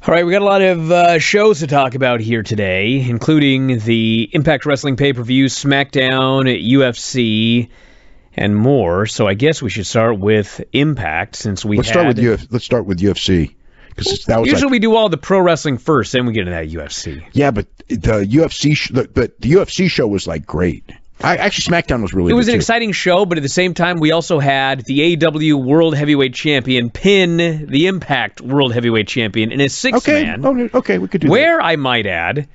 All right, we got a lot of shows to talk about here today, including the Impact Wrestling pay-per-view, SmackDown, UFC, and more. So I guess we should start with Impact, since let's start with UFC. Usually we do all the pro wrestling first, then we get into that UFC. Yeah, but the UFC show was like great. Actually, SmackDown was really good. It was an too. exciting show, but at the same time, we also had the AEW World Heavyweight Champion pin the Impact World Heavyweight Champion in a six-man. Okay, we could do where, that. I might add, it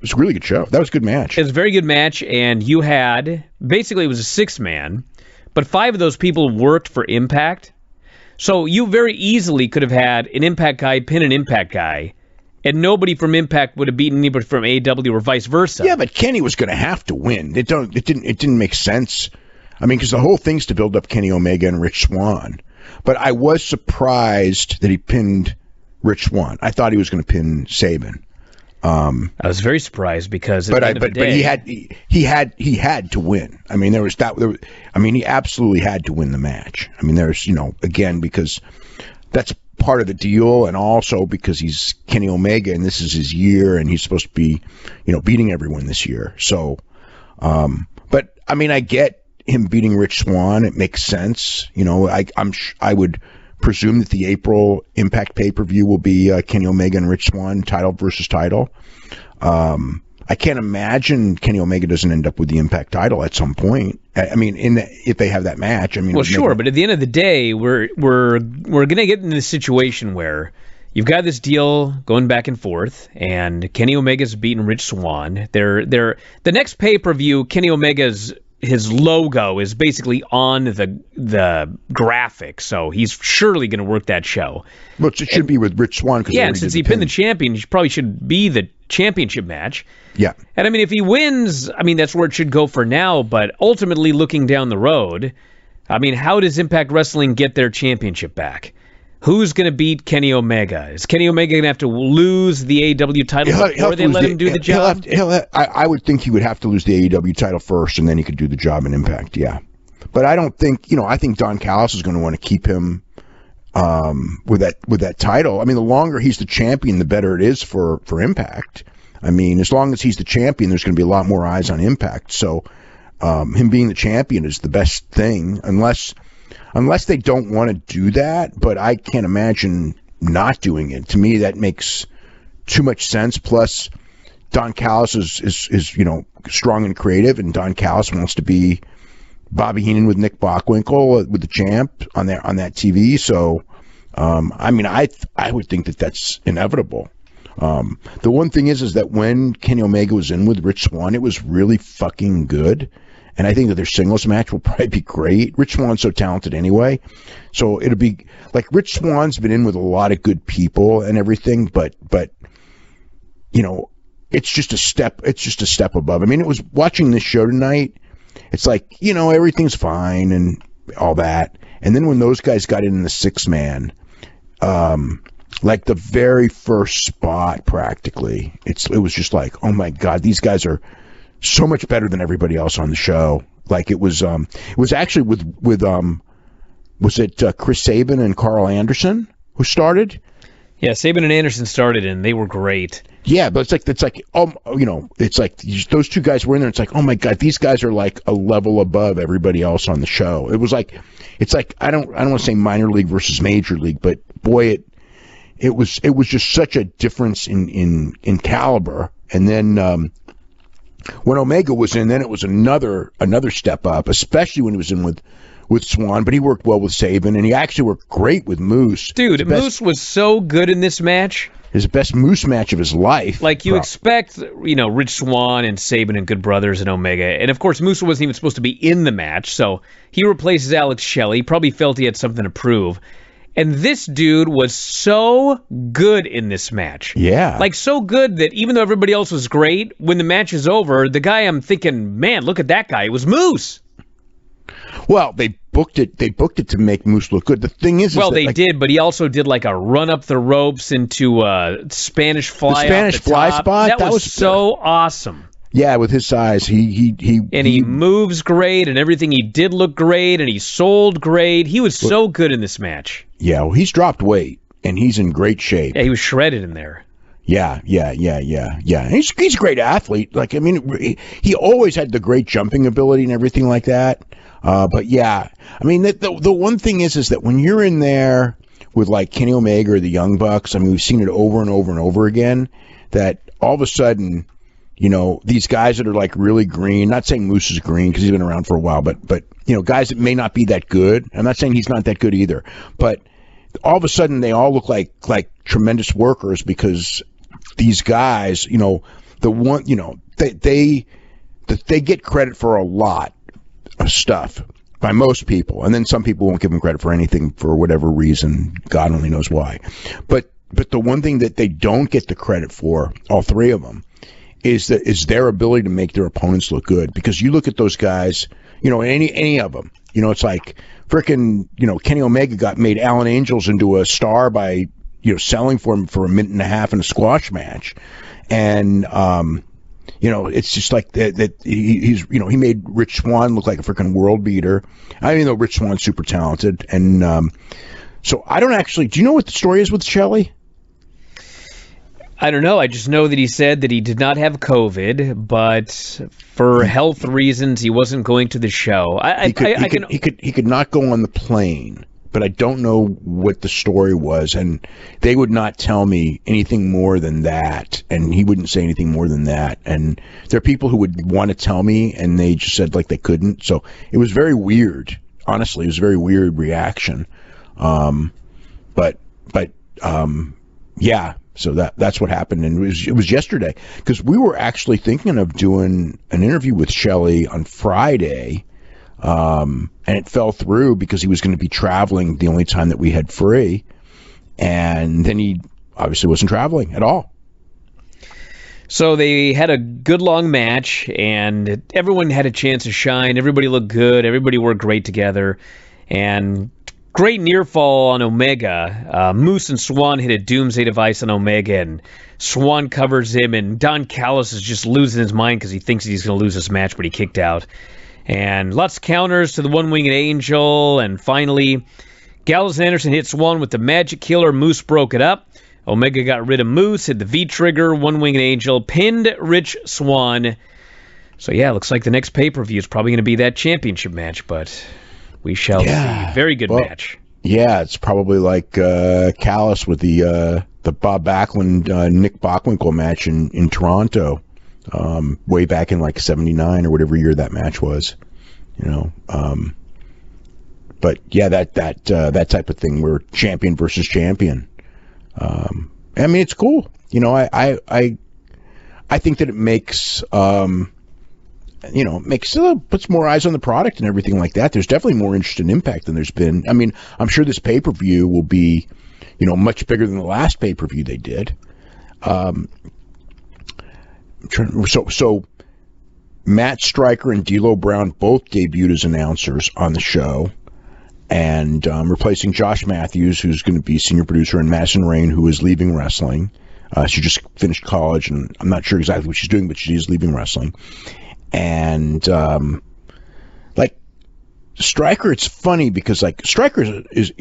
was a really good show. That was a good match. It was a very good match, and you had, basically it was a six-man, but 5 of those people worked for Impact. So you very easily could have had an Impact guy pin an Impact guy, and nobody from Impact would have beaten anybody from AEW or vice versa. Yeah, but Kenny was going to have to win. It didn't make sense. I mean, because the whole thing's to build up Kenny Omega and Rich Swann. But I was surprised that he pinned Rich Swann. I thought he was going to pin Sabin. I was very surprised because at the end of the day, but he had to win. I mean, he absolutely had to win the match. I mean, there's again, because that's part of the deal, and also because he's Kenny Omega and this is his year, and he's supposed to be beating everyone this year. So, but I mean, I get him beating Rich Swann. It makes sense. I would presume that the April Impact pay-per-view will be Kenny Omega and Rich Swann title versus title. I can't imagine Kenny Omega doesn't end up with the Impact title at some point. I mean, if they have that match, I mean, well, sure, but at the end of the day, we're gonna get in this situation where you've got this deal going back and forth, and Kenny Omega's beaten Rich Swann. The next pay-per-view, Kenny Omega's his logo is basically on the graphic, so he's surely going to work that show. Well, it should be with Rich Swann. Yeah, and since he pinned the champion, he probably should be the championship match. Yeah. And I mean, if he wins, I mean, that's where it should go for now, but ultimately looking down the road, I mean, how does Impact Wrestling get their championship back? Who's going to beat Kenny Omega? Is Kenny Omega going to have to lose the AEW title before they let him do the job? I would think he would have to lose the AEW title first, and then he could do the job in Impact, yeah. But I don't think, I think Don Callis is going to want to keep him with that title. I mean, the longer he's the champion, the better it is for Impact. I mean, as long as he's the champion, there's going to be a lot more eyes on Impact. So him being the champion is the best thing, unless they don't want to do that, but I can't imagine not doing it. To me, that makes too much sense. Plus, Don Callis is strong and creative, and Don Callis wants to be Bobby Heenan with Nick Bockwinkel with the champ on that TV. So, I mean, I would think that that's inevitable. The one thing is that when Kenny Omega was in with Rich Swann, it was really fucking good. And I think that their singles match will probably be great. Rich Swann's so talented anyway. So it'll be like Rich Swann's been in with a lot of good people and everything, but it's just a step above. I mean, it was watching this show tonight, it's like, everything's fine and all that. And then when those guys got in the 6-man, like the very first spot practically, it was just like, oh my God, these guys are so much better than everybody else on the show. Like it was actually with was it Chris Sabin and Carl Anderson who started? Yeah, Sabin and Anderson started, and they were great. Yeah, but it's like those two guys were in there. It's like, oh my God, these guys are like a level above everybody else on the show. It's like I don't want to say minor league versus major league, but boy, it was just such a difference in caliber. And then when Omega was in, then it was another step up, especially when he was in with Swann. But he worked well with Sabin, and he actually worked great with Moose. Dude, Moose was so good in this match. His best Moose match of his life. Like you expect, Rich Swann and Sabin and Good Brothers and Omega. And of course, Moose wasn't even supposed to be in the match, so he replaces Alex Shelley. Probably felt he had something to prove. And this dude was so good in this match. Yeah. Like, so good that even though everybody else was great, when the match is over, the guy I'm thinking, man, look at that guy. It was Moose. Well, they booked it to make Moose look good. The thing is... Well, they did, but he also did like a run up the ropes into a Spanish fly. The Spanish fly spot? That was so awesome. Yeah, with his size, he moves great, and everything he did looked great, and he sold great. He was so good in this match. Yeah, well, he's dropped weight, and he's in great shape. Yeah, he was shredded in there. Yeah. He's a great athlete. Like, I mean, he always had the great jumping ability and everything like that. But yeah, I mean, the one thing is that when you're in there with like Kenny Omega or the Young Bucks, I mean, we've seen it over and over and over again, that all of a sudden, you know, these guys that are like really green, not saying Moose is green because he's been around for a while, but you know, guys that may not be that good. I'm not saying he's not that good either, but all of a sudden they all look like tremendous workers because these guys, you know, they get credit for a lot of stuff by most people, and then some people won't give them credit for anything for whatever reason. God only knows why. But the one thing that they don't get the credit for, all three of them, is their ability to make their opponents look good. Because you look at those guys, you know, any of them, you know, it's like frickin', you know, Kenny Omega made Alan Angels into a star by, you know, selling for him for a minute and a half in a squash match, and you know, it's just like that he's, you know, he made Rich Swann look like a freaking world beater. I mean, though Rich Swann's super talented, and so I don't actually. Do you know what the story is with Shelley? I don't know. I just know that he said that he did not have COVID, but for health reasons, he wasn't going to the show. He could not go on the plane, but I don't know what the story was, and they would not tell me anything more than that, and he wouldn't say anything more than that. And there are people who would want to tell me, and they just said like they couldn't. So it was very weird. Honestly, it was a very weird reaction. Yeah. So that's what happened, and it was yesterday, because we were actually thinking of doing an interview with Shelley on Friday, and it fell through because he was going to be traveling the only time that we had free, and then he obviously wasn't traveling at all. So they had a good long match, and everyone had a chance to shine. Everybody looked good. Everybody worked great together, and great near fall on Omega. Moose and Swann hit a doomsday device on Omega, and Swann covers him, and Don Callis is just losing his mind because he thinks he's going to lose this match, but he kicked out. And lots of counters to the one-winged angel, and finally, Gallows and Anderson hit Swann with the magic killer. Moose broke it up. Omega got rid of Moose, hit the V-trigger, one-winged angel, pinned Rich Swann'a. So yeah, looks like the next pay-per-view is probably going to be that championship match, but we shall see. Very good match. Yeah, it's probably like Callis with the Bob Backlund, Nick Bockwinkel match in Toronto, way back in like '79 or whatever year that match was, you know. But yeah, that type of thing where champion versus champion. I mean, it's cool. You know, I think that it makes puts more eyes on the product and everything like that. There's definitely more interest in Impact than there's been. I mean, I'm sure this pay-per-view will be, you know, much bigger than the last pay-per-view they did. So Matt Stryker and D'Lo Brown both debuted as announcers on the show, and replacing Josh Matthews, who's going to be senior producer, and Madison Rayne, who is leaving wrestling. She just finished college, and I'm not sure exactly what she's doing, but she is leaving wrestling. And like Stryker, it's funny because like Stryker is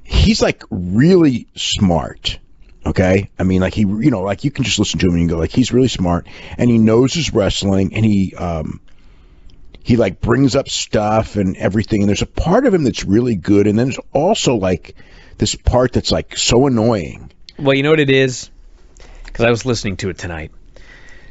he's like really smart. Okay, I mean, like he, you know, like you can just listen to him and you go like he's really smart, and he knows his wrestling, and he like brings up stuff and everything, and there's a part of him that's really good, and then there's also like this part that's like so annoying. Well, you know what it is? Because I was listening to it tonight.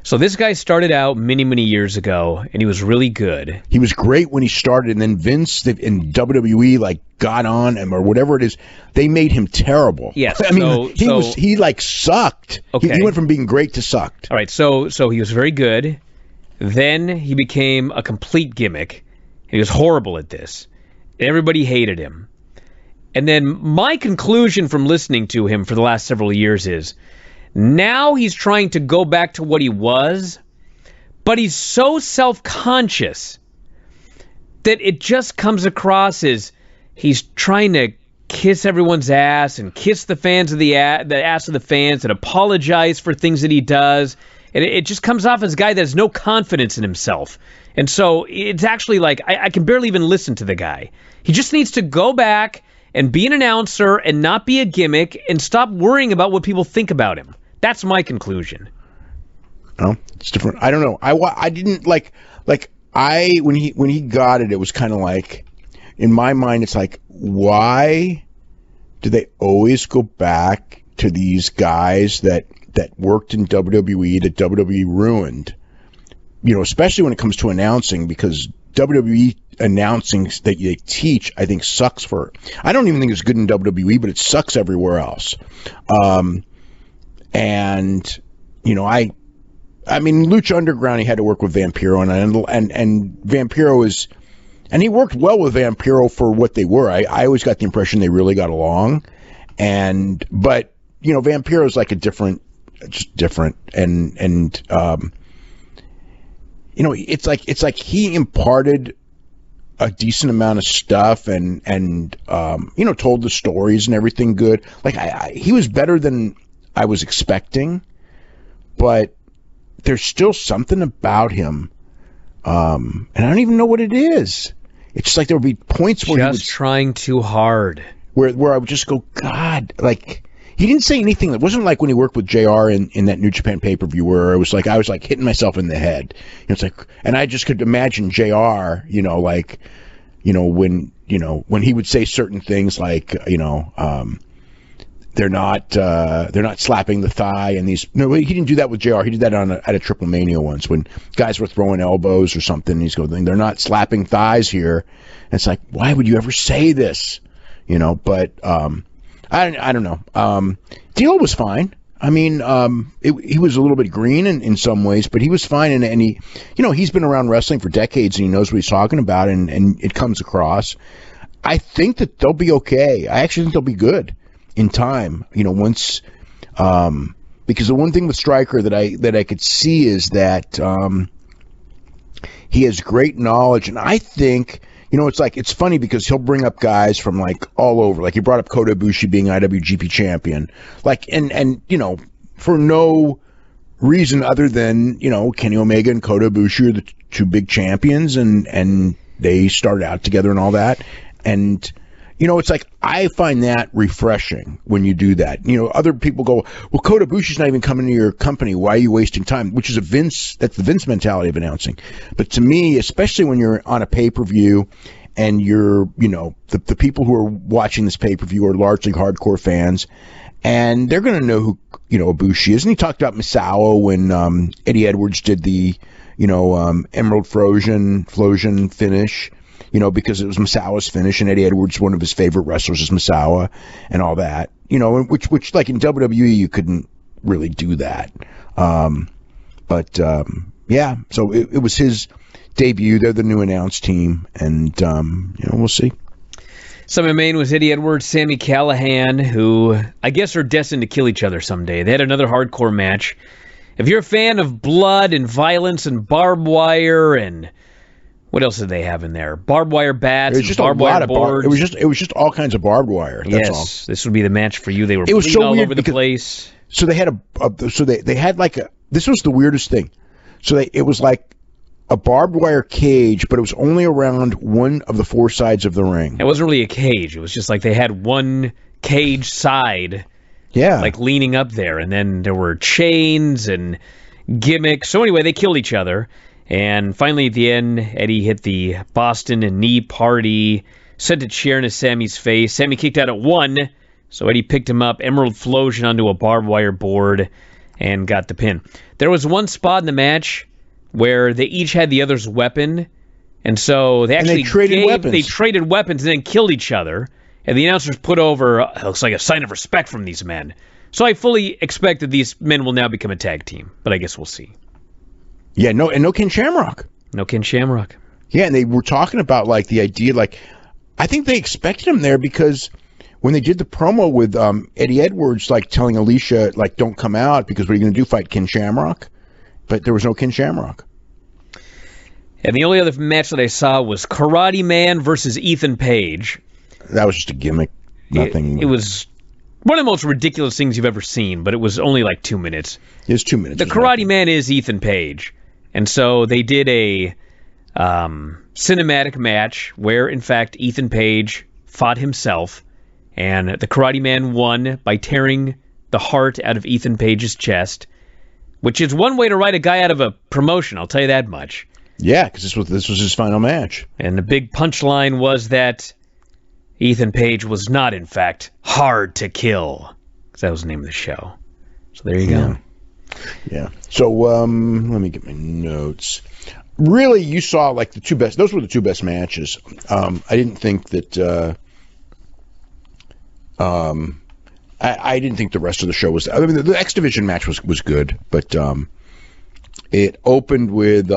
So this guy started out many, many years ago, and he was really good. He was great when he started, and then Vince in WWE like got on him or whatever it is. They made him terrible. Yes, I mean he like sucked. Okay. He went from being great to sucked. All right, so he was very good. Then he became a complete gimmick. He was horrible at this. Everybody hated him. And then my conclusion from listening to him for the last several years is, now he's trying to go back to what he was, but he's so self-conscious that it just comes across as he's trying to kiss everyone's ass and kiss the fans of the ass of the fans and apologize for things that he does. And it just comes off as a guy that has no confidence in himself. And so it's actually like I can barely even listen to the guy. He just needs to go back and be an announcer and not be a gimmick and stop worrying about what people think about him. That's my conclusion. Oh, it's different. I don't know. I didn't like when he got it, it was kind of like, in my mind, it's like, why do they always go back to these guys that worked in WWE that WWE ruined? You know, especially when it comes to announcing, because WWE announcing that they teach, I think, sucks for. I don't even think it's good in WWE, but it sucks everywhere else. And you know, I mean, Lucha Underground, he had to work with Vampiro, and Vampiro is, and he worked well with Vampiro for what they were. I always got the impression they really got along, but you know, Vampiro is like just different, and you know, it's like he imparted a decent amount of stuff and you know, told the stories and everything good. Like he was better than I was expecting, but there's still something about him, and I don't even know what it is. It's just like there would be points where he was trying too hard, where I would just go, God, like, he didn't say anything. It wasn't like when he worked with JR in that New Japan pay-per-view where it was like I was like hitting myself in the head. It's like, and I just could imagine JR, you know, like, you know, when he would say certain things like, you know, they're not slapping the thigh, and these. No, he didn't do that with JR. He did that at a Triple Mania once when guys were throwing elbows or something. And he's going, they're not slapping thighs here. And it's like, why would you ever say this? You know, but I don't know. Deal was fine. I mean, he was a little bit green in some ways, but he was fine. And he, you know, he's been around wrestling for decades and he knows what he's talking about, and it comes across. I think that they'll be okay. I actually think they'll be good in time. You know, once, because the one thing with Stryker that I could see is that he has great knowledge, and I think, you know, it's funny because he'll bring up guys from like all over. Like he brought up Kota Ibushi being IWGP champion, like, and you know, for no reason other than, you know, Kenny Omega and Kota Ibushi are the two big champions, and they started out together and all that. And you know, it's like, I find that refreshing when you do that. You know, other people go, well, Kota Ibushi's not even coming to your company. Why are you wasting time? Which is that's the Vince mentality of announcing. But to me, especially when you're on a pay-per-view and you're, you know, the people who are watching this pay-per-view are largely hardcore fans, and they're going to know who, you know, Ibushi is. And he talked about Misawa when Eddie Edwards did the, you know, Emerald Flosion finish. You know, because it was Misawa's finish, and Eddie Edwards, one of his favorite wrestlers, is Misawa, and all that. You know, which like in WWE, you couldn't really do that. Yeah, so it was his debut. They're the new announced team, and you know, we'll see. Some of main was Eddie Edwards, Sami Callihan, who I guess are destined to kill each other someday. They had another hardcore match. If you're a fan of blood and violence and barbed wire and what else did they have in there? Barbed wire bats, just barbed wire boards. It was just all kinds of barbed wire. That's all. This would be the match for you. They were bleeding all over the place. So they had they had like this was the weirdest thing. So it was like a barbed wire cage, but it was only around one of the four sides of the ring. It wasn't really a cage. It was just like they had one cage side, like leaning up there, and then there were chains and gimmicks. So anyway, they killed each other. And finally, at the end, Eddie hit the Boston and knee party, sent a chair into Sammy's face. Sammy kicked out at 1, so Eddie picked him up, Emerald Flosion onto a barbed wire board, and got the pin. There was one spot in the match where they each had the other's weapon, and so they actually traded weapons. They traded weapons and then killed each other, and the announcers put over, it looks like a sign of respect from these men. So I fully expect that these men will now become a tag team, but I guess we'll see. Yeah, no Ken Shamrock. No Ken Shamrock. Yeah, and they were talking about, like, the idea, like, I think they expected him there because when they did the promo with Eddie Edwards, like, telling Alicia, like, don't come out because what are you going to do, fight Ken Shamrock? But there was no Ken Shamrock. And the only other match that I saw was Karate Man versus Ethan Page. That was just a gimmick. Nothing. It was one of the most ridiculous things you've ever seen, but it was only like 2 minutes. It was 2 minutes. The Karate Man is Ethan Page. And so they did a cinematic match where, in fact, Ethan Page fought himself and the Karate Man won by tearing the heart out of Ethan Page's chest, which is one way to write a guy out of a promotion, I'll tell you that much. Yeah, because this was his final match. And the big punchline was that Ethan Page was not, in fact, hard to kill. Because that was the name of the show. So there you go. Yeah. So let me get my notes. Really, you saw like the two best. Those were the two best matches. I didn't think that. I didn't think the rest of the show was. I mean, the X Division match was good, but it opened with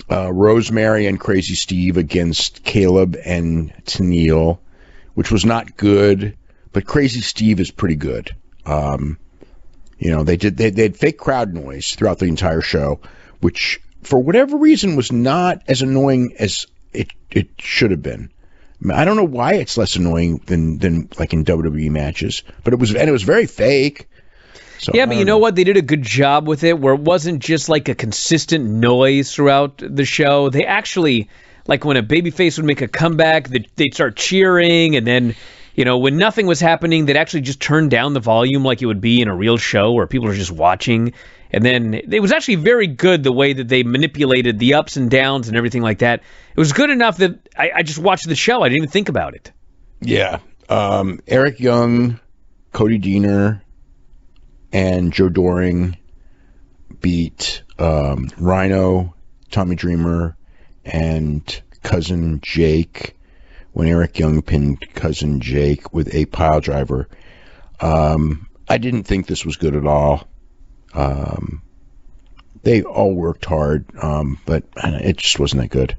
Rosemary and Crazy Steve against Caleb and Tennille, which was not good, but Crazy Steve is pretty good. They had fake crowd noise throughout the entire show, which for whatever reason was not as annoying as it should have been. I don't know why it's less annoying than like in WWE matches, but it was very fake. So, yeah, but you know what? They did a good job with it, where it wasn't just like a consistent noise throughout the show. They actually, like when a babyface would make a comeback, they'd start cheering, and then, when nothing was happening, they'd actually just turn down the volume like it would be in a real show where people are just watching. And then it was actually very good the way that they manipulated the ups and downs and everything like that. It was good enough that I just watched the show. I didn't even think about it. Yeah. Eric Young, Cody Deaner, and Joe Doring beat Rhino, Tommy Dreamer, and Cousin Jake when Eric Young pinned Cousin Jake with a pile driver. I didn't think this was good at all. They all worked hard, but it just wasn't that good.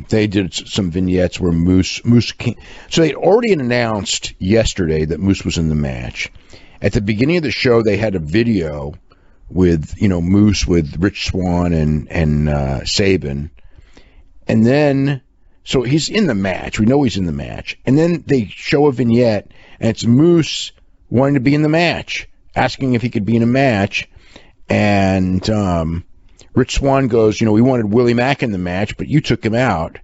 They did some vignettes where Moose came. So they'd already announced yesterday that Moose was in the match. At the beginning of the show, they had a video with, Moose with Rich Swann'a and Sabin. And then, so he's in the match. We know he's in the match. And then they show a vignette, and it's Moose wanting to be in the match, asking if he could be in a match. And Rich Swann'a goes, we wanted Willie Mack in the match, but you took him out.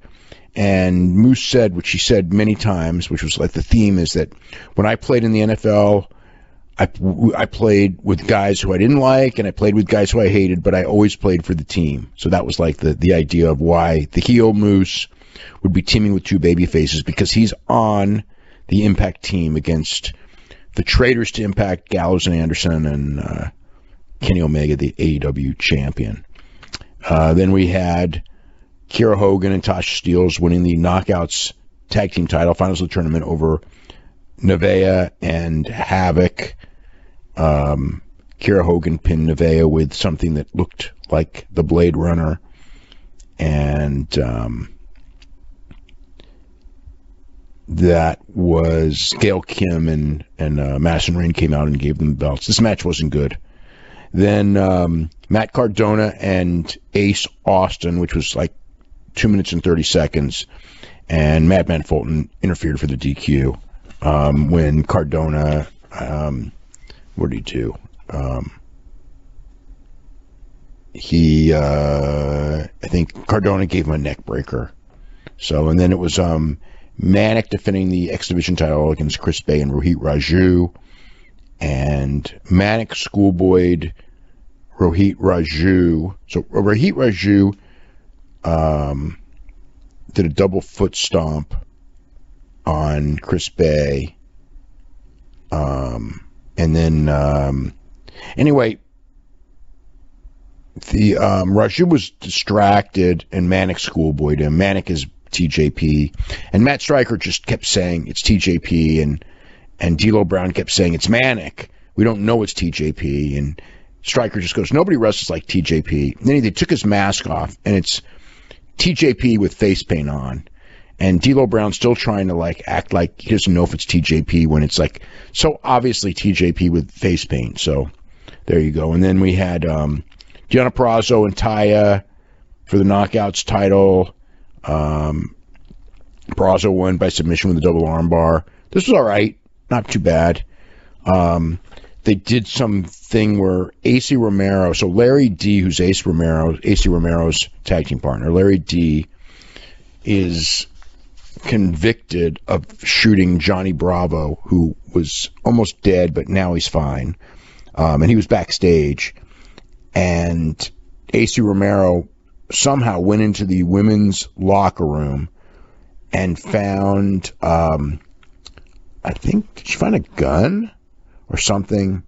And Moose said, which he said many times, which was like the theme, is that when I played in the NFL, I played with guys who I didn't like, and I played with guys who I hated, but I always played for the team. So that was like the idea of why the heel Moose would be teaming with two baby faces, because he's on the Impact team against the traitors to Impact, Gallows and Anderson, and Kenny Omega, the AEW champion. Then we had Kiera Hogan and Tasha Steelz winning the Knockouts Tag Team title, finals of the tournament over Nevaeh and Havoc. Kiera Hogan pinned Nevaeh with something that looked like the Blade Runner. And that was Gail Kim and Madison Rayne came out and gave them belts. This match wasn't good. Then Matt Cardona and Ace Austin, which was like 2 minutes and 30 seconds, and Madman Fulton interfered for the DQ when Cardona, what did he do? I think Cardona gave him a neck breaker. So, and then it was Manik defending the X Division title against Chris Bay and Rohit Raju, and Manik schoolboyed Rohit Raju. So Rohit Raju did a double foot stomp on Chris Bay. And then, anyway, the Raju was distracted and Manik schoolboyed him. Manik is TJP. And Matt Stryker just kept saying it's TJP, and D'Lo Brown kept saying it's Manik. We don't know it's TJP. And Stryker just goes, nobody wrestles like TJP. And then they took his mask off, and it's TJP with face paint on. And D'Lo Brown's still trying to like act like he doesn't know if it's TJP when it's like so obviously TJP with face paint. So there you go. And then we had Deonna Purrazzo and Taya for the Knockouts title. Purrazzo won by submission with a double armbar. This was all right, not too bad. They did something where AC Romero, so Larry D, who's AC Romero's tag team partner, Larry D is convicted of shooting Johnny Bravo, who was almost dead, but now he's fine. And he was backstage. And AC Romero somehow went into the women's locker room and found, I think, did she find a gun or something?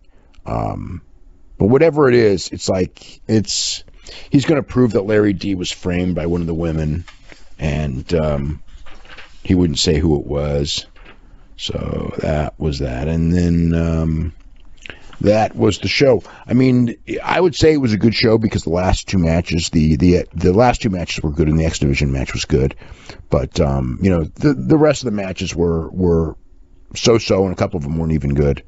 But whatever it is, it's like, he's going to prove that Larry D was framed by one of the women, and he wouldn't say who it was. So that was that. And then that was the show. I mean, I would say it was a good show because the last two matches, the last two matches were good, and the X Division match was good. But the rest of the matches were so-so, and a couple of them weren't even good.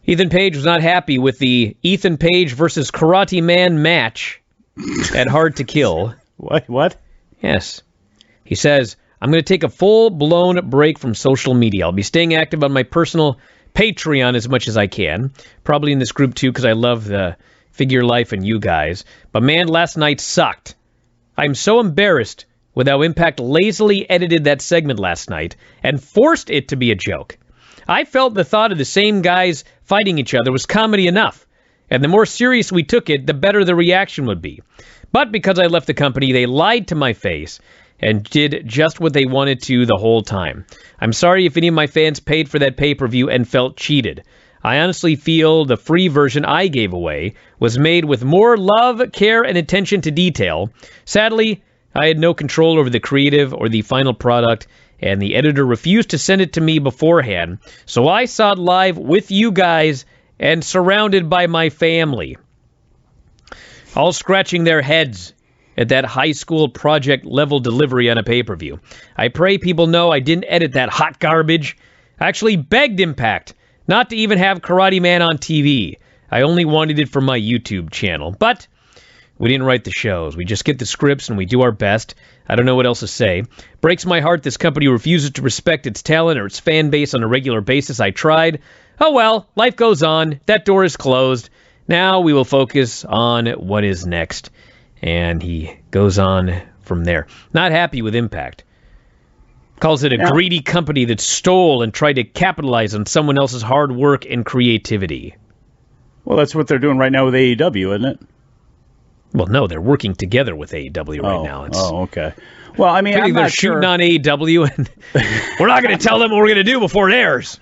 Ethan Page was not happy with the Ethan Page versus Karate Man match at Hard to Kill. What? Yes. He says, I'm going to take a full-blown break from social media. I'll be staying active on my personal Patreon as much as I can. Probably in this group, too, because I love the figure life and you guys. But, man, last night sucked. I'm so embarrassed with how Impact lazily edited that segment last night and forced it to be a joke. I felt the thought of the same guys fighting each other was comedy enough, and the more serious we took it, the better the reaction would be. But because I left the company, they lied to my face and did just what they wanted to the whole time. I'm sorry if any of my fans paid for that pay-per-view and felt cheated. I honestly feel the free version I gave away was made with more love, care, and attention to detail. Sadly, I had no control over the creative or the final product, and the editor refused to send it to me beforehand, so I saw it live with you guys and surrounded by my family, all scratching their heads at that high school project level delivery on a pay-per-view. I pray people know I didn't edit that hot garbage. I actually begged Impact not to even have Karate Man on TV. I only wanted it for my YouTube channel, but we didn't write the shows. We just get the scripts and we do our best. I don't know what else to say. Breaks my heart this company refuses to respect its talent or its fan base on a regular basis. I tried. Oh well, life goes on. That door is closed. Now we will focus on what is next. And he goes on from there. Not happy with Impact. Calls it a greedy company that stole and tried to capitalize on someone else's hard work and creativity. Well, that's what they're doing right now with AEW, isn't it? Well, no, they're working together with AEW right now. Okay. Well, I mean, I think they're shooting on AEW, and we're not going to tell them what we're going to do before it airs.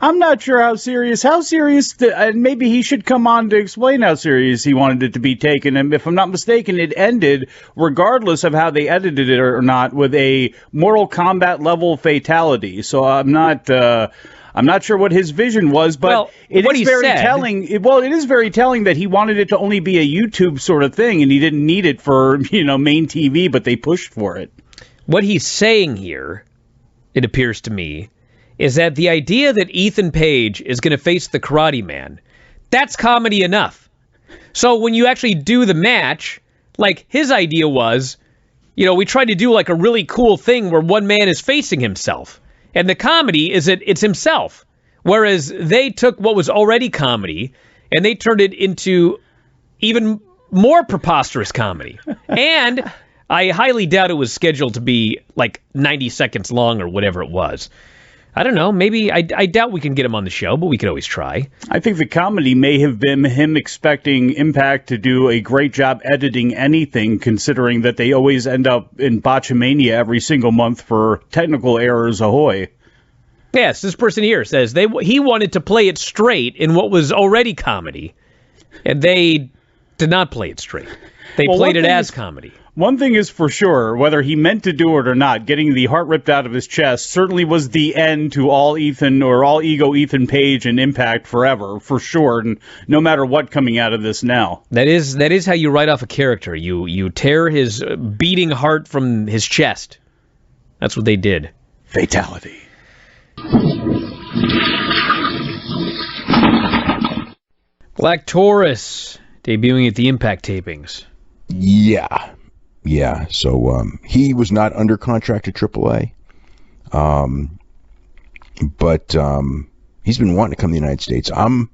I'm not sure how serious, and maybe he should come on to explain how serious he wanted it to be taken. And if I'm not mistaken, it ended, regardless of how they edited it or not, with a Mortal Kombat level fatality. So I'm not sure what his vision was, but it is very telling. It is very telling that he wanted it to only be a YouTube sort of thing, and he didn't need it for main TV, but they pushed for it. What he's saying here, it appears to me, is that the idea that Ethan Page is going to face the Karate Man, that's comedy enough. So when you actually do the match, like his idea was, we tried to do like a really cool thing where one man is facing himself. And the comedy is that it's himself. Whereas they took what was already comedy and they turned it into even more preposterous comedy. And I highly doubt it was scheduled to be like 90 seconds long or whatever it was. I don't know. Maybe I doubt we can get him on the show, but we could always try. I think the comedy may have been him expecting Impact to do a great job editing anything, considering that they always end up in Botchamania every single month for technical errors ahoy. Yes, this person here says he wanted to play it straight in what was already comedy, and they did not play it straight. They played it as comedy. One thing is for sure, whether he meant to do it or not, getting the heart ripped out of his chest certainly was the end to all ego Ethan Page and Impact forever, for sure, and no matter what coming out of this now. That is how you write off a character. You tear his beating heart from his chest. That's what they did. Fatality. Black Taurus debuting at the Impact tapings. Yeah. So he was not under contract to AAA, but he's been wanting to come to the United States. I'm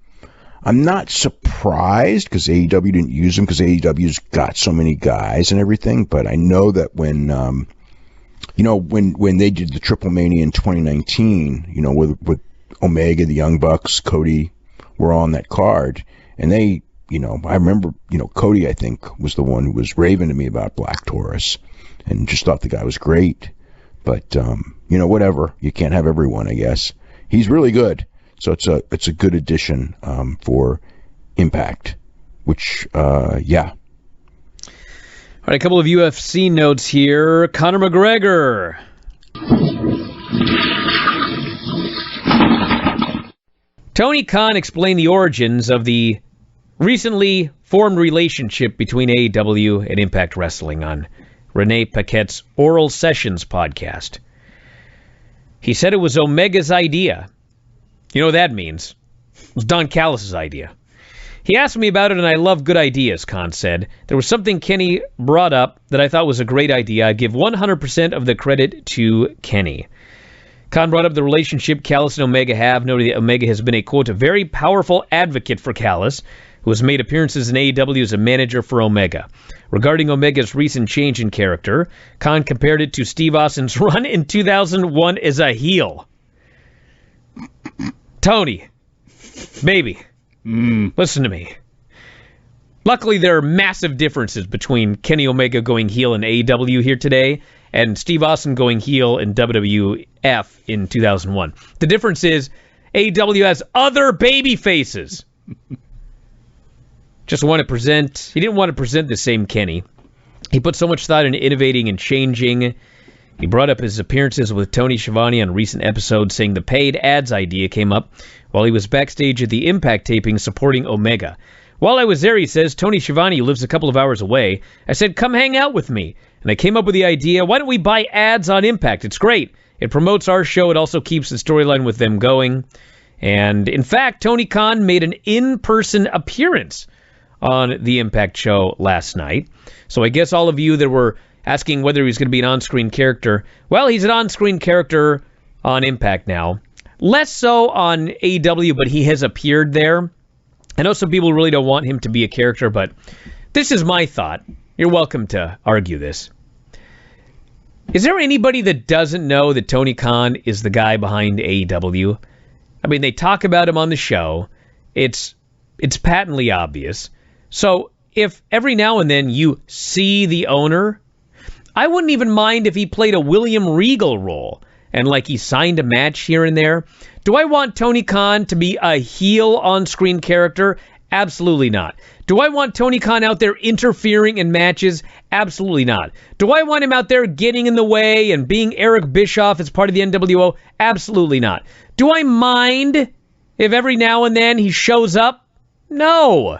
I'm not surprised because AEW didn't use him because AEW's got so many guys and everything. But I know that when when they did the Triple Mania in 2019, with Omega, the Young Bucks, Cody were on that card, and they, I remember, Cody, I think, was the one who was raving to me about Black Taurus, and just thought the guy was great. But whatever, you can't have everyone, I guess. He's really good. So it's a good addition for Impact, which, yeah. All right, a couple of UFC notes here. Conor McGregor. Tony Khan explained the origins of the recently formed relationship between AEW and Impact Wrestling on Renee Paquette's Oral Sessions podcast. He said it was Omega's idea. You know what that means? It was Don Callis' idea. He asked me about it, and I love good ideas, Khan said. There was something Kenny brought up that I thought was a great idea. I give 100% of the credit to Kenny. Khan brought up the relationship Callis and Omega have, noting that Omega has been a, quote, a very powerful advocate for Callis, who has made appearances in AEW as a manager for Omega. Regarding Omega's recent change in character, Khan compared it to Steve Austin's run in 2001 as a heel. Tony, baby, listen to me. Luckily, there are massive differences between Kenny Omega going heel in AEW here today and Steve Austin going heel in WWF in 2001. The difference is AEW has other baby faces. He didn't want to present the same Kenny. He put so much thought into innovating and changing. He brought up his appearances with Tony Schiavone on recent episodes, saying the paid ads idea came up while he was backstage at the Impact taping supporting Omega. While I was there, he says, Tony Schiavone lives a couple of hours away. I said, come hang out with me. And I came up with the idea, why don't we buy ads on Impact? It's great. It promotes our show. It also keeps the storyline with them going. And in fact, Tony Khan made an in-person appearance on the Impact show last night. So I guess all of you that were asking whether he was going to be an on-screen character, well, he's an on-screen character on Impact now. Less so on AEW, but he has appeared there. I know some people really don't want him to be a character, but this is my thought. You're welcome to argue this. Is there anybody that doesn't know that Tony Khan is the guy behind AEW? I mean, they talk about him on the show. It's patently obvious. So if every now and then you see the owner, I wouldn't even mind if he played a William Regal role and like he signed a match here and there. Do I want Tony Khan to be a heel on-screen character? Absolutely not. Do I want Tony Khan out there interfering in matches? Absolutely not. Do I want him out there getting in the way and being Eric Bischoff as part of the NWO? Absolutely not. Do I mind if every now and then he shows up? No.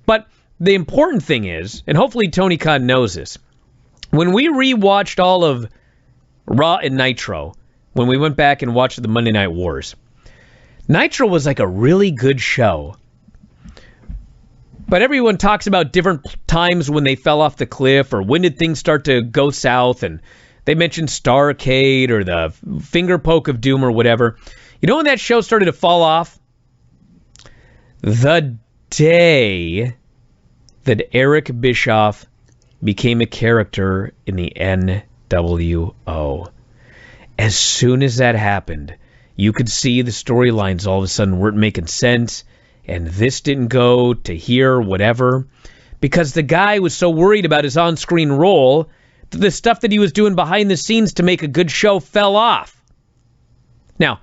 But the important thing is, and hopefully Tony Khan knows this, when we rewatched all of Raw and Nitro, when we went back and watched the Monday Night Wars, Nitro was like a really good show. But everyone talks about different times when they fell off the cliff or when did things start to go south, and they mentioned Starrcade or the Finger Poke of Doom or whatever. You know when that show started to fall off? The day that Eric Bischoff became a character in the NWO. As soon as that happened, you could see the storylines all of a sudden weren't making sense, and this didn't go to here, whatever, because the guy was so worried about his on-screen role that the stuff that he was doing behind the scenes to make a good show fell off. Now,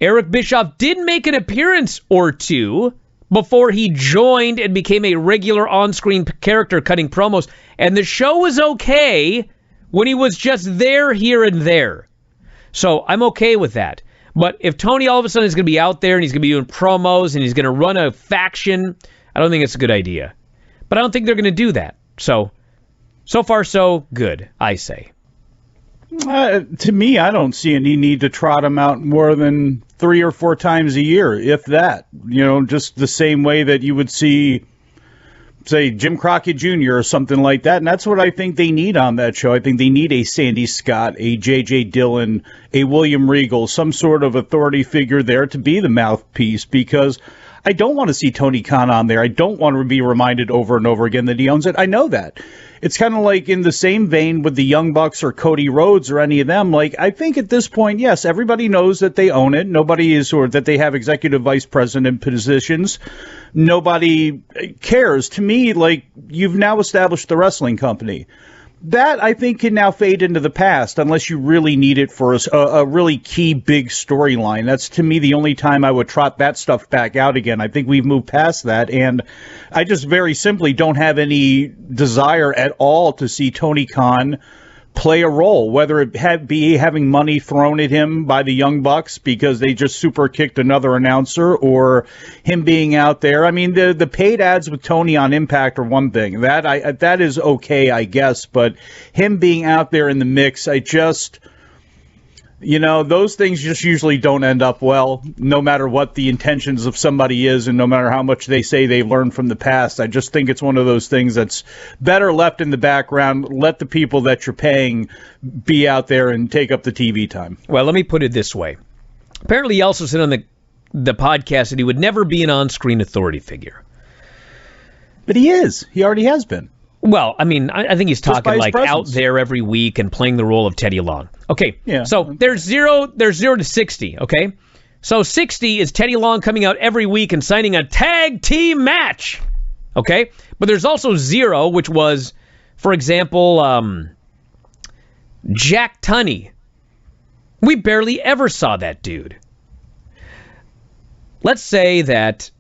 Eric Bischoff did make an appearance or two before he joined and became a regular on-screen character cutting promos, and the show was okay when he was just there, here, and there. So I'm okay with that. But if Tony all of a sudden is going to be out there and he's going to be doing promos and he's going to run a faction, I don't think it's a good idea. But I don't think they're going to do that. So far so good, I say. To me, I don't see any need to trot him out more than 3 or 4 times a year, if that. You know, just the same way that you would see, say, Jim Crockett Jr. or something like that. And that's what I think they need on that show. I think they need a Sandy Scott, a J.J. Dillon, a William Regal, some sort of authority figure there to be the mouthpiece, because I don't want to see Tony Khan on there. I don't want to be reminded over and over again that he owns it. I know that. It's kind of like in the same vein with the Young Bucks or Cody Rhodes or any of them. Like, I think at this point, yes, everybody knows that they own it. Nobody is, or that they have executive vice president positions. Nobody cares. To me, like, you've now established the wrestling company. That, I think, can now fade into the past unless you really need it for a really key big storyline. That's, to me, the only time I would trot that stuff back out again. I think we've moved past that, and I just very simply don't have any desire at all to see Tony Khan play a role, whether it be having money thrown at him by the Young Bucks because they just super kicked another announcer, or him being out there. I mean, the paid ads with Tony on Impact are one thing. That is okay, I guess, but him being out there in the mix, I just... those things just usually don't end up well, no matter what the intentions of somebody is and no matter how much they say they've learned from the past. I just think it's one of those things that's better left in the background. Let the people that you're paying be out there and take up the TV time. Well, let me put it this way. Apparently, he also said on the podcast that he would never be an on-screen authority figure. But he is. He already has been. Well, I mean, I think he's talking like presence. out there every week and playing the role of Teddy Long. Okay, yeah. So there's 0 to 60, okay? So 60 is Teddy Long coming out every week and signing a tag team match, okay? But there's also 0, which was, for example, Jack Tunney. We barely ever saw that dude. Let's say that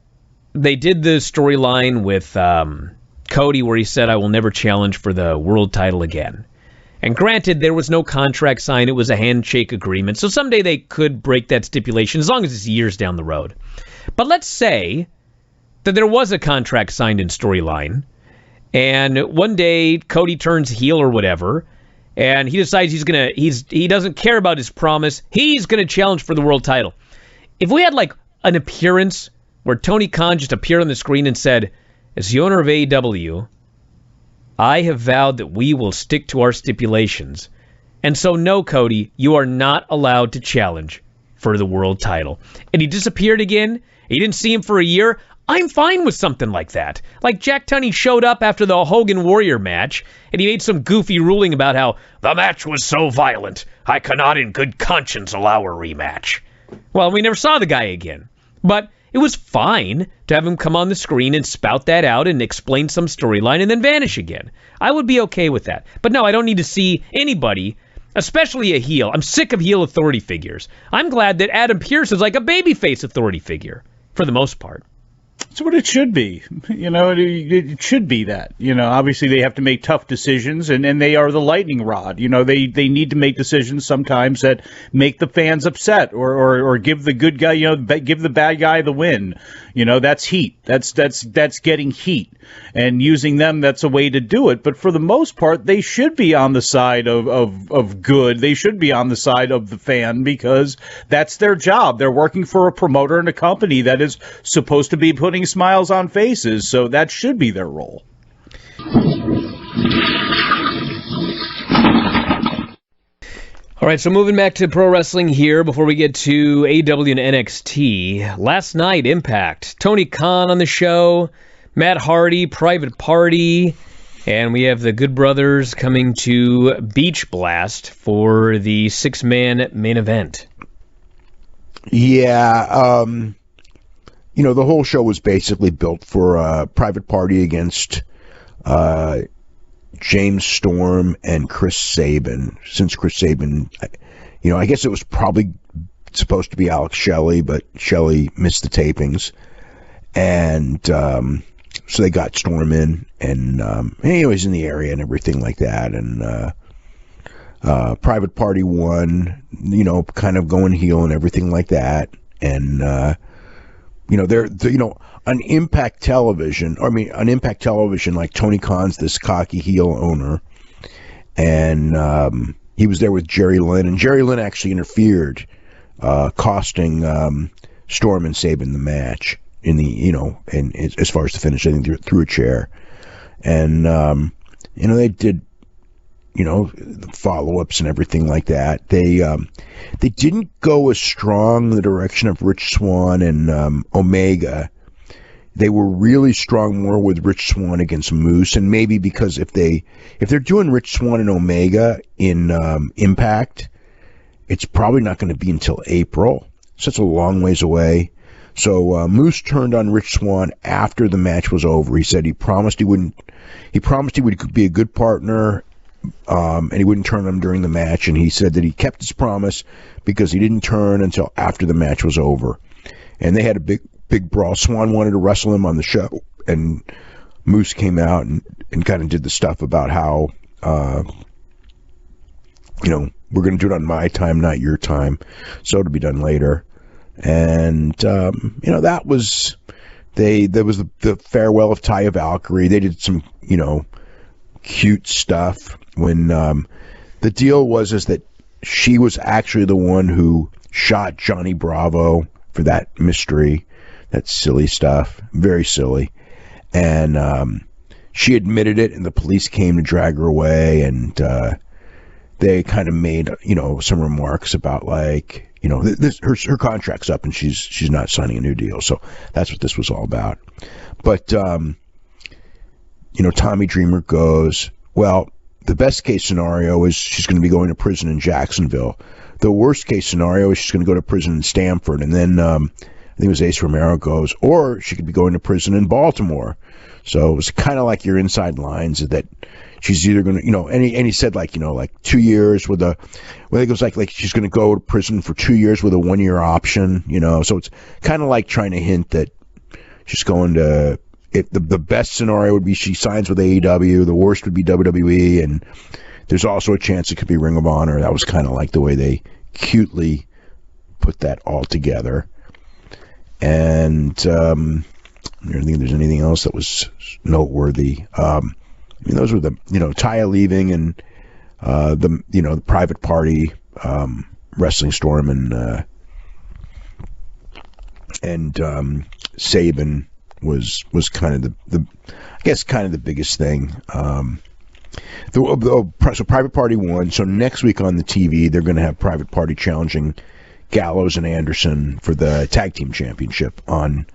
they did the storyline with... Cody, where he said, I will never challenge for the world title again. And granted, there was no contract signed. It was a handshake agreement. So someday they could break that stipulation, as long as it's years down the road. But let's say that there was a contract signed in storyline, and one day Cody turns heel or whatever, and he decides he doesn't care about his promise. He's going to challenge for the world title. If we had like an appearance where Tony Khan just appeared on the screen and said, as the owner of AEW, I have vowed that we will stick to our stipulations. And so, no, Cody, you are not allowed to challenge for the world title. And he disappeared again. You didn't see him for a year. I'm fine with something like that. Like Jack Tunney showed up after the Hogan Warrior match, and he made some goofy ruling about how the match was so violent, I cannot in good conscience allow a rematch. Well, we never saw the guy again. But it was fine to have him come on the screen and spout that out and explain some storyline and then vanish again. I would be okay with that. But no, I don't need to see anybody, especially a heel. I'm sick of heel authority figures. I'm glad that Adam Pearce is like a babyface authority figure, for the most part. That's what it should be. It should be that. Obviously they have to make tough decisions, and they are the lightning rod. They need to make decisions sometimes that make the fans upset or give the good guy, give the bad guy the win. That's heat. That's getting heat. And using them, that's a way to do it. But for the most part, they should be on the side of good. They should be on the side of the fan because that's their job. They're working for a promoter and a company that is supposed to be putting smiles on faces. So that should be their role. All right, so moving back to pro wrestling here before we get to AEW and NXT. Last night, Impact. Tony Khan on the show. Matt Hardy, Private Party, and we have the Good Brothers coming to Beach Blast for the 6-man main event. Yeah, the whole show was basically built for Private Party against James Storm and Chris Sabin. Since Chris Sabin, I guess it was probably supposed to be Alex Shelley, but Shelley missed the tapings. And so they got Storm in, and he was in the area and everything like that. And Private Party won, kind of going heel and everything like that. And they're on Impact Television. On Impact Television, like Tony Khan's this cocky heel owner, and he was there with Jerry Lynn, and Jerry Lynn actually interfered, costing Storm and Sabin the match in the and as far as the finish, I think through a chair, and they did the follow-ups and everything like that. They didn't go as strong in the direction of Rich Swann and Omega they were really strong more with Rich Swann'a against Moose, and maybe because if they're doing Rich Swann'a and Omega in Impact, it's probably not going to be until April, so it's a long ways away. So Moose turned on Rich Swann'a after the match was over. He said he promised he would be a good partner, and he wouldn't turn on him during the match. And he said that he kept his promise because he didn't turn until after the match was over. And they had a big brawl. Swann wanted to wrestle him on the show, and Moose came out and kind of did the stuff about how, we're going to do it on my time, not your time, so it'll be done later. And that was the farewell of Taya Valkyrie. They did some cute stuff when the deal was that she was actually the one who shot Johnny Bravo for that mystery, that silly stuff, very silly. And she admitted it, and the police came to drag her away, and they kind of made some remarks about her contract's up and she's not signing a new deal. So that's what this was all about. But Tommy Dreamer goes, well, the best case scenario is she's going to be going to prison in Jacksonville. The worst case scenario is she's going to go to prison in Stamford. And then I think it was Ace Romero goes, or she could be going to prison in Baltimore. So it was kind of like your inside lines that she's either going to, and he said 2 years with I think it was like she's going to go to prison for 2 years with a 1 year option, so it's kind of like trying to hint that she's going to, the best scenario would be she signs with AEW, the worst would be WWE, and there's also a chance it could be Ring of Honor. That was kind of like the way they cutely put that all together. And I don't think there's anything else that was noteworthy. Those were the, Taya leaving and the private party, Wrestling Storm and Sabin was kind of the biggest thing. So Private Party won. So next week on the TV, they're going to have Private Party challenging Gallows and Anderson for the Tag Team Championship on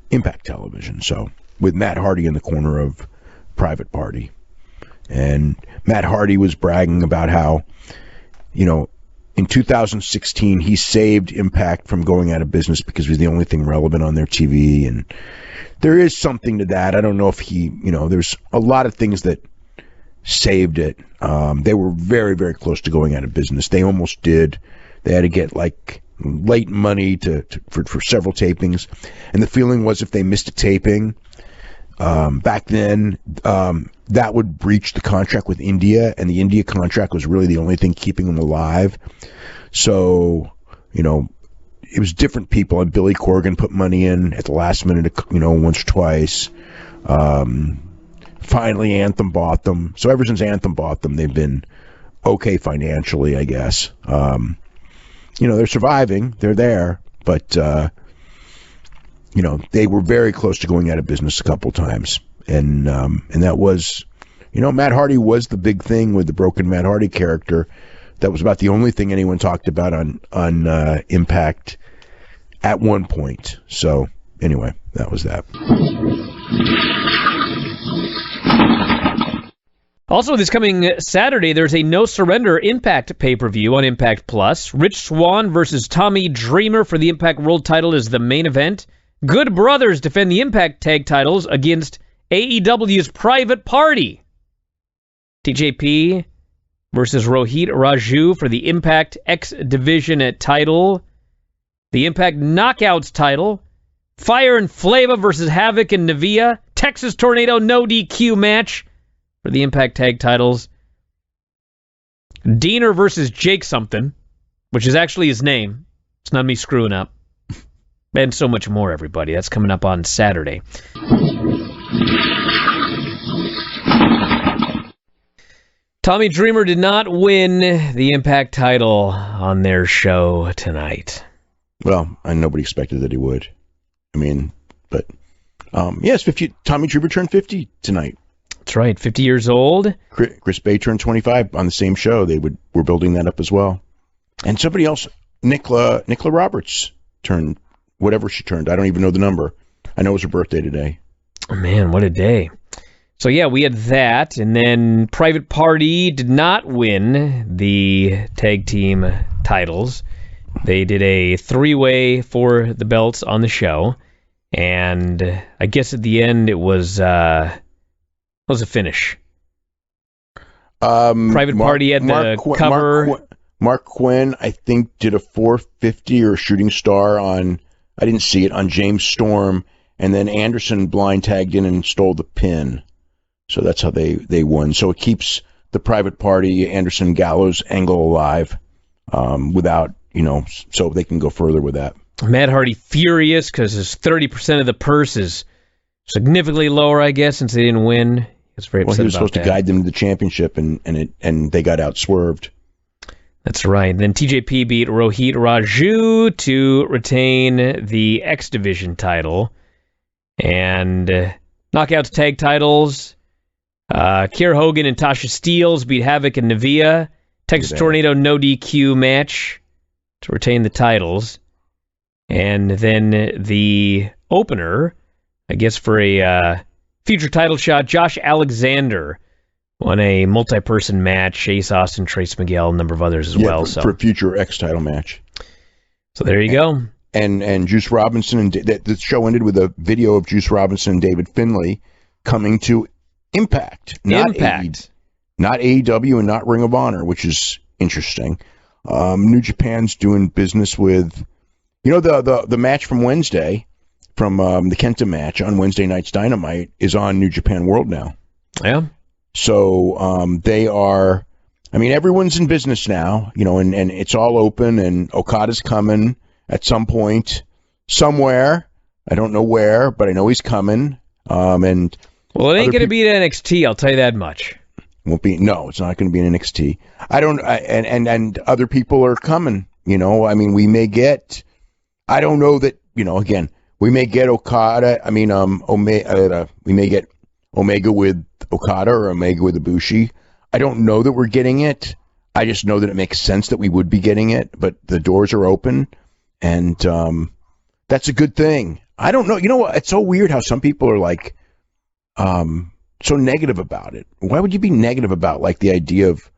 Impact Television. So with Matt Hardy in the corner of Private Party. And Matt Hardy was bragging about how, in 2016, he saved Impact from going out of business because he was the only thing relevant on their TV. And there is something to that. I don't know if there's a lot of things that saved it. They were very, very close to going out of business. They almost did. They had to get late money for several tapings. And the feeling was if they missed a taping, back then, that would breach the contract with India, and the India contract was really the only thing keeping them alive. So, it was different people, and Billy Corgan put money in at the last minute, once or twice. Finally, Anthem bought them. So ever since Anthem bought them, they've been okay financially, I guess. They're surviving. They're there, but they were very close to going out of business a couple times. And that was, Matt Hardy was the big thing with the broken Matt Hardy character. That was about the only thing anyone talked about on Impact at one point. So anyway, that was that. Also, this coming Saturday, there's a No Surrender Impact pay-per-view on Impact Plus. Rich Swann versus Tommy Dreamer for the Impact World title is the main event. Good Brothers defend the Impact tag titles against AEW's Private Party. TJP versus Rohit Raju for the Impact X Division title. The Impact Knockouts title. Fire and Flava versus Havoc and Navia. Texas Tornado no DQ match for the Impact tag titles. Diener versus Jake something, which is actually his name. It's not me screwing up. And so much more, everybody. That's coming up on Saturday. Tommy Dreamer did not win the Impact title on their show tonight. Well, nobody expected that he would. But yes, 50. Tommy Dreamer turned 50 tonight. That's right, 50 years old. Chris Bay turned 25 on the same show. They were building that up as well. And somebody else, Nicola Roberts, turned whatever she turned. I don't even know the number. I know it was her birthday today. Oh, man, what a day. So, yeah, we had that, and then Private Party did not win the tag team titles. They did a three-way for the belts on the show, and I guess at the end it was a finish. Private Party had the cover. Mark Quinn, I think, did a 450 or a shooting star on, I didn't see it, on James Storm, and then Anderson blind tagged in and stole the pin. So that's how they won. So it keeps the Private Party, Anderson Gallows angle alive without, so they can go further with that. Matt Hardy furious because his 30% of the purse is significantly lower, I guess, since they didn't win. He was very upset he was about supposed that. to guide them to the championship, and they got outswerved. That's right. Then TJP beat Rohit Raju to retain the X Division title. And Knockouts tag titles. Kiera Hogan and Tasha Steelz beat Havoc and Navia. Texas Tornado no DQ match to retain the titles. And then the opener, I guess for a future title shot, Josh Alexander won a multi-person match. Chase Austin, Trace Miguel, a number of others as well. For a future X title match. So there you go. And Juice Robinson, and the show ended with a video of Juice Robinson and David Finlay coming to Impact. Not AEW and not Ring of Honor, which is interesting. New Japan's doing business with, the match from Wednesday, from the Kenta match on Wednesday night's Dynamite is on New Japan World now. Yeah. So they are, everyone's in business now, and it's all open, and Okada's coming at some point, somewhere. I don't know where, but I know he's coming. Well, it ain't going to be at NXT, I'll tell you that much. Won't be. No, it's not going to be in NXT. And other people are coming. We may get. I don't know that. Again, we may get Okada. We may get Omega with Okada or Omega with Ibushi. I don't know that we're getting it. I just know that it makes sense that we would be getting it. But the doors are open, and that's a good thing. I don't know. You know what? It's so weird how some people are like. So negative about it. Why would you be negative about the idea of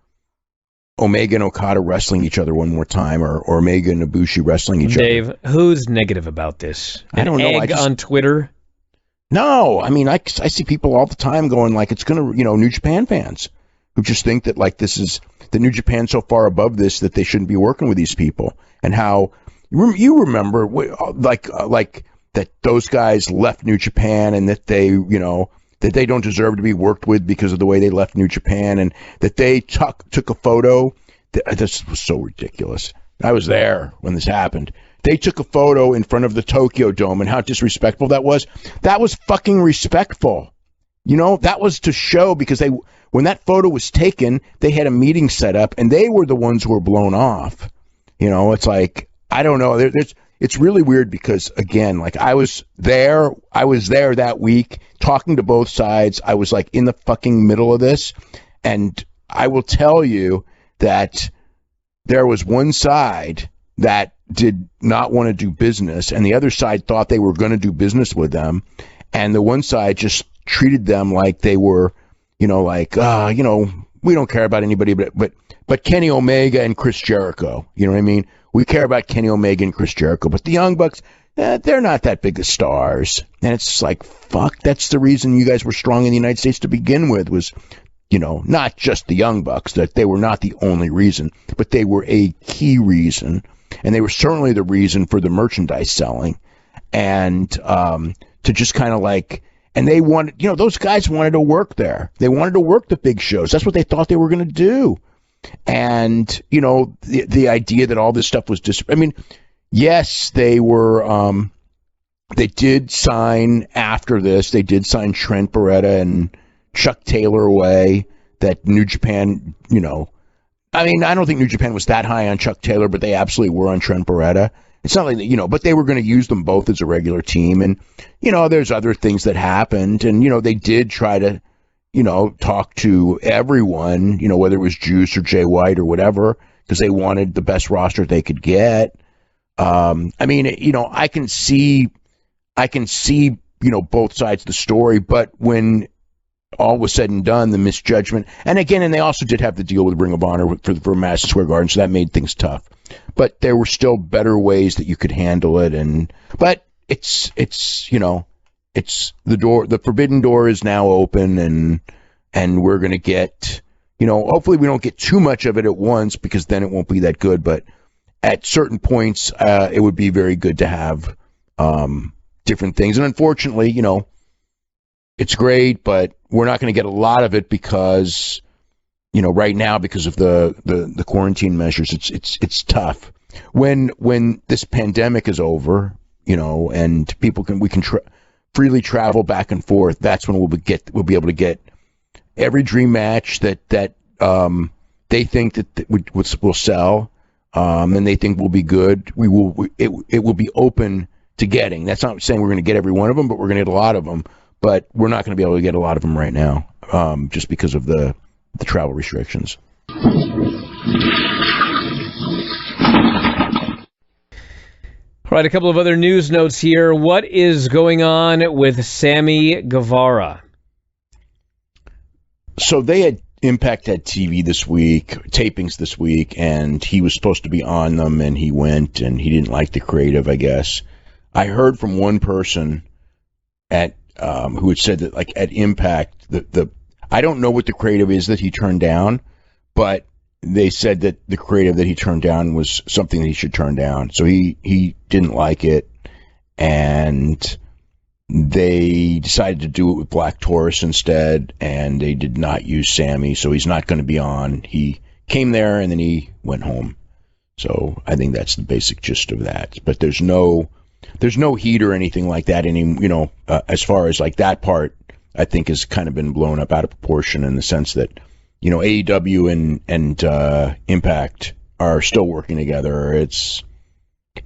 Omega and Okada wrestling each other one more time, or Omega and Ibushi wrestling each other? Dave, who's negative about this? I don't know. On Twitter? No, I see people all the time going it's going to, New Japan fans who just think that this is the New Japan so far above this that they shouldn't be working with these people, and how you remember that those guys left New Japan and that they, that they don't deserve to be worked with because of the way they left New Japan, and that they took a photo. This was so ridiculous. I was there when this happened. They took a photo in front of the Tokyo Dome, and how disrespectful that was. That was fucking respectful. That was to show, because when that photo was taken, they had a meeting set up, and they were the ones who were blown off. It's I don't know. It's really weird because, again, I was there that week talking to both sides. I was in the fucking middle of this. And I will tell you that there was one side that did not want to do business, and the other side thought they were going to do business with them. And the one side just treated them like they were, we don't care about anybody but Kenny Omega and Chris Jericho. You know what I mean? We care about Kenny Omega and Chris Jericho, but the Young Bucks, they're not that big of stars. And it's fuck, that's the reason you guys were strong in the United States to begin with, was, not just the Young Bucks, that they were not the only reason, but they were a key reason. And they were certainly the reason for the merchandise selling. And to just kind of and they wanted, those guys wanted to work there. They wanted to work the big shows. That's what they thought they were going to do. And, the idea that all this stuff was yes, they were, they did sign after this. They did sign Trent Beretta and Chuck Taylor away, that New Japan, I don't think New Japan was that high on Chuck Taylor, but they absolutely were on Trent Beretta. It's not but they were going to use them both as a regular team. And, there's other things that happened. And, they did try to, talk to everyone, whether it was Juice or Jay White or whatever, because they wanted the best roster they could get. I can see I can see, both sides of the story, but when all was said and done, the misjudgment, and they also did have to deal with Ring of Honor for Madison Square Garden, so that made things tough. But there were still better ways that you could handle it, but it's the door, the forbidden door is now open, and we're gonna get, hopefully we don't get too much of it at once, because then it won't be that good. But at certain points, it would be very good to have different things. And unfortunately, it's great, but we're not going to get a lot of it because, right now, because of the quarantine measures, it's tough. When this pandemic is over, and we can freely travel back and forth, that's when we'll be able to get every dream match that they think that will sell, and they think will be good. It will be open to getting. That's not saying we're going to get every one of them, but we're going to get a lot of them. But we're not going to be able to get a lot of them right now, just because of the travel restrictions. All right, a couple of other news notes here. What is going on with Sammy Guevara? So Impact had TV this week, tapings this week, and he was supposed to be on them, and he went, and he didn't like the creative, I guess. I heard from one person who had said that, like, at Impact, I don't know what the creative is that he turned down, but they said that the creative that he turned down was something that he should turn down. So he didn't like it, and they decided to do it with Black Taurus instead, and they did not use Sammy, so he's not going to be on. He came there, and then he went home. So I think that's the basic gist of that. But there's no heat or anything like that. As far as like that part, I think has kind of been blown up out of proportion in the sense that, AEW and Impact are still working together. It's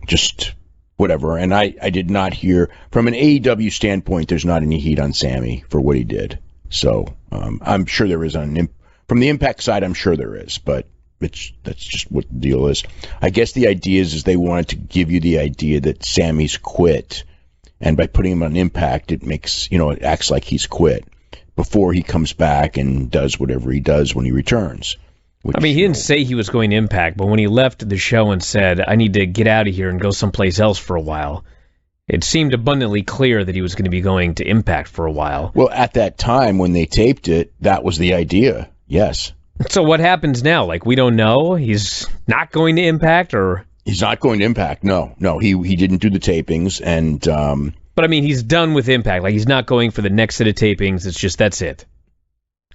just whatever. And I did not hear from an AEW standpoint, there's not any heat on Sammy for what he did. So I'm sure there is from the Impact side. I'm sure there is, but that's just what the deal is. I guess the idea is they wanted to give you the idea that Sammy's quit, and by putting him on Impact, it makes, it acts like he's quit before he comes back and does whatever he does when he returns. He didn't say he was going to Impact, but when he left the show and said, I need to get out of here and go someplace else for a while, it seemed abundantly clear that he was going to be going to Impact for a while. Well, at that time when they taped it, that was the idea, yes. So what happens now? Like, we don't know? He's not going to Impact, or? He's not going to Impact, no. He didn't do the tapings, and... But, he's done with Impact. Like, he's not going for the next set of tapings. It's just, that's it.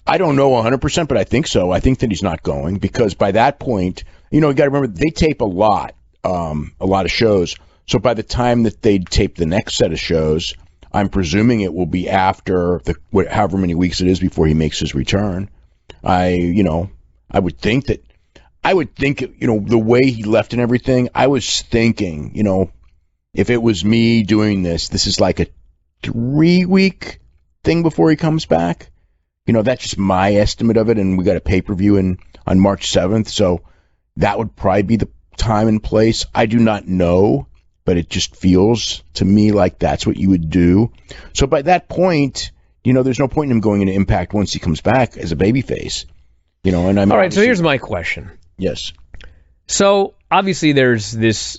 I don't know 100%, but I think so. I think that he's not going, because by that point, you got to remember, they tape a lot of shows. So by the time that they tape the next set of shows, I'm presuming it will be after however many weeks it is before he makes his return. I would think, the way he left and everything, I was thinking, if it was me doing this is like a 3-week thing before he comes back. That's just my estimate of it, and we got a pay-per-view on March 7th, so that would probably be the time and place. I do not know, but it just feels to me like that's what you would do. So by that point, there's no point in him going into Impact once he comes back as a babyface. And I'm all right. So here's my question. Yes. So obviously there's this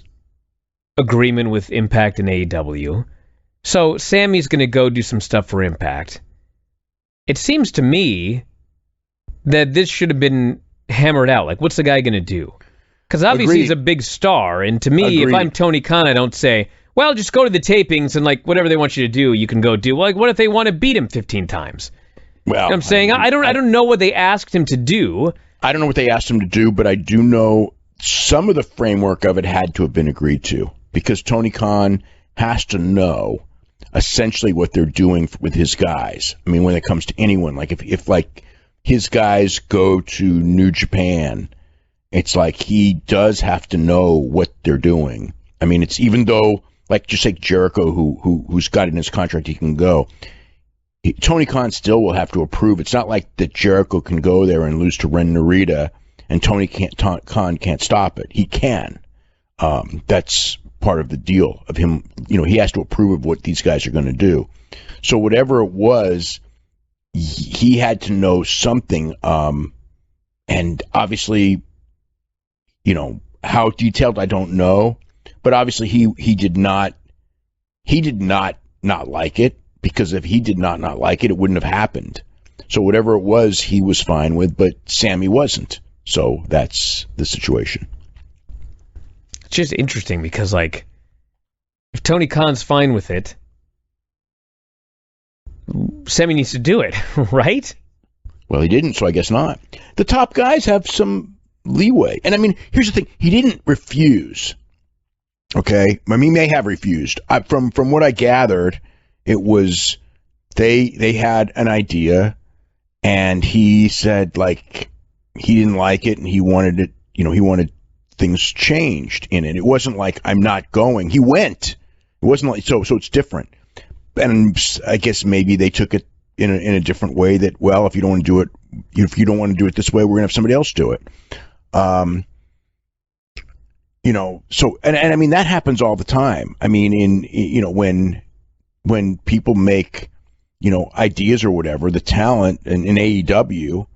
agreement with Impact and AEW. So Sammy's going to go do some stuff for Impact. It seems to me that this should have been hammered out. Like, what's the guy going to do? Because obviously he's a big star, and to me, if I'm Tony Khan, I don't say, well, just go to the tapings and, like, whatever they want you to do, you can go do. Like, what if they want to beat him 15 times? Well, I'm saying I don't know what they asked him to do. I don't know what they asked him to do, but I do know some of the framework of it had to have been agreed to, because Tony Khan has to know essentially what they're doing with his guys. When it comes to anyone, like if like his guys go to New Japan, it's like he does have to know what they're doing. It's even though, like, just like Jericho, who's got in his contract he can go. Tony Khan still will have to approve. It's not like that Jericho can go there and lose to Ren Narita and Khan can't stop it. He can. That's part of the deal of him. He has to approve of what these guys are going to do. So whatever it was, he had to know something. And obviously, how detailed, I don't know. But obviously he did not like it, because if he did not like it, it wouldn't have happened. So whatever it was, he was fine with, but Sami wasn't. So that's the situation. It's just interesting because, like, if Tony Khan's fine with it, Sami needs to do it, right? Well, he didn't, so I guess not. The top guys have some leeway. And I mean, here's the thing. He didn't refuse. Okay? I mean, he may have refused. From what I gathered, it was they had an idea, and he said, like, he didn't like it, and he wanted it, he wanted things changed in it. It wasn't like, I'm not going. He went. It wasn't like, so it's different. And I guess maybe they took it in a different way, that, well, if you don't want to do it, this way, we're going to have somebody else do it. So, and I mean, that happens all the time. I mean, when people make, ideas or whatever, the talent in AEW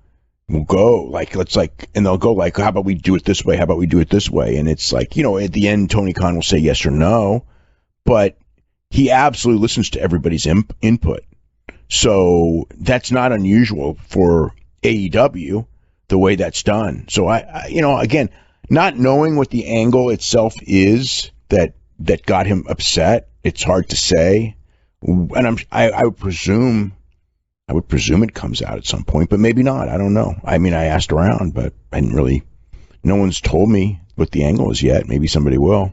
will go and they'll go like, how about we do it this way? How about we do it this way? And it's like, at the end, Tony Khan will say yes or no, but he absolutely listens to everybody's input. So that's not unusual for AEW, the way that's done. So I again, not knowing what the angle itself is that got him upset, it's hard to say. And I would presume it comes out at some point, but maybe not. I don't know. I mean, I asked around, but no one's told me what the angle is yet. Maybe somebody will.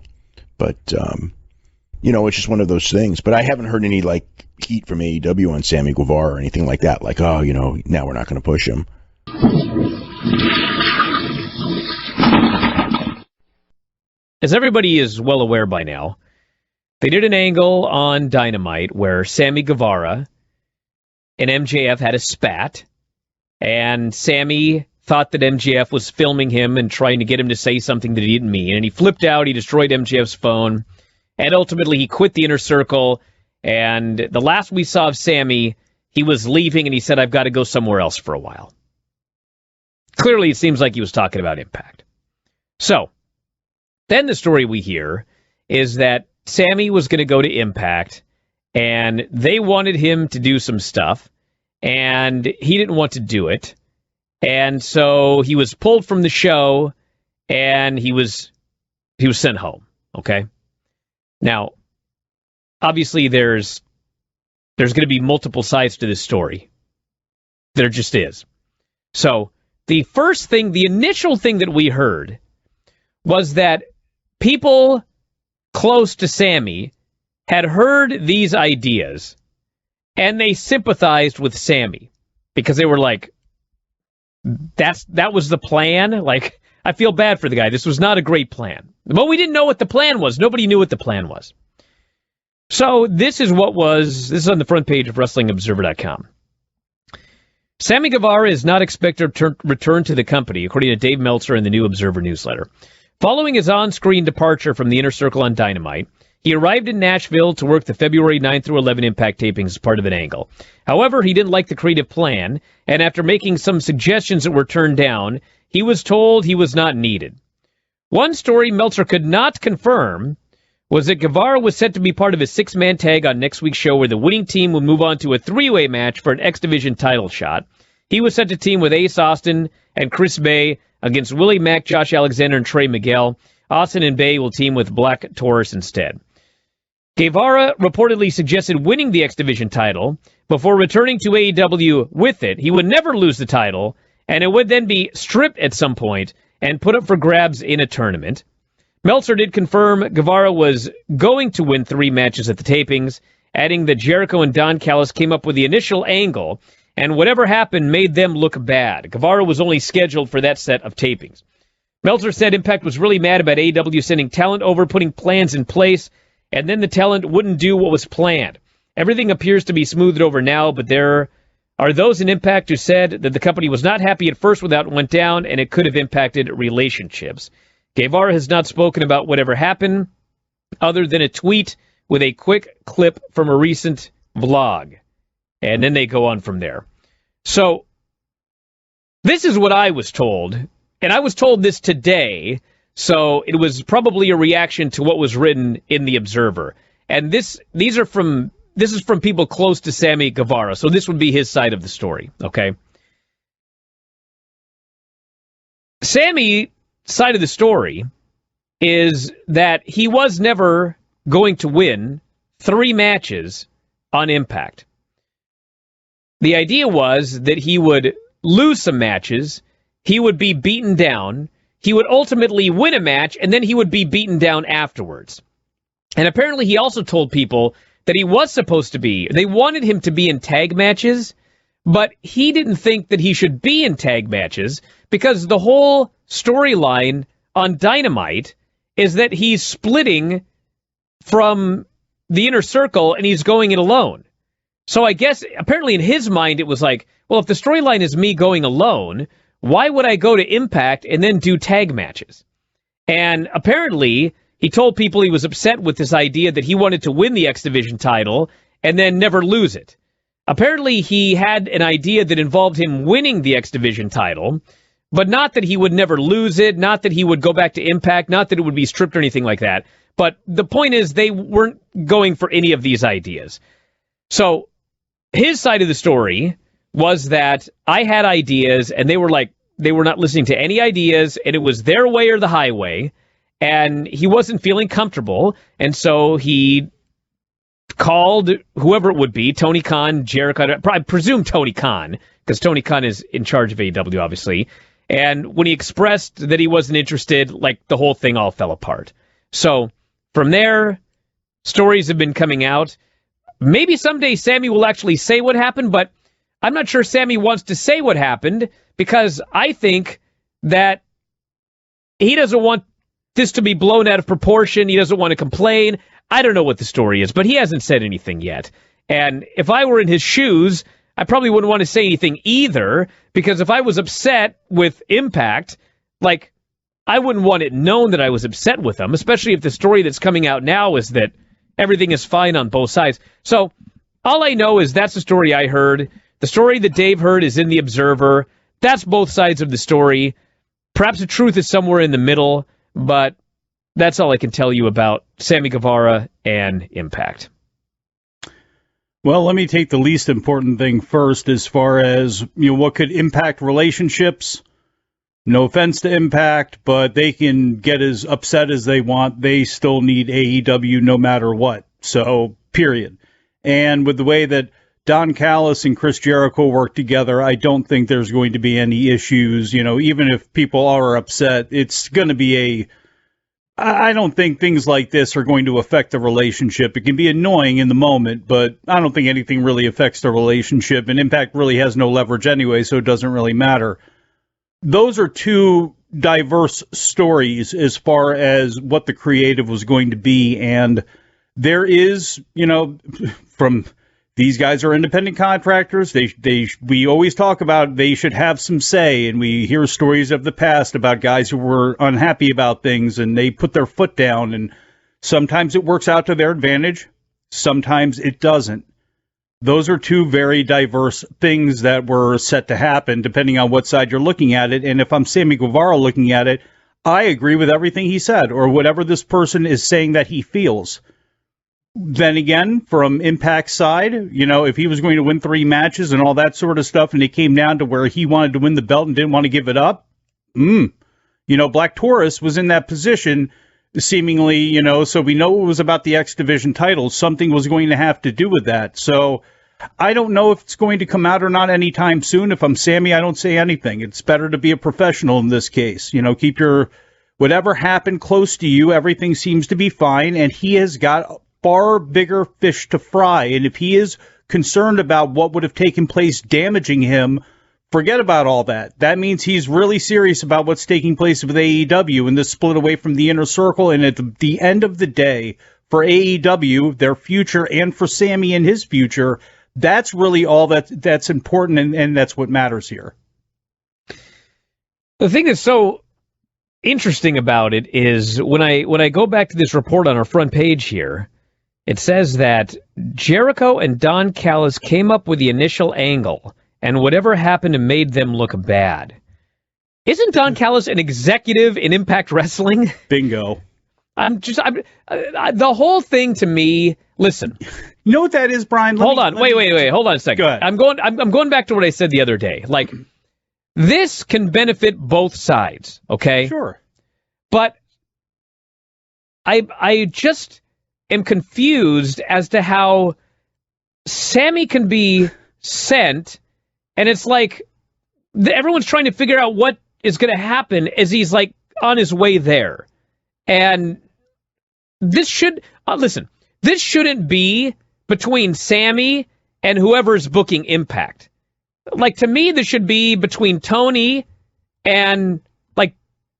But, it's just one of those things. But I haven't heard any, like, heat from AEW on Sammy Guevara or anything like that. Like, now we're not going to push him. As everybody is well aware by now, they did an angle on Dynamite where Sammy Guevara and MJF had a spat, and Sammy thought that MJF was filming him and trying to get him to say something that he didn't mean, and he flipped out, he destroyed MJF's phone, and ultimately he quit the Inner Circle, and the last we saw of Sammy, he was leaving, and he said, I've got to go somewhere else for a while. Clearly, it seems like he was talking about Impact. So, then the story we hear is that Sammy was going to go to Impact, and they wanted him to do some stuff, and he didn't want to do it. And so he was pulled from the show, and he was sent home, okay? Now, obviously there's going to be multiple sides to this story. There just is. So the initial thing that we heard was that people close to Sammy had heard these ideas, and they sympathized with Sammy because they were like, that was the plan? Like, I feel bad for the guy. This was not a great plan. But we didn't know what the plan was. Nobody knew what the plan was. So this is on the front page of WrestlingObserver.com. Sammy Guevara is not expected to return to the company, according to Dave Meltzer in the New Observer newsletter. Following his on-screen departure from the Inner Circle on Dynamite, he arrived in Nashville to work the February 9 through 11 Impact tapings as part of an angle. However, he didn't like the creative plan, and after making some suggestions that were turned down, he was told he was not needed. One story Meltzer could not confirm was that Guevara was set to be part of a six-man tag on next week's show where the winning team would move on to a three-way match for an X Division title shot. He was set to team with Ace Austin and Chris Bay against Willie Mack, Josh Alexander, and Trey Miguel. Austin and Bay will team with Black Taurus instead. Guevara reportedly suggested winning the X Division title before returning to AEW with it. He would never lose the title, and it would then be stripped at some point and put up for grabs in a tournament. Meltzer did confirm Guevara was going to win 3 matches at the tapings, adding that Jericho and Don Callis came up with the initial angle, and whatever happened made them look bad. Guevara was only scheduled for that set of tapings. Meltzer said Impact was really mad about AEW sending talent over, putting plans in place, and then the talent wouldn't do what was planned. Everything appears to be smoothed over now, but there are those in Impact who said that the company was not happy at first with how it went down, and it could have impacted relationships. Guevara has not spoken about whatever happened, other than a tweet with a quick clip from a recent vlog. And then they go on from there. So, this is what I was told. And I was told this today, so it was probably a reaction to what was written in the Observer. And this is from people close to Sammy Guevara, so this would be his side of the story, okay? Sammy's side of the story is that he was never going to win 3 matches on Impact. The idea was that he would lose some matches, he would be beaten down, he would ultimately win a match, and then he would be beaten down afterwards. And apparently he also told people that he was supposed to be, they wanted him to be in tag matches, but he didn't think that he should be in tag matches because the whole storyline on Dynamite is that he's splitting from the Inner Circle and he's going it alone. So I guess, apparently in his mind, it was like, well, if the storyline is me going alone, why would I go to Impact and then do tag matches? And apparently, he told people he was upset with this idea that he wanted to win the X Division title and then never lose it. Apparently, he had an idea that involved him winning the X Division title, but not that he would never lose it, not that he would go back to Impact, not that it would be stripped or anything like that. But the point is, they weren't going for any of these ideas. So, his side of the story was that I had ideas, and they were not listening to any ideas, and it was their way or the highway, and he wasn't feeling comfortable, and so he called whoever it would be, Tony Khan, Jericho, I presume Tony Khan, because Tony Khan is in charge of AEW, obviously, and when he expressed that he wasn't interested, the whole thing all fell apart. So, from there, stories have been coming out. Maybe someday Sammy will actually say what happened, but I'm not sure Sammy wants to say what happened because I think that he doesn't want this to be blown out of proportion. He doesn't want to complain. I don't know what the story is, but he hasn't said anything yet. And if I were in his shoes, I probably wouldn't want to say anything either because if I was upset with Impact, I wouldn't want it known that I was upset with them, especially if the story that's coming out now is that everything is fine on both sides. So all I know is that's the story I heard. The story that Dave heard is in the Observer. That's both sides of the story. Perhaps the truth is somewhere in the middle, but that's all I can tell you about Sammy Guevara and Impact. Well, let me take the least important thing first as far as what could impact relationships. No offense to Impact, but they can get as upset as they want. They still need AEW no matter what. So, period. And with the way that Don Callis and Chris Jericho work together, I don't think there's going to be any issues. Even if people are upset, it's going to be I don't think things like this are going to affect the relationship. It can be annoying in the moment, but I don't think anything really affects the relationship. And Impact really has no leverage anyway, so it doesn't really matter. Those are two diverse stories as far as what the creative was going to be. And there is, from these guys are independent contractors. We always talk about they should have some say. And we hear stories of the past about guys who were unhappy about things and they put their foot down. And sometimes it works out to their advantage. Sometimes it doesn't. Those are two very diverse things that were set to happen, depending on what side you're looking at it. And if I'm Sammy Guevara looking at it, I agree with everything he said, or whatever this person is saying that he feels. Then again, from Impact's side, if he was going to win 3 matches and all that sort of stuff, and it came down to where he wanted to win the belt and didn't want to give it up, Black Taurus was in that position, seemingly, so we know it was about the X Division title. Something was going to have to do with that. So I don't know if it's going to come out or not anytime soon. If I'm Sammy, I don't say anything. It's better to be a professional in this case. Keep your whatever happened close to you. Everything seems to be fine, and he has got far bigger fish to fry. And if he is concerned about what would have taken place damaging him, forget about all that. That means he's really serious about what's taking place with AEW and this split away from the Inner Circle. And at the end of the day, for AEW, their future, and for Sammy and his future, that's really all that's important, and that's what matters here. The thing that's so interesting about it is when I go back to this report on our front page here, it says that Jericho and Don Callis came up with the initial angle, and whatever happened made them look bad. Isn't Don Callis an executive in Impact Wrestling? Bingo. The whole thing to me. Listen, you know what that is, Brian? Hold on, wait. Hold on a second. Go ahead. I'm going back to what I said the other day. Like, this can benefit both sides. Okay. Sure. But I just am confused as to how Sammy can be sent, and it's like everyone's trying to figure out what is going to happen as he's like on his way there. And this should listen. This shouldn't be between Sammy and whoever's booking Impact. Like, to me, this should be between Tony and, like,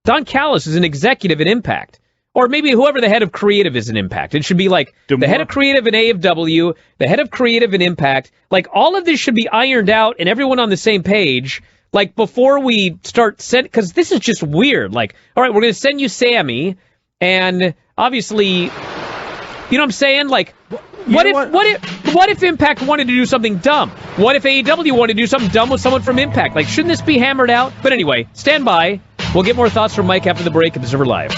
Don Callis is an executive at Impact. Or maybe whoever the head of creative is in Impact. It should be like the head of creative in AEW, the head of creative in Impact. Like, all of this should be ironed out and everyone on the same page. Like, before we start sending, because this is just weird. Like, all right, we're going to send you Sammy, and obviously, you know what I'm saying? Like, what if Impact wanted to do something dumb? What if AEW wanted to do something dumb with someone from Impact? Like, shouldn't this be hammered out? But anyway, stand by. We'll get more thoughts from Mike after the break. Observer Live.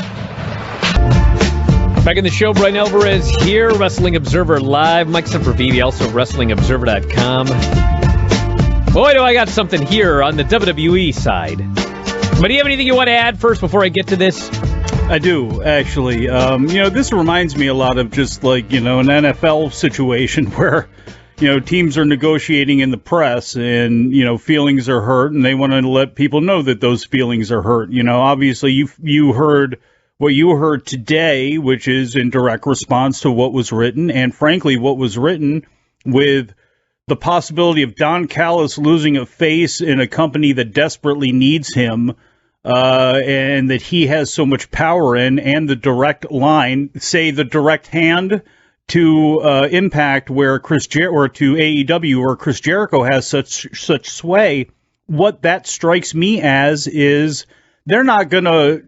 Back in the show, Brian Alvarez here, Wrestling Observer Live. Mike Sempervive, also WrestlingObserver.com. Boy, do I got something here on the WWE side. But do you have anything you want to add first before I get to this? I do, actually. This reminds me a lot of just like, an NFL situation where, teams are negotiating in the press and, feelings are hurt and they want to let people know that those feelings are hurt. Obviously you heard what you heard today, which is in direct response to what was written. And frankly, what was written with the possibility of Don Callis losing a face in a company that desperately needs him, and that he has so much power in, and the direct line, say the direct hand to Impact, where to AEW, where Chris Jericho has such sway. What that strikes me as is they're not gonna,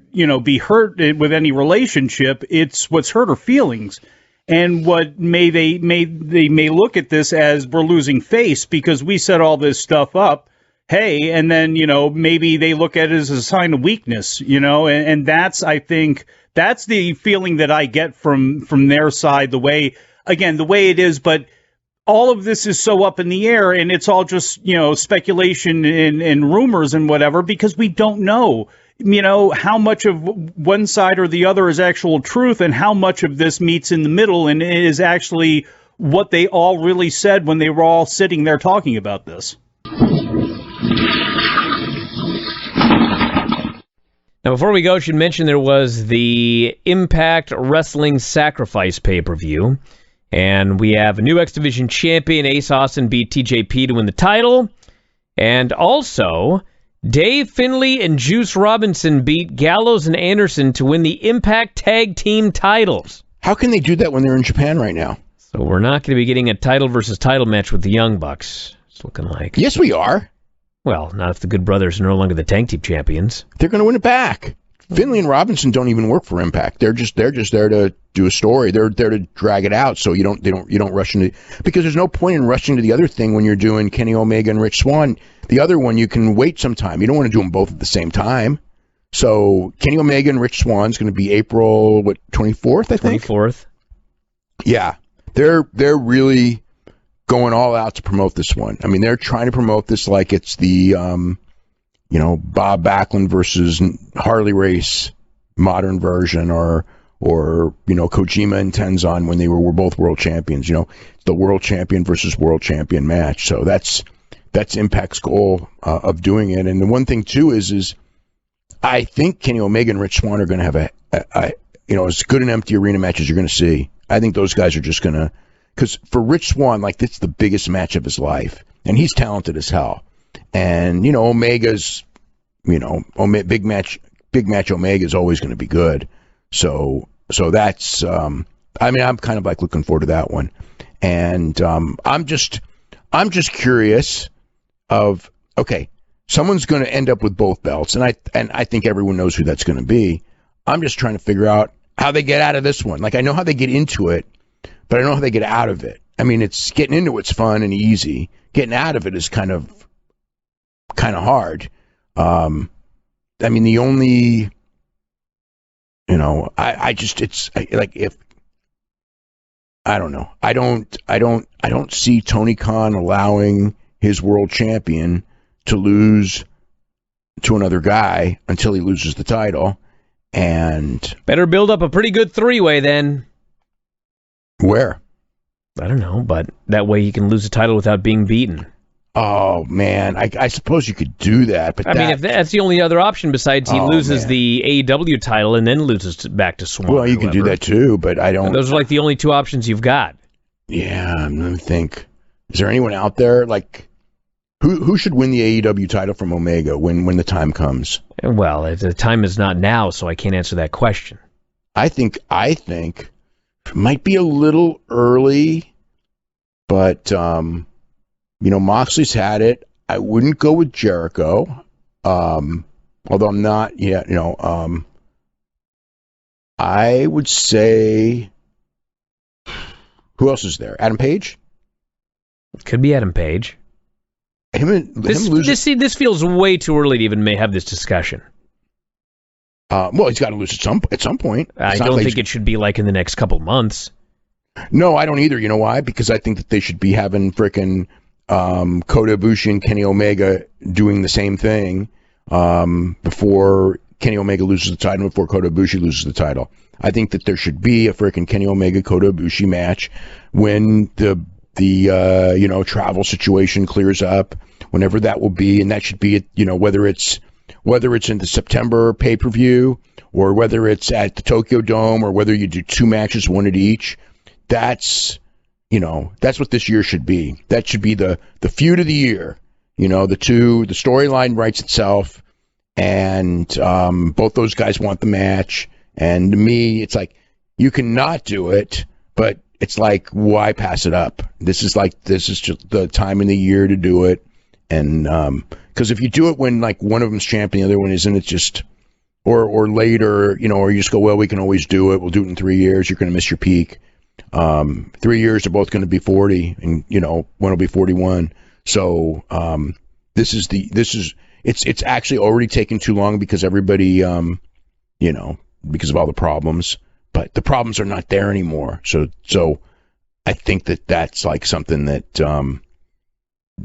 be hurt with any relationship. It's what's hurt her feelings. And what they may look at this as we're losing face because we set all this stuff up. Hey, and then, maybe they look at it as a sign of weakness, and that's, I think, that's the feeling that I get from their side, the way it is. But all of this is so up in the air, and it's all just, speculation and rumors and whatever, because we don't know, how much of one side or the other is actual truth and how much of this meets in the middle and is actually what they all really said when they were all sitting there talking about this. Now, before we go, I should mention there was the Impact Wrestling Sacrifice pay-per-view, and we have a new X Division champion. Ace Austin beat TJP to win the title, and also Dave Finlay and Juice Robinson beat Gallows and Anderson to win the Impact Tag Team titles. How can they do that when they're in Japan right now? So we're not going to be getting a title versus title match with the Young Bucks, it's looking like. Yes, we are. Well, not if the Good Brothers are no longer the tag team champions. They're going to win it back. Finlay and Robinson don't even work for Impact. They're just there to do a story. They're there to drag it out, so you don't rush into, because there's no point in rushing to the other thing when you're doing Kenny Omega and Rich Swann. The other one you can wait some time. You don't want to do them both at the same time. So Kenny Omega and Rich Swann is going to be April 24th, I think. 24th. Yeah, they're really going all out to promote this one. I mean, they're trying to promote this like it's the Bob Backlund versus Harley Race modern version, or Kojima and Tenzan when they were both world champions. The world champion versus world champion match. So that's Impact's goal of doing it. And the one thing too is I think Kenny Omega and Rich Swann are going to have a as good an empty arena match as you're going to see. I think those guys are just going to, because for Rich Swann, like, it's the biggest match of his life, and he's talented as hell. And Omega's, big match Omega is always going to be good. So that's, I'm kind of like looking forward to that one. And I'm just curious of, okay, someone's going to end up with both belts, and I think everyone knows who that's going to be. I'm just trying to figure out how they get out of this one. Like, I know how they get into it, but I don't know how they get out of it. I mean, it's getting into it's fun and easy. Getting out of it is kind of hard. I mean, the only, I don't know. I don't see Tony Khan allowing his world champion to lose to another guy until he loses the title. And better build up a pretty good three-way then. Where? I don't know, but that way he can lose the title without being beaten. Oh, man. I suppose you could do that. But I mean, if that's the only other option besides he loses the AEW title and then loses back to Swann'a. Well, you can do that too, but I don't. And those are like the only two options you've got. Yeah, let me think. Is there anyone out there like who should win the AEW title from Omega when the time comes? Well, the time is not now, so I can't answer that question. I think it might be a little early, but Moxley's had it. I wouldn't go with Jericho, although I'm not yet. I would say, who else is there? Adam Page? Could be Adam Page. This feels way too early to even have this discussion. Well, he's got to lose at some point. I don't think it should be like in the next couple months. No, I don't either. You know why? Because I think that they should be having frickin' Kota Ibushi and Kenny Omega doing the same thing before Kenny Omega loses the title, before Kota Ibushi loses the title. I think that there should be a frickin' Kenny Omega Kota Ibushi match when the travel situation clears up, whenever that will be, and that should be whether it's in the September pay-per-view or whether it's at the Tokyo Dome or whether you do two matches, one at each. That's what this year should be. That should be the feud of the year. The storyline writes itself, and both those guys want the match. And to me, it's like, you cannot do it, but it's like, why pass it up? This is just the time in the year to do it. And because if you do it when like one of them's champion, the other one isn't, it's just, or later, or you just go, well, we can always do it. We'll do it in 3 years. You're going to miss your peak. 3 years are both going to be 40, and one will be 41. So it's actually already taken too long because everybody, because of all the problems. But the problems are not there anymore. So I think that's like something that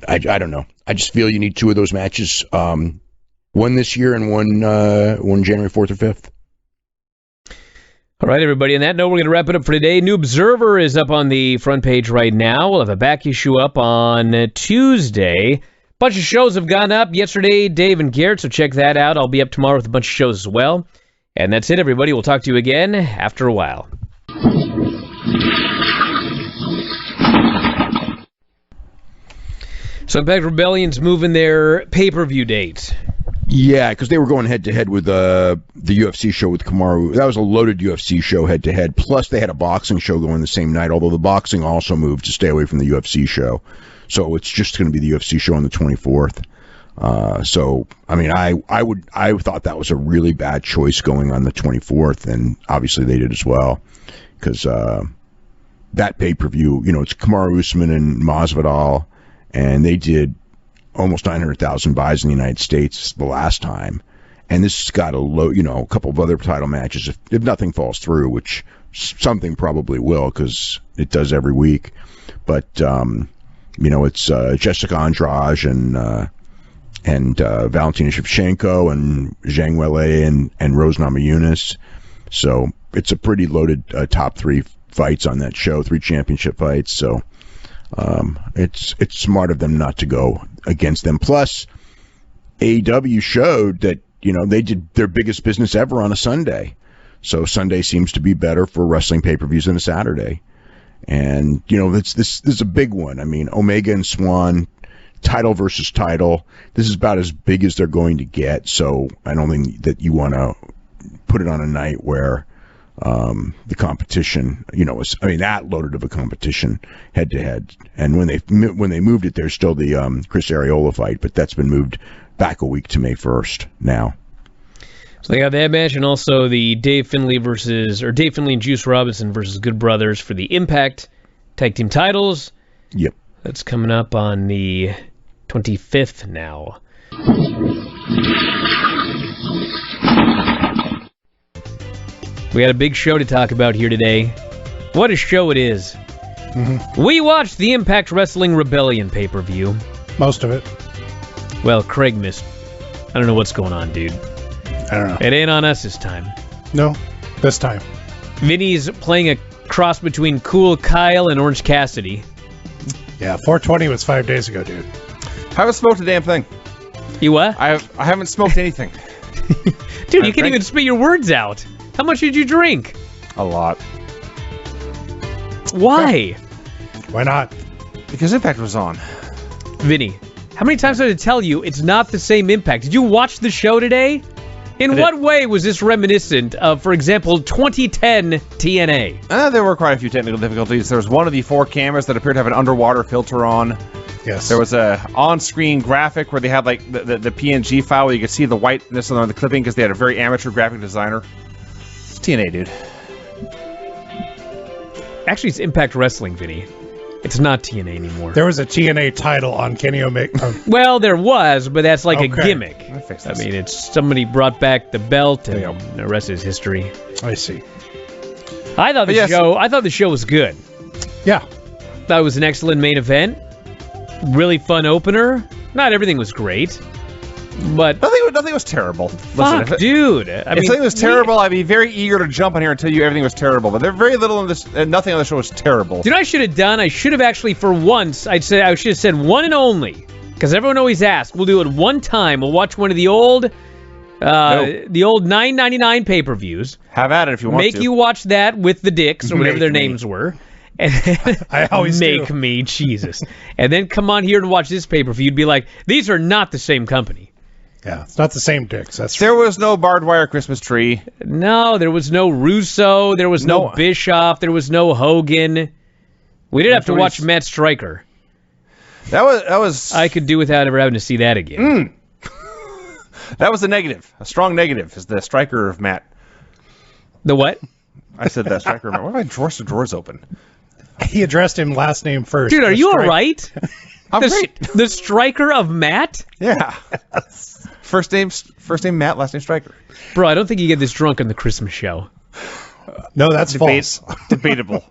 I don't know. I just feel you need two of those matches, one this year and one January 4th or 5th. All right, everybody. On that note, we're going to wrap it up for today. New Observer is up on the front page right now. We'll have a back issue up on Tuesday. Bunch of shows have gone up yesterday, Dave and Garrett, so check that out. I'll be up tomorrow with a bunch of shows as well. And that's it, everybody. We'll talk to you again after a while. So Impact Rebellion's moving their pay-per-view date. Yeah, because they were going head-to-head with the UFC show with Kamaru. That was a loaded UFC show head-to-head. Plus, they had a boxing show going the same night, although the boxing also moved to stay away from the UFC show. So it's just going to be the UFC show on the 24th. So, I mean, I thought that was a really bad choice going on the 24th, and obviously they did as well, because that pay-per-view, it's Kamaru Usman and Masvidal, and they did almost 900,000 buys in the United States the last time, and this has got a couple of other title matches if nothing falls through, which something probably will, because it does every week. But it's Jessica Andrade and Valentina Shevchenko and Zhang Weili and Rose Namajunas. So it's a pretty loaded top three fights on that show, 3 championship fights. So it's smart of them not to go against them. Plus, AEW showed that they did their biggest business ever on a Sunday. So Sunday seems to be better for wrestling pay-per-views than a Saturday. And this is a big one. I mean, Omega and Swan, title versus title. This is about as big as they're going to get. So I don't think that you want to put it on a night where the competition. That loaded of a competition head to head. And when they moved it, there's still the Chris Arreola fight, but that's been moved back a week to May 1st now. So they got that match, and also the Dave Finlay and Juice Robinson versus Good Brothers for the Impact Tag Team titles. Yep. That's coming up on the 25th now. We got a big show to talk about here today. What a show it is. Mm-hmm. We watched the Impact Wrestling Rebellion pay-per-view. Most of it. Well, Craig missed. I don't know what's going on, dude. I don't know. It ain't on us this time. No, this time. Vinny's playing a cross between Cool Kyle and Orange Cassidy. Yeah, 420 was 5 days ago, dude. I haven't smoked a damn thing. You what? I haven't smoked anything. Dude, you can't even spit your words out. How much did you drink? A lot. Why? Why not? Because Impact was on. Vinny, how many times did I tell you it's not the same Impact? Did you watch the show today? In what way was this reminiscent of, for example, 2010 TNA? There were quite a few technical difficulties. There was one of the 4 cameras that appeared to have an underwater filter on. Yes. There was a on-screen graphic where they had like the PNG file where you could see the whiteness on the clipping because they had a very amateur graphic designer. It's TNA, dude. Actually, it's Impact Wrestling, Vinny. It's not TNA anymore. There was a TNA title on Kenny Omega. Well, there was, but that's like a gimmick. I mean, it's somebody brought back the belt, and the rest is history. I see. I thought the show was good. Yeah. Thought it was an excellent main event. Really fun opener. Not everything was great, but nothing was terrible. Fuck, Listen, dude. If something was terrible, I'd be very eager to jump on here and tell you everything was terrible. But there's very little in this, and nothing on the show was terrible. You know what I should have done? I should have actually, for once, I should have said one and only, because everyone always asks. We'll do it one time. We'll watch one of the old $9.99 pay-per-views. Have at it if you want to. Make you watch that with the dicks or whatever their names were. And I always make me, Jesus. And then come on here and watch this pay-per-view. You'd be like, these are not the same company. Yeah, it's not the same dicks. That's There was no barbed wire Christmas tree. No, there was no Russo. There was no Bischoff. There was no Hogan. We did have to watch Matt Stryker. That was. I could do without ever having to see that again. That was a negative. A strong negative is the Stryker of Matt. The what? I said that Stryker of Matt. Why am I forced the drawers open? He addressed him last name first. Dude, are you all right? I'm great. The Stryker of Matt? Yeah. First name Matt, last name Stryker. Bro, I don't think you get this drunk on the Christmas show. No, that's false. Debatable.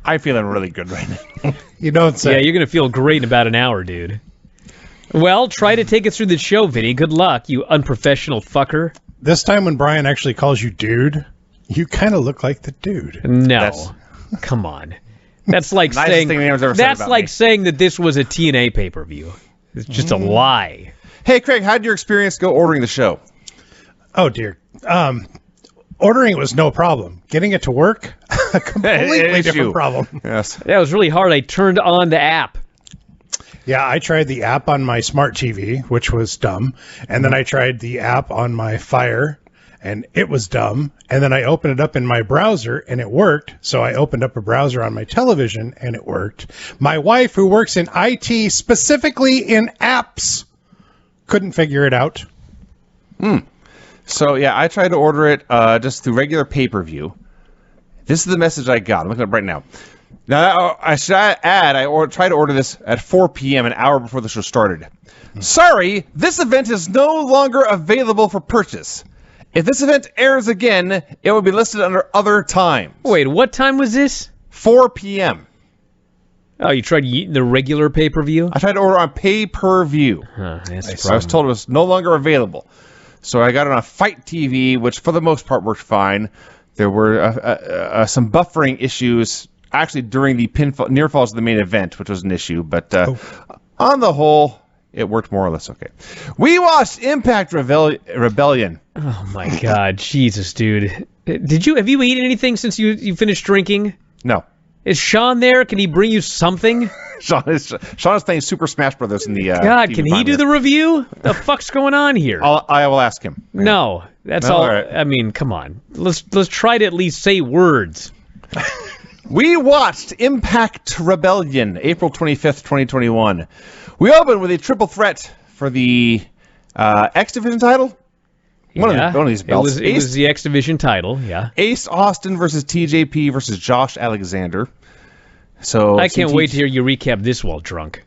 I'm feeling really good right now. You don't say. Yeah, you're going to feel great in about an hour, dude. Well, try to take us through the show, Vinny. Good luck, you unprofessional fucker. This time when Brian actually calls you dude, you kind of look like the dude. No. Come on. That's like saying saying that this was a TNA pay-per-view. It's just a lie. Hey, Craig, how did your experience go ordering the show? Oh, dear. Ordering it was no problem. Getting it to work, a completely different problem. Yes. That was really hard. I turned on the app. Yeah, I tried the app on my smart TV, which was dumb. And then I tried the app on my Fire, and it was dumb. And then I opened it up in my browser, and it worked. So I opened up a browser on my television, and it worked. My wife, who works in IT, specifically in apps, couldn't figure it out. So, yeah, I tried to order it just through regular pay-per-view. This is the message I got. I'm looking at it right now. Now, I should add, I tried to order this at 4 p.m., an hour before the show started. Sorry, this event is no longer available for purchase. If this event airs again, it will be listed under other times. Wait, what time was this? 4 p.m. Oh, you tried the regular pay-per-view? I tried to order on pay-per-view. That's I was told it was no longer available. So I got it on Fight TV, which for the most part worked fine. There were some buffering issues actually during the near falls of the main event, which was an issue. But on the whole, it worked more or less okay. We watched Impact Rebellion. Oh, my God. Jesus, dude. Have you eaten anything since you finished drinking? No. Is Sean there? Can he bring you something? Sean is playing Super Smash Brothers in the God, TV can he do the review? The fuck's going on here? I will ask him. No. That's all. Right. I mean, come on. Let's try to at least say words. We watched Impact Rebellion, April 25th, 2021. We opened with a triple threat for the X Division title. One of these belts. It was the X Division title, yeah. Ace Austin versus TJP versus Josh Alexander. So I can't wait to hear you recap this while drunk.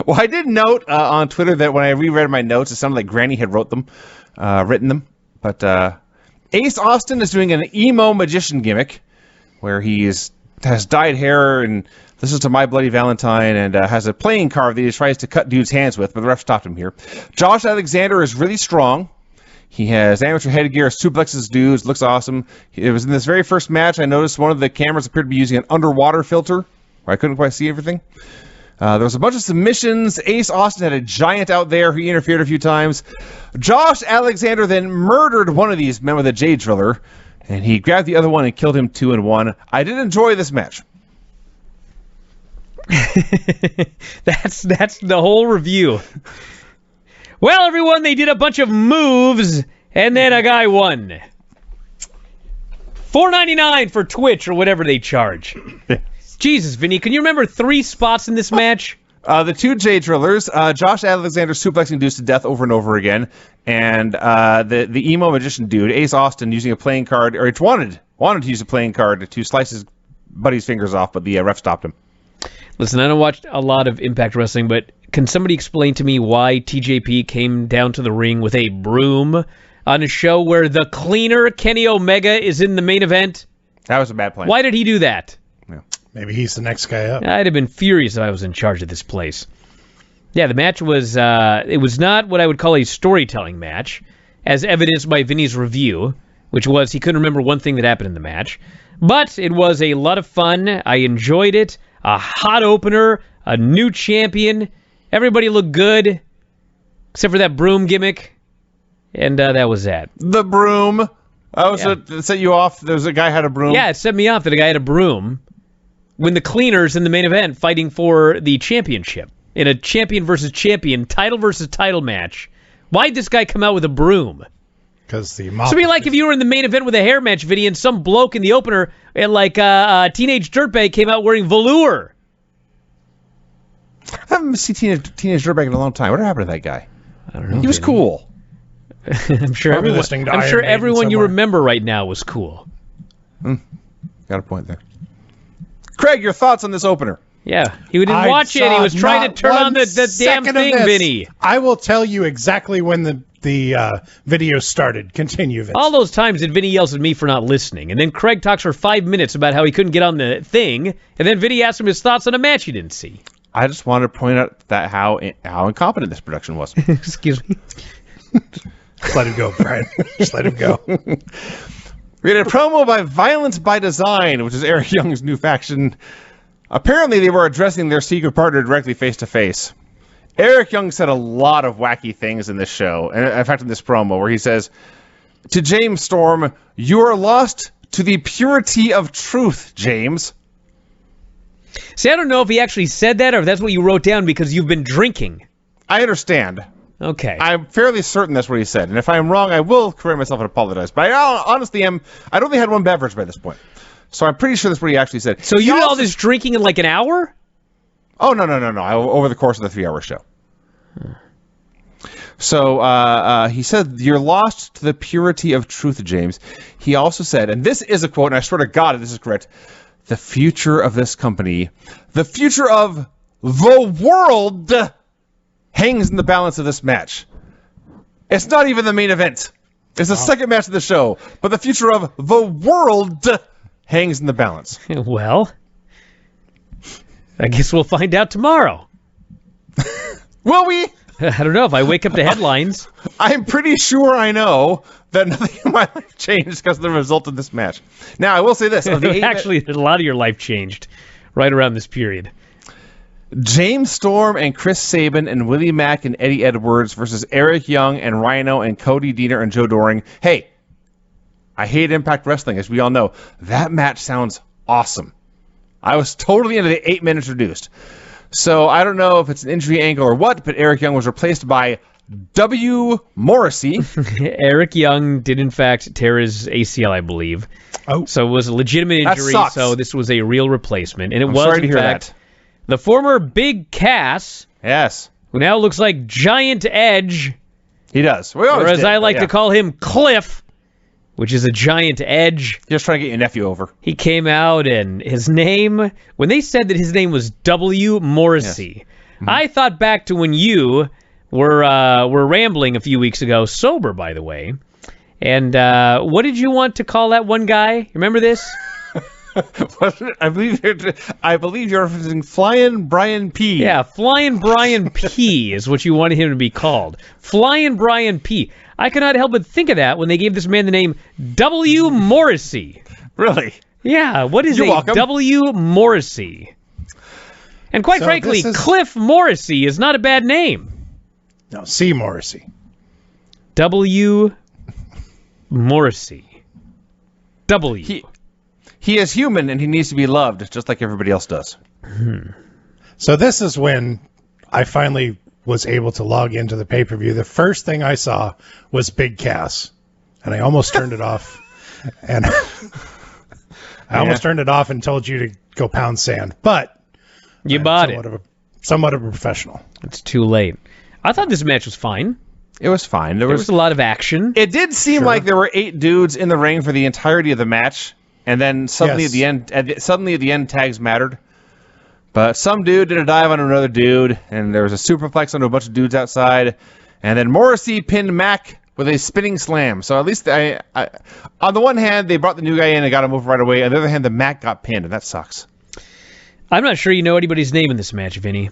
Well, I did note on Twitter that when I reread my notes, it sounded like Granny had written them. But Ace Austin is doing an emo magician gimmick where he has dyed hair and listens to My Bloody Valentine and has a playing card that he tries to cut dudes' hands with, but the ref stopped him here. Josh Alexander is really strong. He has amateur headgear, suplexes dudes, looks awesome. It was in this very first match, I noticed one of the cameras appeared to be using an underwater filter, where I couldn't quite see everything. There was a bunch of submissions. Ace Austin had a giant out there. He interfered a few times. Josh Alexander then murdered one of these men with a jade driller, and he grabbed the other one and killed him 2-1. I did enjoy this match. That's the whole review. Well, everyone, they did a bunch of moves, and then a guy won. $4.99 for Twitch or whatever they charge. Jesus, Vinny, can you remember 3 spots in this match? The 2 J drillers, Josh Alexander suplexing dudes to death over and over again, and the emo magician dude, Ace Austin, using a playing card, or it wanted to use a playing card to slice his buddy's fingers off, but the ref stopped him. Listen, I don't watch a lot of Impact Wrestling, but can somebody explain to me why TJP came down to the ring with a broom on a show where the cleaner, Kenny Omega, is in the main event? That was a bad plan. Why did he do that? Yeah. Maybe he's the next guy up. I'd have been furious if I was in charge of this place. Yeah, the match was, it was not what I would call a storytelling match, as evidenced by Vinny's review, which was he couldn't remember one thing that happened in the match. But it was a lot of fun. I enjoyed it. A hot opener, a new champion. Everybody looked good, except for that broom gimmick. And that was that. The broom. It set you off. There was a guy had a broom. Yeah, it set me off that a guy had a broom. When the cleaners in the main event fighting for the championship in a champion versus champion, title versus title match. Why'd this guy come out with a broom? Because the So it'd be like if you were in the main event with a hair match video and some bloke in the opener and Teenage Dirtbag came out wearing velour. I haven't seen Teenage Dirtbag in a long time. What happened to that guy? I don't know. He was cool. I'm sure everyone you remember right now was cool. Got a point there. Craig, your thoughts on this opener? Yeah, he didn't watch it. He was trying to turn on the damn thing, Vinny. I will tell you exactly when the video started. Continue, Vince. All those times that Vinny yells at me for not listening, and then Craig talks for 5 minutes about how he couldn't get on the thing, and then Vinny asks him his thoughts on a match he didn't see. I just wanted to point out that how incompetent this production was. Excuse me. Just let him go, Brian. Just let him go. We had a promo by Violence by Design, which is Eric Young's new faction. Apparently, they were addressing their secret partner directly face-to-face. Eric Young said a lot of wacky things in this show, and in fact in this promo, where he says, to James Storm, you are lost to the purity of truth, James. See, I don't know if he actually said that or if that's what you wrote down because you've been drinking. I understand. Okay. I'm fairly certain that's what he said, and if I'm wrong, I will correct myself and apologize. But I honestly am. I'd only had one beverage by this point, so I'm pretty sure that's what he actually said. So you did all this drinking in like an hour? Oh no! Over the course of the 3-hour show. So he said, "You're lost to the purity of truth, James." He also said, and this is a quote, and I swear to God, if this is correct, the future of this company, the future of the world, hangs in the balance of this match. It's not even the main event. It's the second match of the show, but the future of the world hangs in the balance. Well, I guess we'll find out tomorrow. Will we? I don't know. If I wake up to headlines. I'm pretty sure I know that nothing in my life changed because of the result of this match. Now, I will say this. Actually, a lot of your life changed right around this period. James Storm and Chris Sabin and Willie Mack and Eddie Edwards versus Eric Young and Rhino and Cody Deaner and Joe Doring. Hey, I hate Impact Wrestling, as we all know. That match sounds awesome. I was totally into the 8 men introduced. So I don't know if it's an injury angle or what, but Eric Young was replaced by W Morrissey. Eric Young did, in fact, tear his ACL, I believe. Oh. So it was a legitimate That injury, sucks. so this was a real replacement. And it I'm was, sorry to in hear fact, that. the former Big Cass, Yes, who now looks like Giant Edge, he does. We or always as did, I like but to call him, Cliff, which is a Giant Edge. Just trying to get your nephew over. He came out, and his name, when they said that his name was W. Morrissey, I thought back to when you were rambling a few weeks ago, sober, by the way. And what did you want to call that one guy? Remember this? I believe you're referencing Flyin Brian P. Yeah, Flyin Brian P is what you wanted him to be called. Flyin Brian P. I could not help but think of that when they gave this man the name W. Morrissey. Really? Yeah, what is You're a welcome. W. Morrissey? And quite So frankly, this is- Cliff Morrissey is not a bad name. No, C. Morrissey. W. Morrissey. W. He is human and he needs to be loved just like everybody else does. So this is when I finally was able to log into the pay-per-view. The first thing I saw was Big Cass, and I almost turned it off. And I almost turned it off and told you to go pound sand. But You I'm bought it. somewhat of a professional. It's too late. I thought this match was fine. It was fine. There was a lot of action. It did seem like there were 8 dudes in the ring for the entirety of the match, and then suddenly Yes. at the end, tags mattered. But some dude did a dive on another dude, and there was a superplex onto a bunch of dudes outside, and then Morrissey pinned Mack with a spinning slam. So at least I on the one hand, they brought the new guy in and got him over right away. On the other hand, the Mack got pinned, and that sucks. I'm not sure you know anybody's name in this match, Vinny.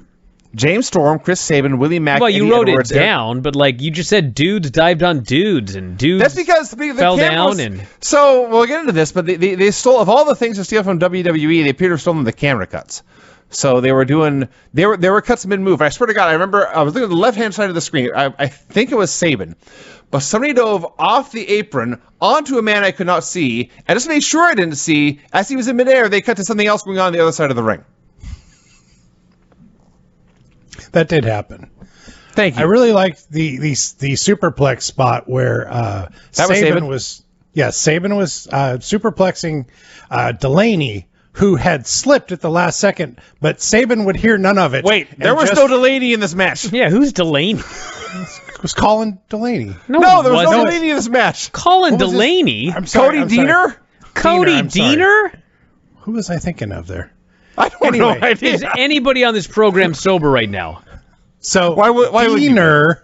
James Storm, Chris Sabin, Willie Mack. Well, you Eddie wrote Edwards, it down, but like you just said, dudes dived on dudes, and dudes. That's because the fell cameras, down and- So we'll get into this, but they stole, of all the things to steal from WWE, they appear to have stolen the camera cuts. So they were cuts mid-move. I swear to God, I remember I was looking at the left-hand side of the screen. I think it was Sabin, but somebody dove off the apron onto a man I could not see, and just made sure I didn't see. As he was in midair, they cut to something else going on the other side of the ring. That did happen. Thank you. I really liked the superplex spot where Sabin was superplexing Delaney, who had slipped at the last second, but Sabin would hear none of it. Wait, there and was just- no Delaney in this match. Yeah, who's Delaney? It was Colin Delaney. No, there was no wasn't. Delaney in this match. Colin What was his- Delaney. I'm sorry, Cody I'm sorry. Deaner? Cody I'm sorry. Diener? Who was I thinking of there? I don't Anyway, know. Is anybody on this program sober right now? So Why would you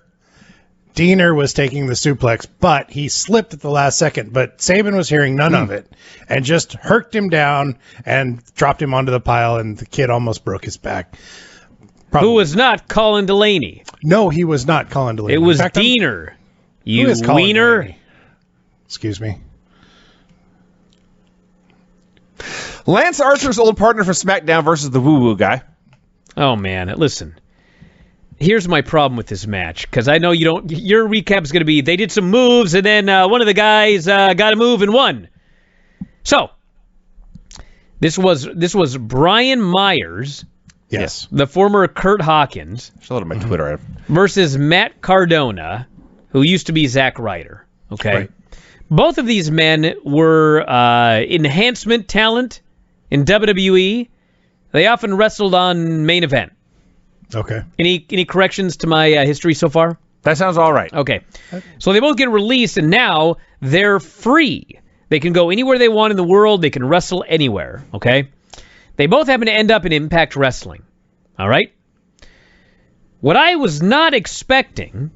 Diener was taking the suplex, but he slipped at the last second. But Sabin was hearing none of it and just herked him down and dropped him onto the pile, and the kid almost broke his back. Probably. Who was not Colin Delaney? No, he was not Colin Delaney. It was In fact, I'm- Diener. Who You is Colin wiener. Delaney? Excuse me. Lance Archer's old partner for SmackDown versus the Woo Woo guy. Oh man, listen. Here's my problem with this match, because I know you don't. Your recap is going to be they did some moves and then one of the guys got a move and won. So this was Brian Myers, Yes. the former Kurt Hawkins, Just a little bit my Twitter. versus Matt Cardona, who used to be Zack Ryder. Okay, Right. Both of these men were enhancement talent in WWE. They often wrestled on main event. Okay. Any corrections to my history so far? That sounds all right. Okay. So they both get released, and now they're free. They can go anywhere they want in the world. They can wrestle anywhere. Okay. They both happen to end up in Impact Wrestling. All right. What I was not expecting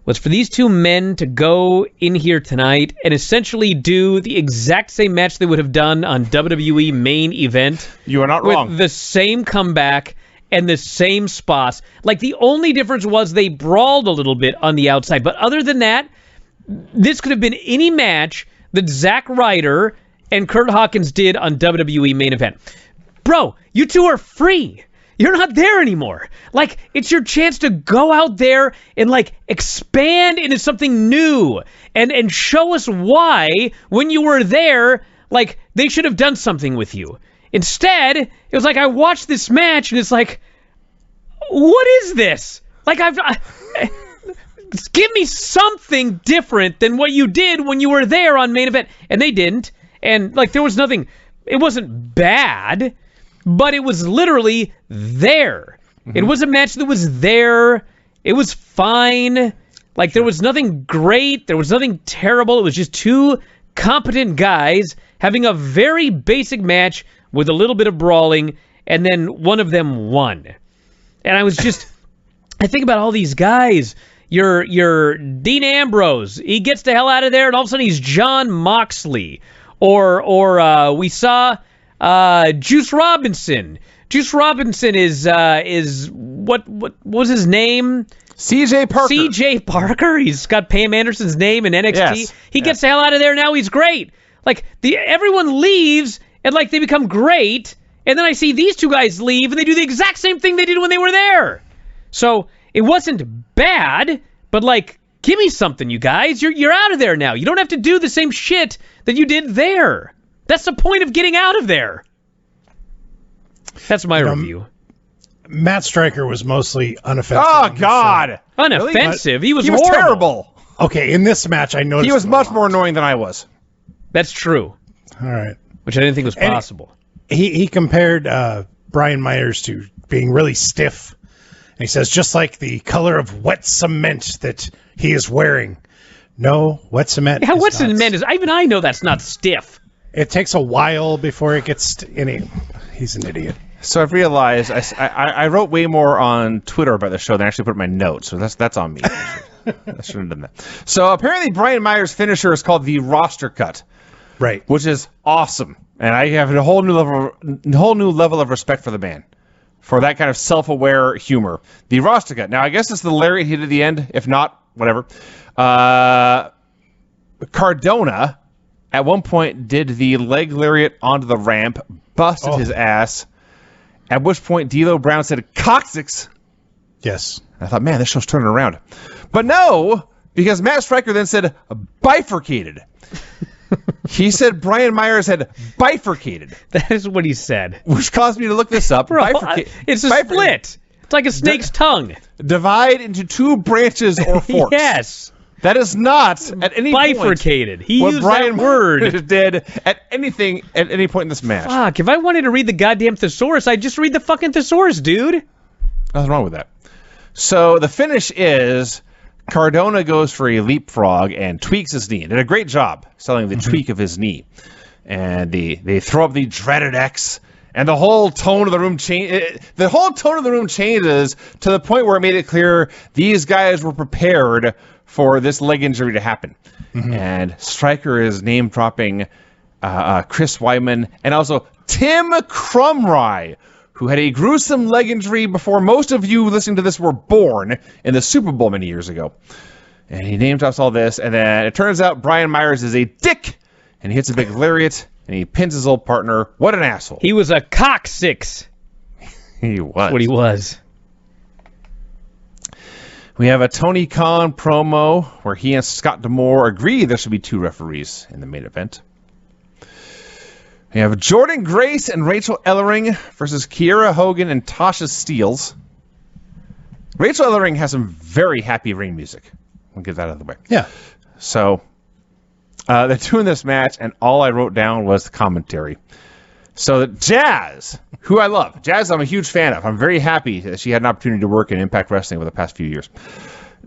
was for these two men to go in here tonight and essentially do the exact same match they would have done on WWE main event. You are not wrong. With the same comeback and the same spots. Like, the only difference was they brawled a little bit on the outside. But other than that, this could have been any match that Zack Ryder and Kurt Hawkins did on WWE main event. Bro, you two are free. You're not there anymore. Like, it's your chance to go out there and, like, expand into something new and show us why, when you were there, like, they should have done something with you. Instead, it was like I watched this match and it's like, what is this? Like, give me something different than what you did when you were there on main event. And they didn't. And like there was nothing. It wasn't bad, but it was literally there. It was a match that was there. It was fine. Like there was nothing great. There was nothing terrible. It was just two competent guys having a very basic match with a little bit of brawling, and then one of them won. And I was just, I think about all these guys. Your Dean Ambrose, he gets the hell out of there, and all of a sudden he's John Moxley. Or we saw Juice Robinson. Juice Robinson is what was his name? C.J. Parker. C.J. Parker. He's got Pam Anderson's name in NXT. Yes. He gets the hell out of there. Now he's great. Like everyone leaves and like they become great, and then I see these two guys leave and they do the exact same thing they did when they were there. So it wasn't bad, but like, give me something, you guys. You're out of there now. You don't have to do the same shit that you did there. That's the point of getting out of there. That's my review. Matt Stryker was mostly unoffensive. Oh, God. Unoffensive? Really? He was He was horrible. terrible. Okay, in this match, I noticed He was much more annoying than I was. That's true. All right. Which I didn't think was possible. He compared Brian Myers to being really stiff. And he says, just like the color of wet cement that he is wearing. No, wet cement Yeah, is what's not. in men is even I know that's not stiff. It takes a while before it gets he's an idiot. So I've realized I wrote way more on Twitter about the show than I actually put in my notes. So that's on me. I shouldn't have done that. So apparently Brian Myers' finisher is called the roster cut. Right. Which is awesome. And I have a whole new level of respect for the man. For that kind of self-aware humor. The roster cut. Now, I guess it's the lariat hit at the end. If not, whatever. Cardona, at one point, did the leg lariat onto the ramp, busted his ass, at which point D'Lo Brown said, "Coccyx." Yes. I thought, man, this show's turning around. But no, because Matt Stryker then said, bifurcated. He said Brian Myers had bifurcated. That is what he said. Which caused me to look this up. Bro, it's a split. It's like a snake's tongue. Divide into two branches or forks. Yes. That is not at any bifurcated. point He what used Brian that word. did at any point in this match. Fuck, if I wanted to read the goddamn thesaurus, I'd just read the fucking thesaurus, dude. Nothing wrong with that. So the finish is Cardona goes for a leapfrog and tweaks his knee. Did a great job selling the tweak of his knee. And they throw up the dreaded X, and the whole tone of the room changes. The whole tone of the room changes to the point where it made it clear these guys were prepared for this leg injury to happen. And Stryker is name dropping Chris Weidman and also Tim Crumry, who had a gruesome leg injury before most of you listening to this were born in the Super Bowl many years ago. And he name drops all this, and then it turns out Brian Myers is a dick, and he hits a big lariat, and he pins his old partner. What an asshole. He was a coccyx. He was. That's what he was. We have a Tony Khan promo where he and Scott D'Amore agree there should be two referees in the main event. We have Jordan Grace and Rachel Ellering versus Kiera Hogan and Tasha Steeles. Rachel Ellering has some very happy ring music. We'll get that out of the way. Yeah. So they're doing this match, and all I wrote down was the commentary. So Jazz, who I love. Jazz I'm a huge fan of. I'm very happy that she had an opportunity to work in Impact Wrestling over the past few years.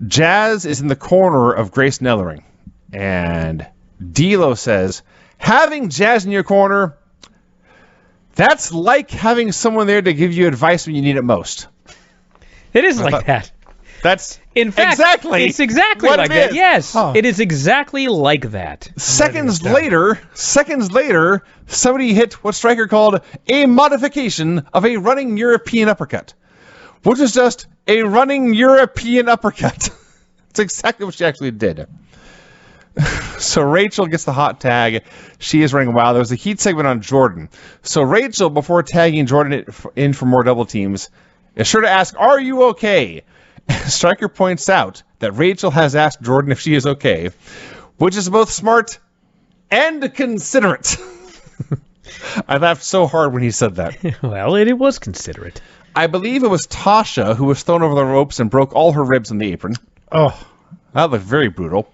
Jazz is in the corner of Grace Ellering, and D'Lo says, having Jazz in your corner, that's like having someone there to give you advice when you need it most. It is like that. That's in fact, exactly it's exactly what like it that. is. Yes, Oh. it is exactly like that. Seconds later, somebody hit what Stryker called a modification of a running European uppercut, which is just a running European uppercut. It's exactly what she actually did. So Rachel gets the hot tag. She is running wild. There was a heat segment on Jordan. So Rachel, before tagging Jordan in for more double teams, is sure to ask, "Are you okay?" Stryker points out that Rachel has asked Jordan if she is okay, which is both smart and considerate. I laughed so hard when he said that. Well, it was considerate. I believe it was Tasha who was thrown over the ropes and broke all her ribs on the apron. Oh, That looked very brutal.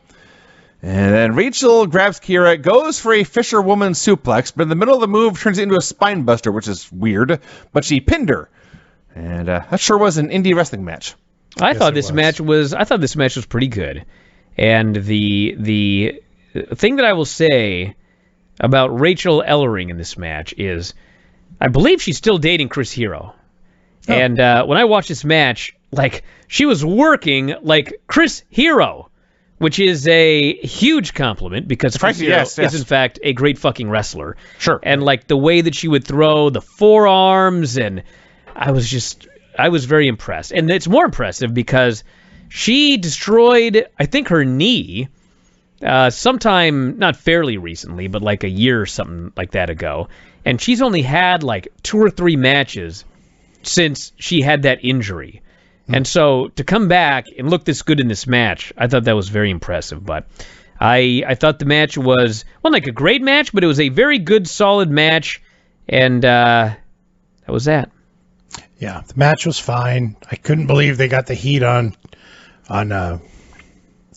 And then Rachel grabs Kira, goes for a fisherwoman suplex, but in the middle of the move turns it into a spine buster, which is weird, but she pinned her. And that sure was an indie wrestling match. I thought this match was pretty good. And the thing that I will say about Rachel Ellering in this match is I believe she's still dating Chris Hero. Oh. And when I watched this match, like, she was working like Chris Hero, which is a huge compliment because Chris Hero is, in fact, a great fucking wrestler. Sure. And, like, the way that she would throw the forearms, and I was very impressed. And it's more impressive because she destroyed, I think, her knee sometime, not fairly recently, but like a year or something like that ago. And she's only had like 2 or 3 matches since she had that injury. And so to come back and look this good in this match, I thought that was very impressive. But I thought the match was, well, like a great match, but it was a very good, solid match. And that was that. Yeah, the match was fine. I couldn't believe they got the heat on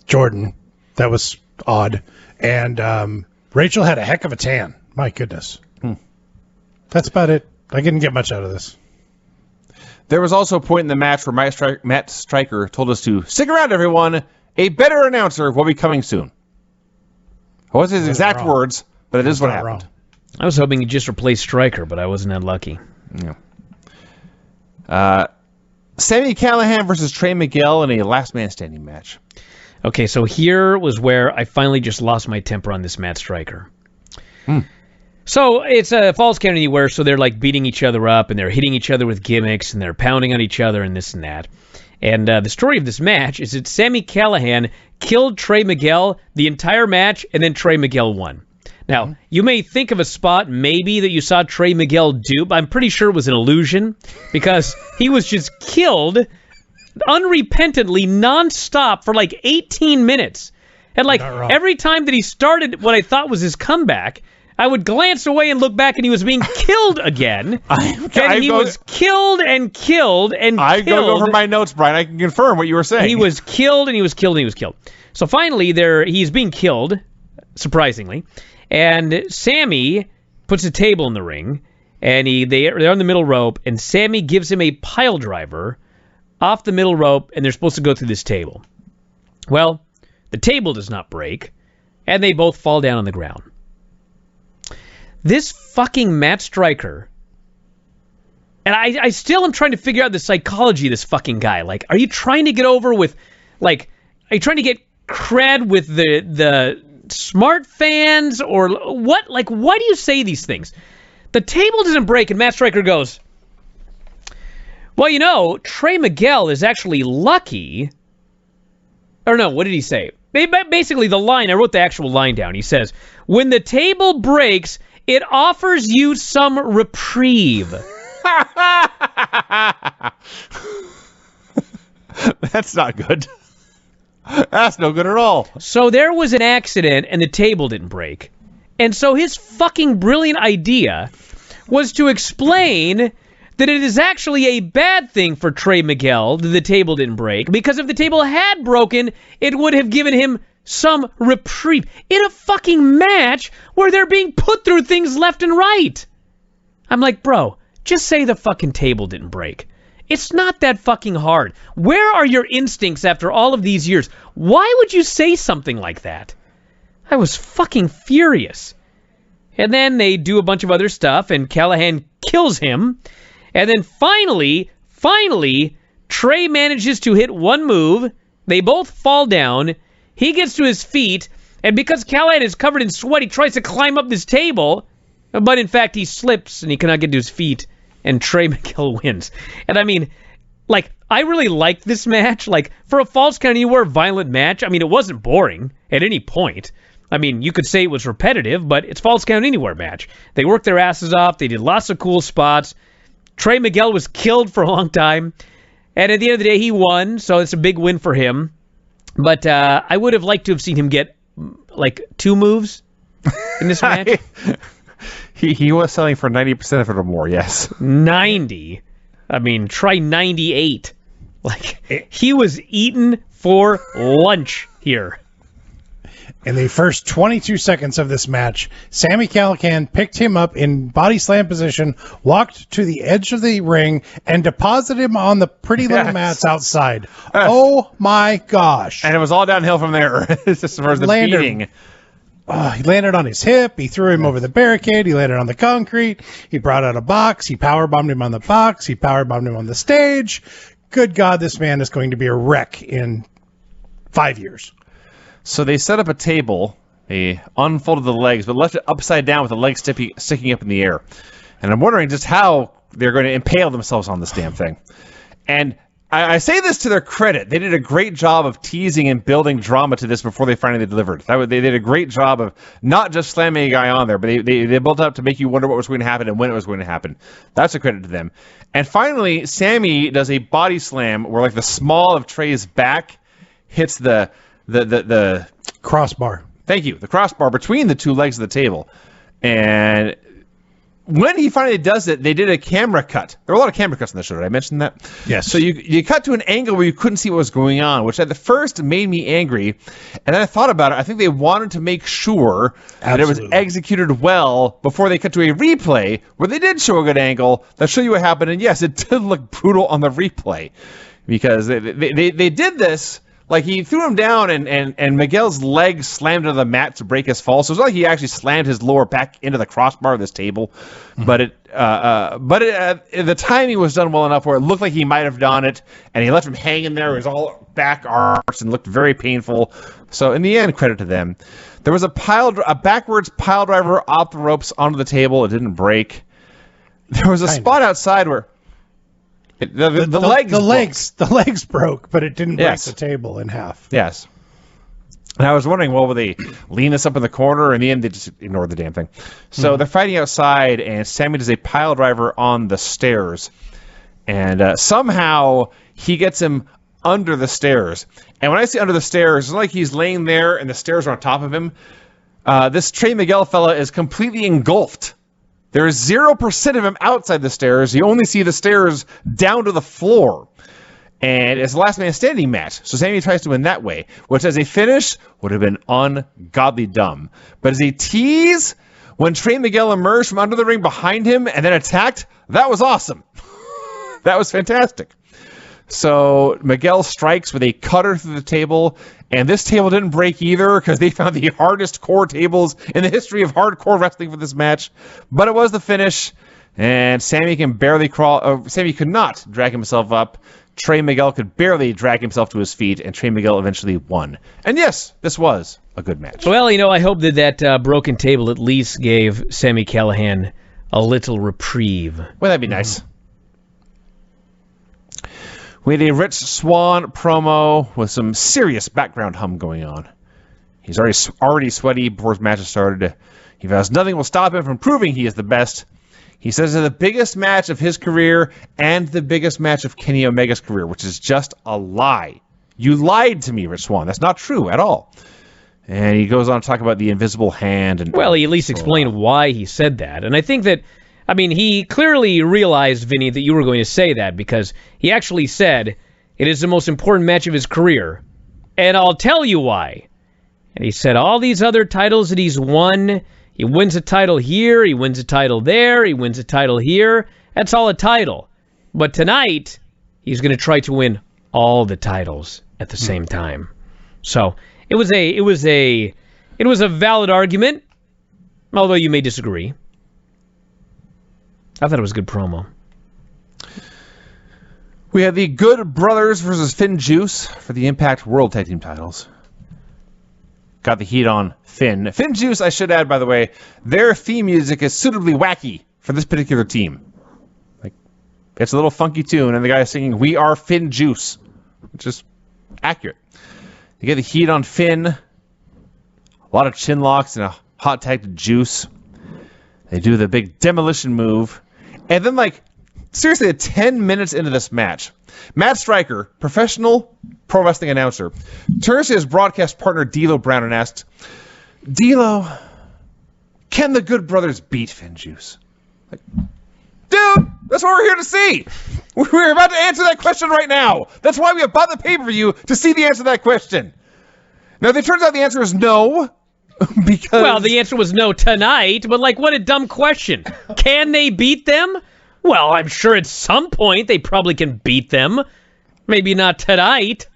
Jordan. That was odd. And Rachel had a heck of a tan. My goodness. That's about it. I didn't get much out of this. There was also a point in the match where Matt Striker told us to stick around, everyone. A better announcer will be coming soon. It wasn't his exact words, but it is what happened. Wrong. I was hoping he'd just replace Striker, but I wasn't that lucky. Yeah. Sami Callihan versus Trey Miguel in a last man standing match. Okay, so here was where I finally just lost my temper on this Matt Striker. So it's a Falls Count Anywhere, so they're like beating each other up, and they're hitting each other with gimmicks, and they're pounding on each other, and this and that. And the story of this match is that Sami Callihan killed Trey Miguel the entire match, and then Trey Miguel won. Now, you may think of a spot maybe that you saw Trey Miguel do, but I'm pretty sure it was an illusion, because he was just killed unrepentantly, nonstop, for like 18 minutes. And like every time that he started what I thought was his comeback, I would glance away and look back, and he was being killed again. He was killed and killed and I killed. go over my notes, Brian. I can confirm what you were saying. He was killed, and he was killed, and he was killed. So finally, he's being killed, surprisingly, and Sammy puts a table in the ring, and they're on the middle rope, and Sammy gives him a pile driver off the middle rope, and they're supposed to go through this table. Well, the table does not break, and they both fall down on the ground. This fucking Matt Striker, and I still am trying to figure out the psychology of this fucking guy. Like, are you trying to get over with, like, are you trying to get cred with the smart fans, or what? Like, why do you say these things? The table doesn't break, and Matt Striker goes, well, you know, Trey Miguel is actually lucky. Or no, what did he say? Basically, the line, I wrote the actual line down. He says, when the table breaks, it offers you some reprieve. That's not good. That's no good at all. So there was an accident, and the table didn't break. And so his fucking brilliant idea was to explain that it is actually a bad thing for Trey Miguel that the table didn't break, because if the table had broken, it would have given him some reprieve in a fucking match where they're being put through things left and right. I'm like, bro, just say the fucking table didn't break. It's not that fucking hard. Where are your instincts after all of these years? Why would you say something like that? I was fucking furious. And then they do a bunch of other stuff, and Callihan kills him. And then finally, Trey manages to hit one move. They both fall down. He gets to his feet, and because Callihan is covered in sweat, he tries to climb up this table, but in fact he slips and he cannot get to his feet, and Trey Miguel wins. And I mean, like, I really liked this match. Like, for a Falls Count Anywhere violent match, I mean, it wasn't boring at any point. I mean, you could say it was repetitive, but it's Falls Count Anywhere match. They worked their asses off. They did lots of cool spots. Trey Miguel was killed for a long time, and at the end of the day, he won, so it's a big win for him. But I would have liked to have seen him get, like, 2 moves in this match. He was selling for 90% of it or more, yes. 90? I mean, try 98. Like, he was eaten for lunch here. In the first 22 seconds of this match, Sami Callihan picked him up in body slam position, walked to the edge of the ring, and deposited him on the pretty little mats outside. Oh my gosh. And it was all downhill from there. It's just as the beating. He landed on his hip. He threw him over the barricade. He landed on the concrete. He brought out a box. He powerbombed him on the box. He powerbombed him on the stage. Good God, this man is going to be a wreck in 5 years. So they set up a table, they unfolded the legs, but left it upside down with the legs sticking up in the air. And I'm wondering just how they're going to impale themselves on this damn thing. And I say this to their credit. They did a great job of teasing and building drama to this before they finally delivered. They did a great job of not just slamming a guy on there, but they built up to make you wonder what was going to happen and when it was going to happen. That's a credit to them. And finally, Sami does a body slam where like the small of Trey's back hits the crossbar. Thank you. The crossbar between the two legs of the table. And when he finally does it, they did a camera cut. There were a lot of camera cuts in the show. Did I mention that? Yes. So you cut to an angle where you couldn't see what was going on, which at the first made me angry. And then I thought about it. I think they wanted to make sure that it was executed well before they cut to a replay where they did show a good angle that showed you what happened. And yes, it did look brutal on the replay because they did this. Like, he threw him down, and Miguel's leg slammed into the mat to break his fall. So it's not like he actually slammed his lower back into the crossbar of this table. Mm-hmm. But the timing was done well enough where it looked like he might have done it, and he left him hanging there. It was all back arched and looked very painful. So in the end, credit to them. There was a backwards pile driver off the ropes onto the table. It didn't break. There was a spot outside where... The legs broke, but it didn't break the table in half. Yes. And I was wondering, well, will they lean this up in the corner? In the end, they just ignored the damn thing. So they're fighting outside, and Sami does a pile driver on the stairs. And somehow he gets him under the stairs. And when I say under the stairs, it's like he's laying there and the stairs are on top of him. This Trey Miguel fella is completely engulfed. There is 0% of him outside the stairs. You only see the stairs down to the floor. And it's a last man standing match. So Sami tries to win that way, which as a finish would have been ungodly dumb. But as a tease, when Trey Miguel emerged from under the ring behind him and then attacked, that was awesome. That was fantastic. So Miguel strikes with a cutter through the table, and this table didn't break either because they found the hardest core tables in the history of hardcore wrestling for this match. But it was the finish, and Sami can barely crawl. Sami could not drag himself up. Trey Miguel could barely drag himself to his feet, and Trey Miguel eventually won. And yes, this was a good match. Well, I hope that broken table at least gave Sami Callihan a little reprieve. Well, that'd be nice. We had a Rich Swann'a promo with some serious background hum going on. He's already sweaty before his match has started. He vows nothing will stop him from proving he is the best. He says it's the biggest match of his career and the biggest match of Kenny Omega's career, which is just a lie. You lied to me, Rich Swann'a. That's not true at all. And he goes on to talk about the invisible hand. Well, he at least explained why he said that. And I think that, he clearly realized, Vinny, that you were going to say that because he actually said it is the most important match of his career. And I'll tell you why. And he said all these other titles that he's won, he wins a title here, he wins a title there, he wins a title here. That's all a title. But tonight, he's going to try to win all the titles at the same time. So it was a valid argument, although you may disagree. I thought it was a good promo. We had the Good Brothers versus FinnJuice for the Impact World Tag Team titles. Got the heat on Finn. FinnJuice, I should add, by the way, their theme music is suitably wacky for this particular team. Like, it's a little funky tune, and the guy is singing "We Are FinnJuice," which is accurate. They get the heat on Finn. A lot of chin locks and a hot tag to Juice. They do the big demolition move. And then, seriously, 10 minutes into this match, Matt Stryker, professional pro wrestling announcer, turns to his broadcast partner, D'Lo Brown, and asks, "D'Lo, can the Good Brothers beat FinnJuice?" Dude, that's what we're here to see. We're about to answer that question right now. That's why we have bought the pay-per-view, to see the answer to that question. Now, if it turns out the answer is no, because... Well, the answer was no tonight, but, like, what a dumb question. Can they beat them? Well, I'm sure at some point they probably can beat them. Maybe not tonight.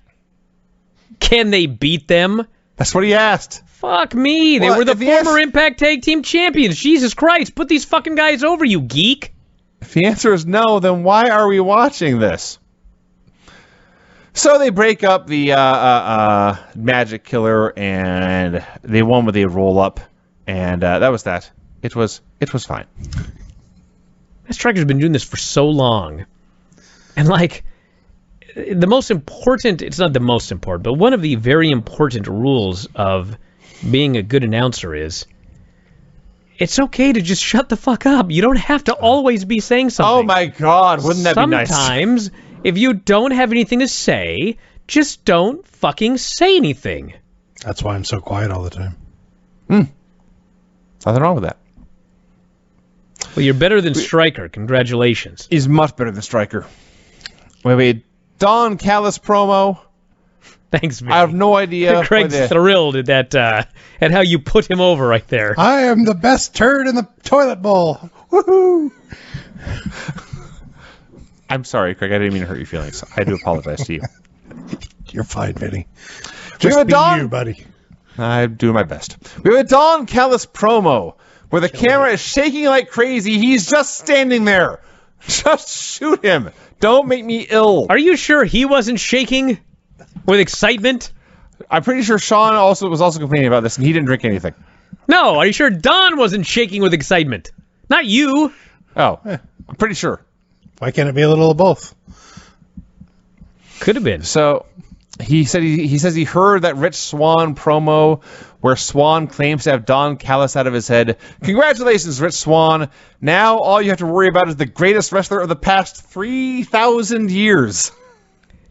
Can they beat them? That's what he asked. Fuck me. They were the former Impact Tag Team Champions. Jesus Christ. Put these fucking guys over, you geek. If the answer is no, then why are we watching this? So they break up the Magic Killer, and they won with a roll-up, and that was that. It was fine. Matt Striker's been doing this for so long. And, like, the most important, it's not the most important, but one of the very important rules of being a good announcer is it's okay to just shut the fuck up. You don't have to always be saying something. Oh my God, wouldn't that be nice? Sometimes, if you don't have anything to say, just don't fucking say anything. That's why I'm so quiet all the time. Nothing wrong with that. Well, you're better than Striker. Congratulations. He's much better than Striker. We have a Don Callis promo. Thanks, man. I have no idea. Craig's thrilled at that, at how you put him over right there. I am the best turd in the toilet bowl. Woohoo! I'm sorry, Craig. I didn't mean to hurt your feelings. I do apologize to you. You're fine, Vinny. We have Just a be Don. you, buddy. I'm doing my best. We have a Don Callis promo where the camera is shaking like crazy. He's just standing there. Just shoot him. Don't make me ill. Are you sure he wasn't shaking with excitement? I'm pretty sure Sean was also complaining about this, and he didn't drink anything. No, are you sure Don wasn't shaking with excitement? Not you. Oh, I'm pretty sure. Why can't it be a little of both? Could have been. So he said he says he heard that Rich Swann promo where Swann claims to have Don Callis out of his head. Congratulations, Rich Swann. Now all you have to worry about is the greatest wrestler of the past 3,000 years.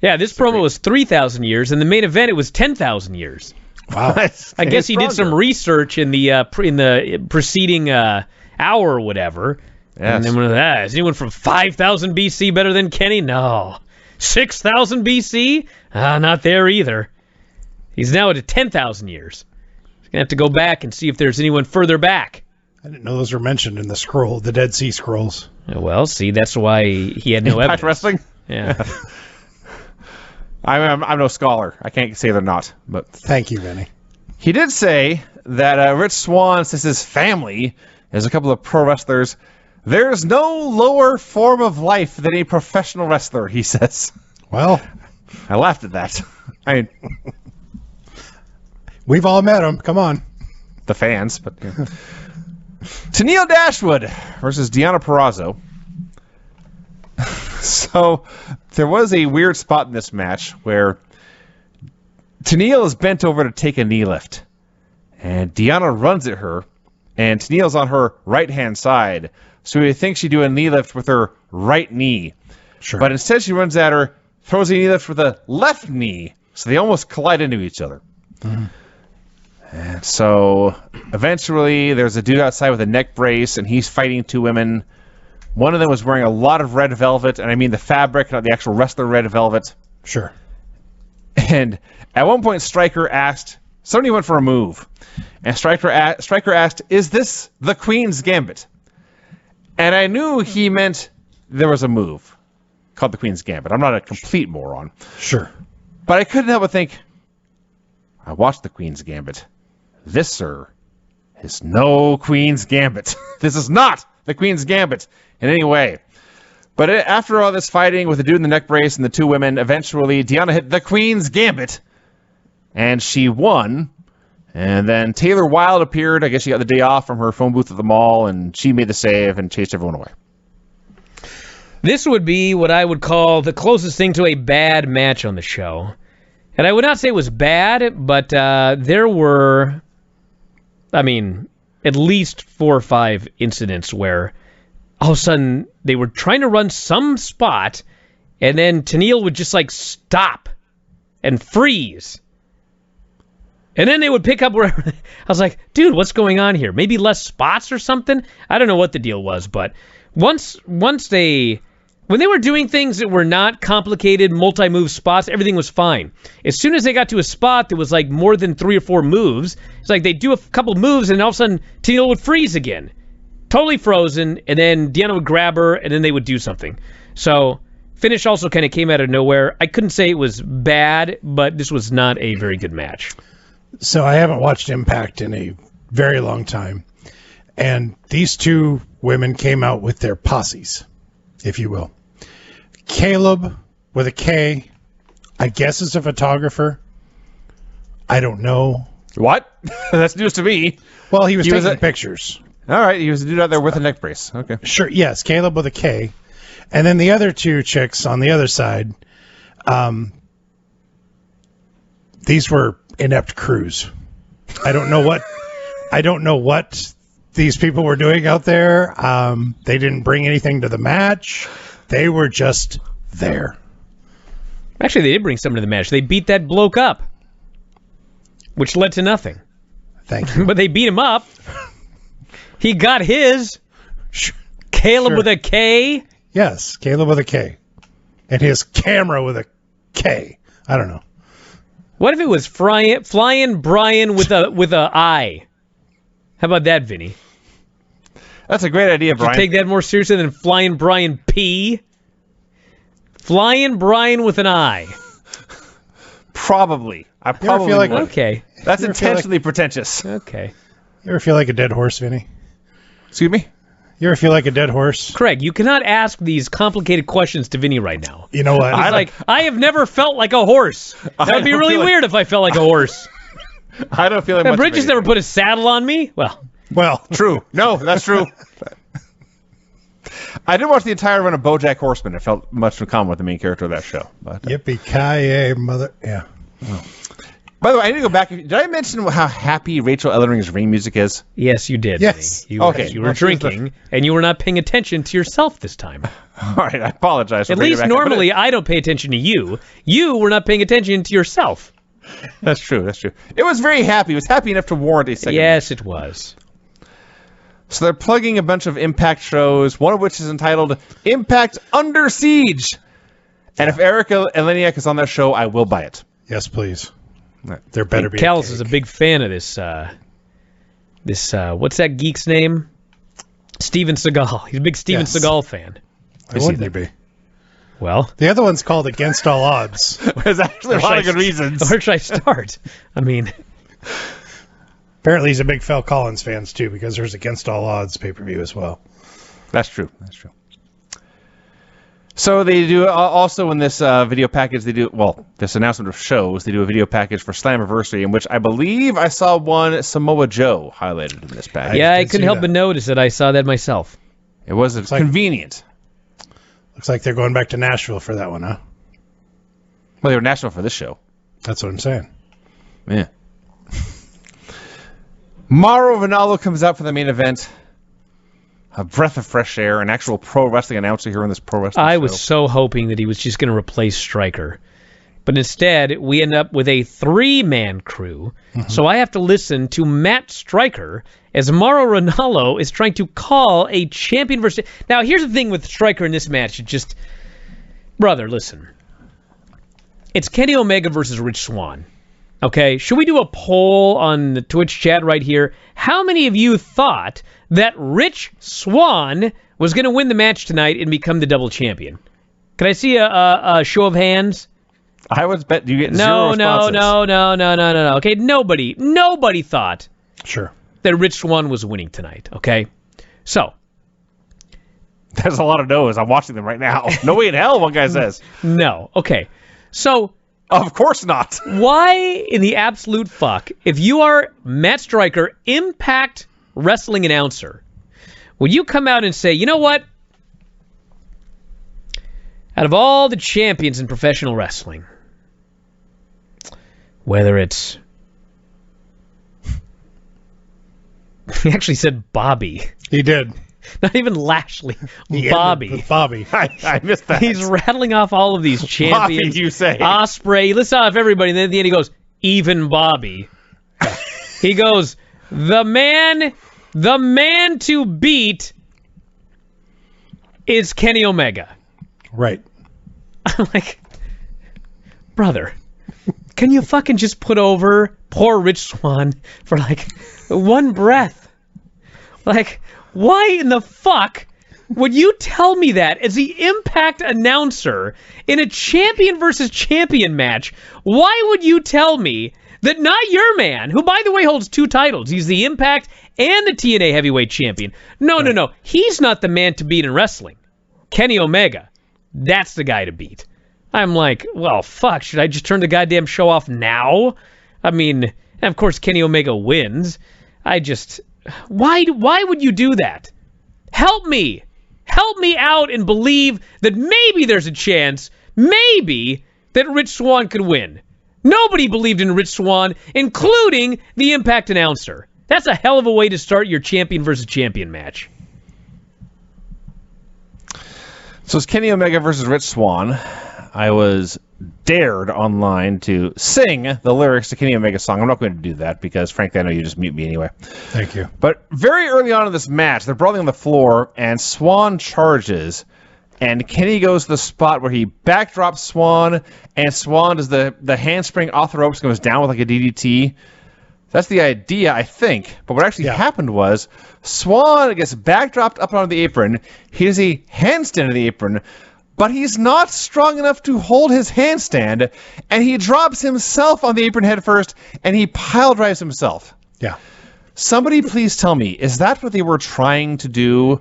Yeah, this promo was 3,000 years, and the main event it was 10,000 years. Wow. I guess he did some research in the preceding hour or whatever. Yes. And then one of that. Is anyone from 5,000 BC better than Kenny? No. 6,000 BC? Not there either. He's now at 10,000 years. He's going to have to go back and see if there's anyone further back. I didn't know those were mentioned in the scroll, the Dead Sea Scrolls. Well, see, that's why he had no Impact evidence. Wrestling? Yeah. I'm no scholar. I can't say they're not. But Thank you, Vinny. he did say that Rich Swann says his family is a couple of pro wrestlers. There's no lower form of life than a professional wrestler, he says. Well, I laughed at that. I mean, we've all met him. Come on. the fans, but yeah. Tennille Dashwood versus Deonna Purrazzo. So there was a weird spot in this match where Tennille is bent over to take a knee lift, and Deonna runs at her, and Tennille's on her right-hand side, so you think she'd do a knee lift with her right knee. Sure. But instead she runs at her, throws a knee lift with a left knee, so they almost collide into each other. Mm-hmm. And so eventually there's a dude outside with a neck brace, and he's fighting two women. One of them was wearing a lot of red velvet, and I mean the fabric, not the actual wrestler red velvet. Sure. And at one point, Stryker asked, somebody went for a move, and Stryker asked, is this the Queen's Gambit? And I knew he meant there was a move called the Queen's Gambit. I'm not a complete moron. Sure. But I couldn't help but think, I watched the Queen's Gambit. This, sir, is no Queen's Gambit. This is not the Queen's Gambit in any way. But after all this fighting with the dude in the neck brace and the two women, eventually Deonna hit the Queen's Gambit, and she won. And then Taylor Wilde appeared. I guess she got the day off from her phone booth at the mall, and she made the save and chased everyone away. This would be what I would call the closest thing to a bad match on the show. And I would not say it was bad, but there were, I mean, at least 4 or 5 incidents where all of a sudden they were trying to run some spot, and then Tennille would just like stop and freeze. And then they would pick up wherever. I was like, dude, what's going on here? Maybe less spots or something? I don't know what the deal was, but once they When they were doing things that were not complicated multi-move spots, everything was fine. As soon as they got to a spot that was like more than 3 or 4 moves, it's like they'd do a couple moves and all of a sudden Tito would freeze again. Totally frozen, and then Deanna would grab her, and then they would do something. So finish also kind of came out of nowhere. I couldn't say it was bad, but this was not a very good match. So I haven't watched Impact in a very long time. And these two women came out with their posses, if you will. Caleb with a K, I guess is a photographer. I don't know. What? That's news to me. Well, he was taking pictures. All right, he was a dude out there with a neck brace. Okay. Sure, yes, Caleb with a K. And then the other two chicks on the other side, these were inept crews. I don't know what these people were doing out there. They didn't bring anything to the match. They were just there. Actually, they did bring something to the match. They beat that bloke up, which led to nothing. Thank you. But they beat him up. He got his. Caleb with a K. Yes, Caleb with a K. And his camera with a K. I don't know. What if it was Flyin Brian with a I? How about that, Vinny? That's a great idea, Brian. You take that more seriously than Flyin Brian P? Flyin Brian with an I. Probably. I probably feel like would. Okay. That's intentionally pretentious. Okay. You ever feel like a dead horse, Vinny? Excuse me? You ever feel like a dead horse? Craig, you cannot ask these complicated questions to Vinny right now. You know what? I have never felt like a horse. That would be really weird if I felt like a horse. I don't feel like much. Bridges never put a saddle on me? Well, true. No, that's true. I did watch the entire run of BoJack Horseman. It felt much in common with the main character of that show. But, Yippee-ki-yay, mother... Yeah. Oh. By the way, I need to go back. Did I mention how happy Rachel Ellering's ring music is? Yes, you did. Yes. Vinny. You were drinking, and you were not paying attention to yourself this time. All right, I apologize. For At least normally I don't pay attention to you. You were not paying attention to yourself. That's true. That's true. It was very happy. It was happy enough to warrant a second. Yes, it was. So they're plugging a bunch of Impact shows, one of which is entitled Impact Under Siege. And if Erica Eleniak is on that show, I will buy it. Yes, please. There better be. Callis is a big fan of this. What's that geek's name? Steven Seagal. He's a big Steven Seagal fan. Why wouldn't he be? Well, the other one's called Against All Odds. There's actually a lot of good reasons. Where should I start? I mean, apparently he's a big Phil Collins fan too, because there's Against All Odds pay-per-view as well. That's true. That's true. So they do also in this video package, this announcement of shows, they do a video package for Slammiversary, in which I believe I saw one Samoa Joe highlighted in this package. Yeah, I couldn't help but notice that I saw that myself. It was convenient. Looks like they're going back to Nashville for that one, huh? Well, they were national for this show. That's what I'm saying. Yeah. Mauro Ranallo comes out for the main event. A breath of fresh air, an actual pro wrestling announcer here on this pro wrestling show. I was so hoping that he was just going to replace Stryker. But instead, we end up with a 3-man crew. Mm-hmm. So I have to listen to Matt Stryker as Mauro Ranallo is trying to call a champion versus... Now, here's the thing with Stryker in this match. Brother, listen. It's Kenny Omega versus Rich Swann. Okay, should we do a poll on the Twitch chat right here? How many of you thought that Rich Swann was going to win the match tonight and become the double champion? Can I see a show of hands? I would bet you get zero responses. No. Okay, nobody thought that Rich Swann was winning tonight, okay? So. There's a lot of no's. I'm watching them right now. No way in hell, one guy says. No. Okay. So. Of course not. Why in the absolute fuck, if you are Matt Stryker, Impact Wrestling announcer, would you come out and say, you know what? Out of all the champions in professional wrestling, whether it's... He actually said Bobby. He did. Not even Lashley. Bobby. Bobby. I missed that. He's rattling off all of these champions. Bobby, you say. Ospreay. Let's off everybody. And then at the end he goes, even Bobby. He goes, the man to beat is Kenny Omega. Right. I'm like, brother, can you fucking just put over poor Rich Swann for like one breath? Like, why in the fuck would you tell me that as the Impact announcer in a champion versus champion match? Why would you tell me that not your man, who by the way holds 2 titles, he's the Impact and the TNA heavyweight champion. No. He's not the man to beat in wrestling. Kenny Omega. That's the guy to beat. I'm like, well, fuck, should I just turn the goddamn show off now? I mean, and of course Kenny Omega wins. Why would you do that? Help me out and believe that maybe there's a chance, maybe, that Rich Swann could win. Nobody believed in Rich Swann, including the Impact announcer. That's a hell of a way to start your champion versus champion match. So it's Kenny Omega versus Rich Swann. I was dared online to sing the lyrics to Kenny Omega's song. I'm not going to do that because, frankly, I know you just mute me anyway. Thank you. But very early on in this match, they're brawling on the floor, and Swann charges, and Kenny goes to the spot where he backdrops Swann, and Swann does the handspring off the ropes and goes down with like a DDT. That's the idea, I think. But what actually happened was Swann gets backdropped up on the apron. He does a handstand on the apron, but he's not strong enough to hold his handstand, and he drops himself on the apron head first, and he pile drives himself. Yeah. Somebody please tell me, is that what they were trying to do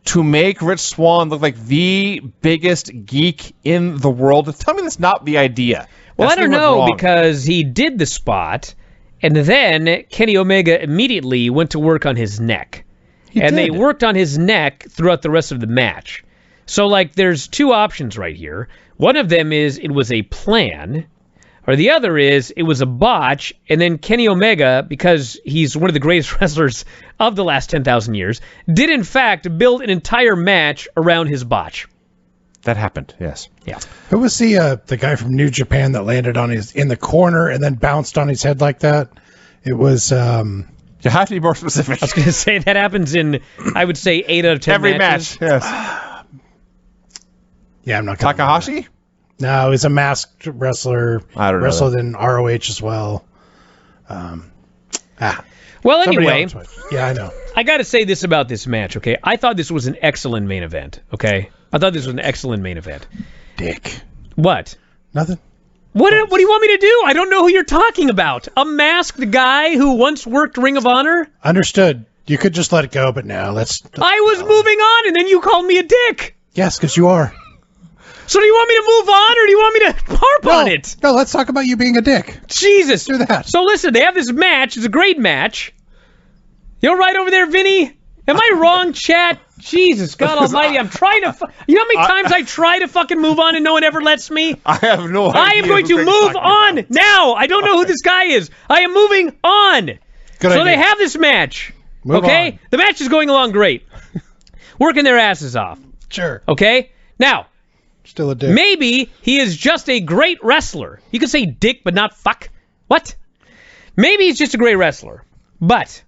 to make Rich Swann look like the biggest geek in the world? Tell me that's not the idea. Well, I don't know, because he did the spot, and then Kenny Omega immediately went to work on his neck. They worked on his neck throughout the rest of the match. So, like, there's 2 options right here. One of them is it was a plan, or the other is it was a botch, and then Kenny Omega, because he's one of the greatest wrestlers of the last 10,000 years, did in fact build an entire match around his botch. That happened, yes. Yeah. Who was the guy from New Japan that landed in the corner and then bounced on his head like that? It was... You have to be more specific. I was going to say that happens in, I would say, 8 out of 10 Every matches. match, yes. Yeah, I'm not. Takahashi? No, he's a masked wrestler. I don't know. Wrestled in ROH as well. Well, anyway, yeah, I know. I got to say this about this match, okay? I thought this was an excellent main event, okay? I thought this was an excellent main event. Dick. What? Nothing. What do you want me to do? I don't know who you're talking about. A masked guy who once worked Ring of Honor? Understood. You could just let it go, but now let's... I was moving on, and then you called me a dick. Yes, because you are. So do you want me to move on, or do you want me to harp on it? No, let's talk about you being a dick. Jesus. Do that. So listen, they have this match. It's a great match. You all right over there, Vinny? Am I wrong, chat? Jesus, God almighty, I'm trying to... You know how many times I try to fucking move on and no one ever lets me? I have no idea. I am going to move on now. I don't know who this guy is. I am moving on. Good idea. They have this match. Move okay? on. The match is going along great. Working their asses off. Sure. Okay? Now... Still a dick. Maybe he is just a great wrestler. You could say dick, but not fuck. What? Maybe he's just a great wrestler. But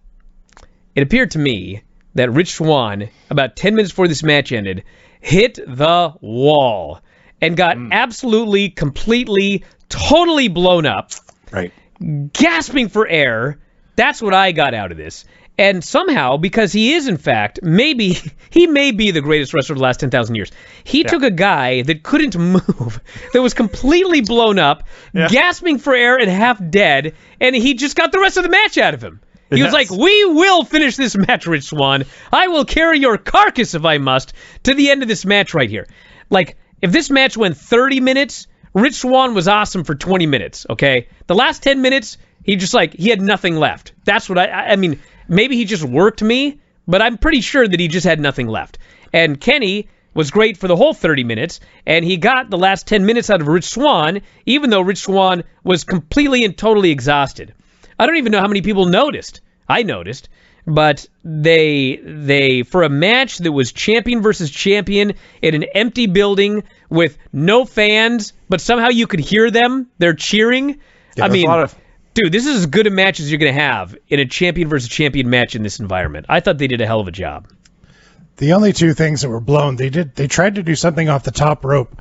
it appeared to me that Rich Swann, about 10 minutes before this match ended, hit the wall and got absolutely, completely, totally blown up. Right. Gasping for air. That's what I got out of this. And somehow, because he is, in fact, he may be the greatest wrestler of the last 10,000 years. He took a guy that couldn't move, that was completely blown up, gasping for air and half dead, and he just got the rest of the match out of him. He was like, we will finish this match, Rich Swann. I will carry your carcass, if I must, to the end of this match right here. Like, if this match went 30 minutes, Rich Swann was awesome for 20 minutes, okay? The last 10 minutes, he had nothing left. That's what I mean... Maybe he just worked me, but I'm pretty sure that he just had nothing left. And Kenny was great for the whole 30 minutes, and he got the last 10 minutes out of Rich Swann, even though Rich Swann was completely and totally exhausted. I don't even know how many people noticed. I noticed. But they for a match that was champion versus champion in an empty building with no fans, but somehow you could hear them, they're cheering. Yeah, I mean... Dude, this is as good a match as you're going to have in a champion versus champion match in this environment. I thought they did a hell of a job. The only two things that were blown, they tried to do something off the top rope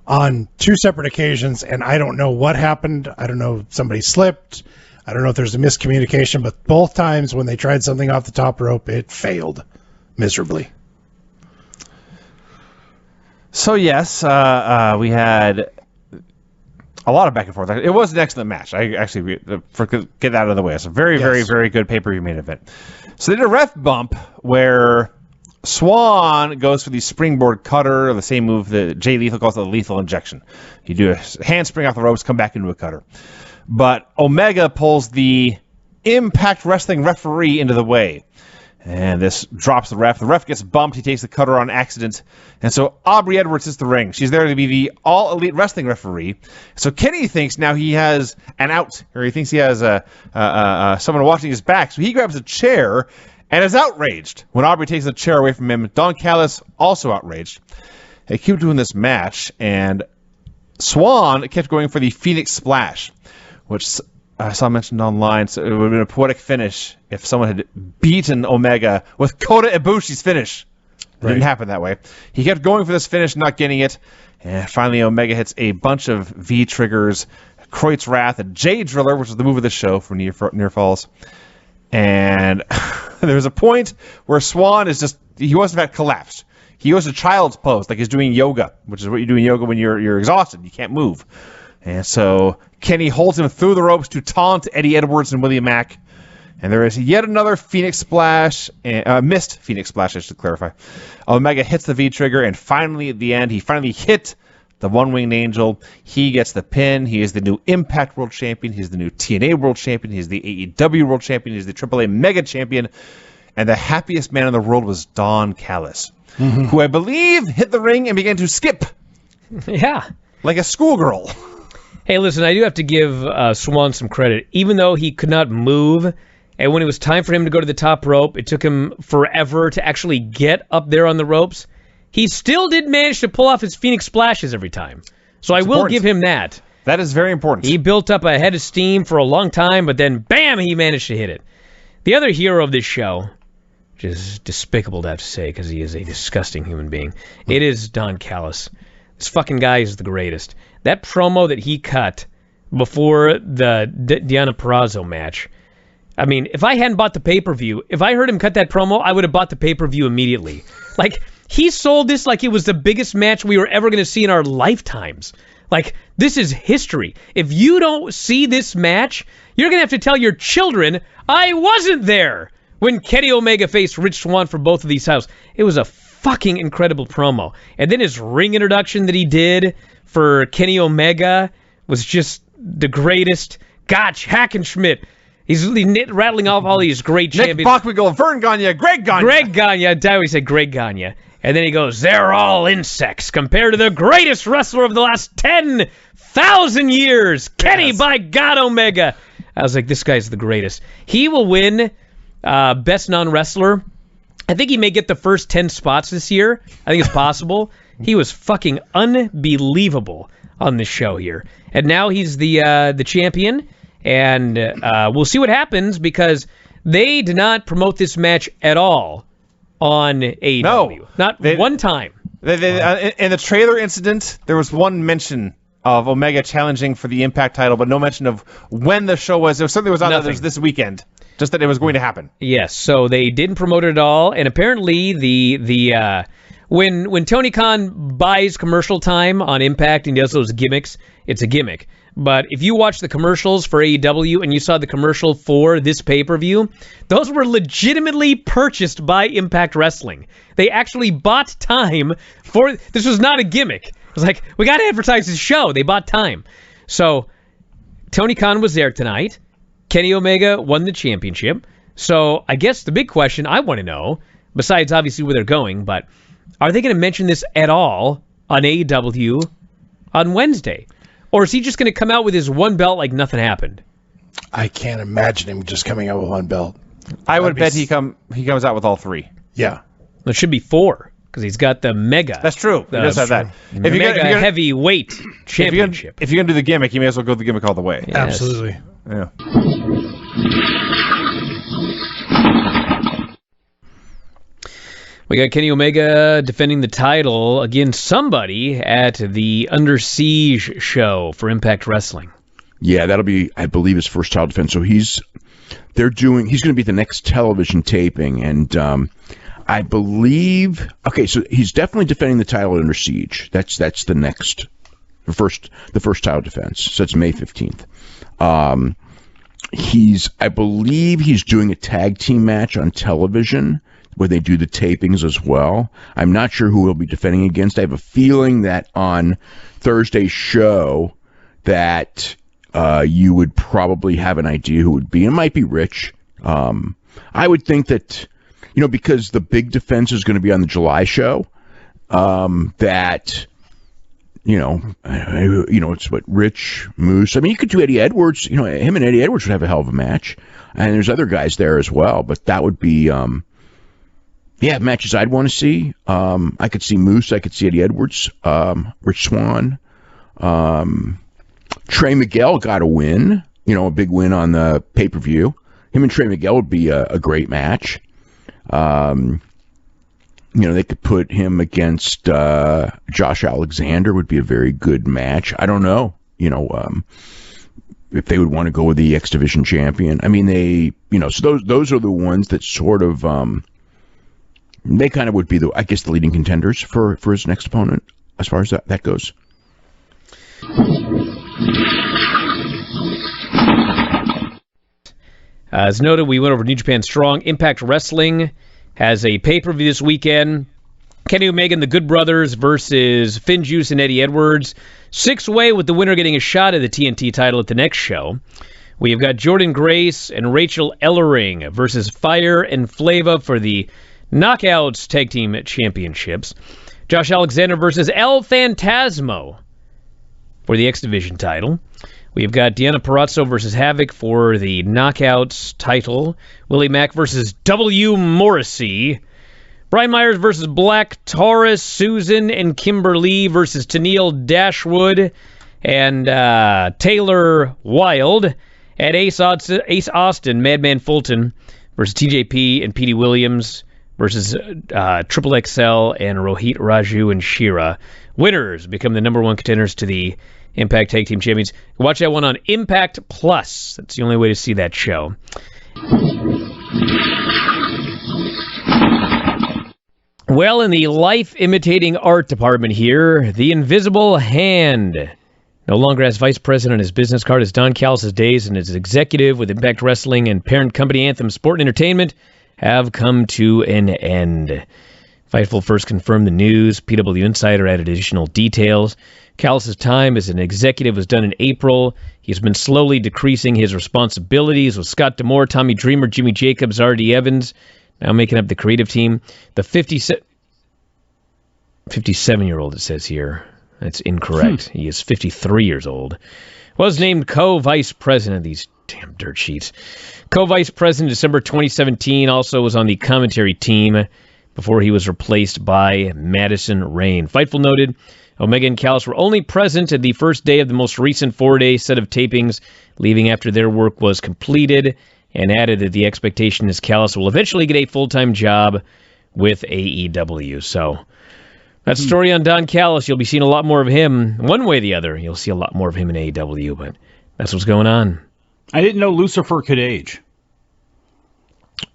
on 2 separate occasions, and I don't know what happened. I don't know if somebody slipped. I don't know if there's a miscommunication, but both times when they tried something off the top rope, it failed miserably. So yes, we had a lot of back and forth. It was an excellent match. I actually get that out of the way. It's a very, very, very good pay-per-view main event. So they did a ref bump where Swann goes for the springboard cutter, the same move that Jay Lethal calls the lethal injection. You do a handspring off the ropes, come back into a cutter. But Omega pulls the Impact Wrestling referee into the way. And this drops the ref. The ref gets bumped. He takes the cutter on accident. And so Aubrey Edwards hits the ring. She's there to be the all-elite wrestling referee. So Kenny thinks now he has an out, or he thinks he has someone watching his back. So he grabs a chair and is outraged when Aubrey takes the chair away from him. Don Callis also outraged. They keep doing this match, and Swann kept going for the Phoenix Splash, which I saw mentioned online. So it would have been a poetic finish if someone had beaten Omega with Kota Ibushi's finish. It didn't happen that way. He kept going for this finish, not getting it. And finally, Omega hits a bunch of V-triggers, Kreutz Wrath, a J Driller, which was the move of the show for near falls. And there was a point where Swann he was in fact collapsed. He goes to child's pose, like he's doing yoga, which is what you do in yoga when you're exhausted. You can't move. And so Kenny holds him through the ropes to taunt Eddie Edwards and Willie Mack. And there is yet another Phoenix Splash, missed Phoenix Splash, I should clarify. Omega hits the V-trigger, and finally at the end, he finally hit the One-Winged Angel. He gets the pin. He is the new Impact World Champion. He's the new TNA World Champion. He's the AEW World Champion. He's the AAA Mega Champion. And the happiest man in the world was Don Callis, who I believe hit the ring and began to skip. Yeah. Like a schoolgirl. Hey, listen, I do have to give Swann some credit. Even though he could not move, and when it was time for him to go to the top rope, it took him forever to actually get up there on the ropes, he still did manage to pull off his Phoenix Splashes every time. So I will give him that. That is very important. He built up a head of steam for a long time, but then, bam, he managed to hit it. The other hero of this show, which is despicable to have to say because he is a disgusting human being, it is Don Callis. This fucking guy is the greatest. That promo that he cut before the Deonna Purrazzo match, I mean, if I hadn't bought the pay-per-view, if I heard him cut that promo, I would have bought the pay-per-view immediately. Like, he sold this like it was the biggest match we were ever going to see in our lifetimes. Like, this is history. If you don't see this match, you're going to have to tell your children, I wasn't there when Kenny Omega faced Rich Swann for both of these titles. It was a fucking incredible promo. And then his ring introduction that he did for Kenny Omega was just the greatest. Gotch, Hackenschmidt. He's rattling off all these great champions. Nick Bockwinkel, Vern Gagne, Greg Gagne. Greg Gagne. I always say Greg Gagne. And then he goes, they're all insects compared to the greatest wrestler of the last 10,000 years. Kenny, by God, Omega. I was like, this guy's the greatest. He will win Best Non-Wrestler. I think he may get the first 10 spots this year. I think it's possible. He was fucking unbelievable on this show here. And now he's the champion. And we'll see what happens because they did not promote this match at all on AEW. No. Not one time. In the trailer incident, there was one mention of Omega challenging for the Impact title, but no mention of when the show was. There was something that was on that was this weekend. Just that it was going to happen. Yes, so they didn't promote it at all, and apparently when Tony Khan buys commercial time on Impact and does those gimmicks, it's a gimmick. But if you watch the commercials for AEW and you saw the commercial for this pay-per-view, those were legitimately purchased by Impact Wrestling. They actually bought time for... This was not a gimmick. It was like, we got to advertise this show. They bought time. So Tony Khan was there tonight. Kenny Omega won the championship. So I guess the big question I want to know, besides obviously where they're going, but are they going to mention this at all on AEW on Wednesday? Or is he just going to come out with his one belt like nothing happened? I can't imagine him just coming out with one belt. I would bet he comes out with all three. Yeah. It should be 4 because he's got the Mega. That's true. He does have that. If you're gonna heavyweight championship. If you're going to do the gimmick, you may as well go the gimmick all the way. Yes. Absolutely. Yeah. We got Kenny Omega defending the title against somebody at the Under Siege show for Impact Wrestling. Yeah, that'll be, I believe, his first title defense. So he's going to be the next television taping, and I believe, okay, so he's definitely defending the title Under Siege. That's the first title defense. So it's May 15th. I believe he's doing a tag team match on television where they do the tapings as well. I'm not sure who he'll be defending against. I have a feeling that on Thursday's show that you would probably have an idea who would be. It might be Rich. I would think that, because the big defense is going to be on the July show, that, it's what Rich, Moose. I mean, you could do Eddie Edwards. Him and Eddie Edwards would have a hell of a match. And there's other guys there as well, but that would be, matches I'd want to see. I could see Moose. I could see Eddie Edwards, Rich Swann'a. Trey Miguel got a win, a big win on the pay-per-view. Him and Trey Miguel would be a great match. They could put him against Josh Alexander would be a very good match. I don't know, if they would want to go with the X Division champion. I mean, so those are the ones that sort of, they kind of would be the leading contenders for his next opponent as far as that goes. As noted, we went over New Japan Strong. Impact Wrestling has a pay-per-view this weekend. Kenny Omega and the Good Brothers versus FinnJuice and Eddie Edwards. 6-way with the winner getting a shot at the TNT title at the next show. We have got Jordan Grace and Rachel Ellering versus Fire and Flava for the Knockouts Tag Team Championships. Josh Alexander versus El Phantasmo for the X Division title. We've got Deanna Purrazzo versus Havoc for the Knockouts title. Willie Mack versus W. Morrissey. Brian Myers versus Black Taurus. Susan and Kimberly versus Tennille Dashwood and Taylor Wilde. At Ace Austin, Madman Fulton versus TJP and Petey WIlliams versus Triple XL and Rohit, Raju, and Shira. Winners become the number one contenders to the Impact Tag Team Champions. Watch that one on Impact Plus. That's the only way to see that show. Well, in the life-imitating art department here, the Invisible Hand no longer has vice president on his business card as Don Callis' days and his executive with Impact Wrestling and parent company Anthem Sport and Entertainment have come to an end. Fightful first confirmed the news. PW Insider added additional details. Callis' time as an executive was done in April. He's been slowly decreasing his responsibilities with Scott D'Amore, Tommy Dreamer, Jimmy Jacobs, R.D. Evans, now making up the creative team. The 57-year-old, it says here. That's incorrect. He is 53 years old. Was named co-vice president. These damn dirt sheets. Co-vice president December 2017. Also was on the commentary team before he was replaced by Madison Rain. Fightful noted, Omega and Callis were only present at the first day of the most recent 4-day set of tapings, leaving after their work was completed, and added that the expectation is Callis will eventually get a full-time job with AEW. So that's the story on Don Callis. You'll be seeing a lot more of him one way or the other. You'll see a lot more of him in AEW, but that's what's going on. I didn't know Lucifer could age.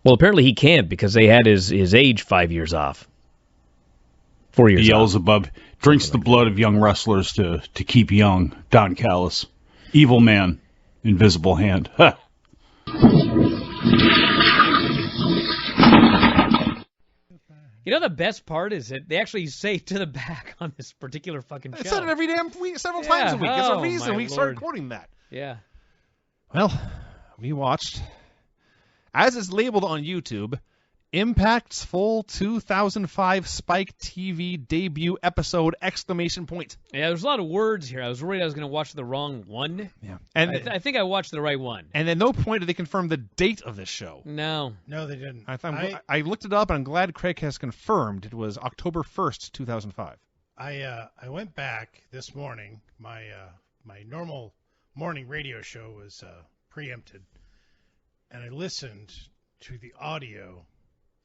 Well, apparently he can't because they had his age 5 years off. 4 years Beelzebub drinks the blood of young wrestlers to keep young. Don Callis. Evil man. Invisible hand. Huh. You know the best part is that they actually say to the back on this particular fucking show. I said it every damn week, several times a week. It's a reason we started quoting that. Yeah. Well, we watched, as is labeled on YouTube, Impact's full 2005 Spike TV debut episode! Yeah, there's a lot of words here. I was worried I was going to watch the wrong one. Yeah, and I think I watched the right one. And at no point did they confirm the date of this show. No, they didn't. I looked it up, and I'm glad Craig has confirmed it was October 1st, 2005. I went back this morning. My normal morning radio show was preempted, and I listened to the audio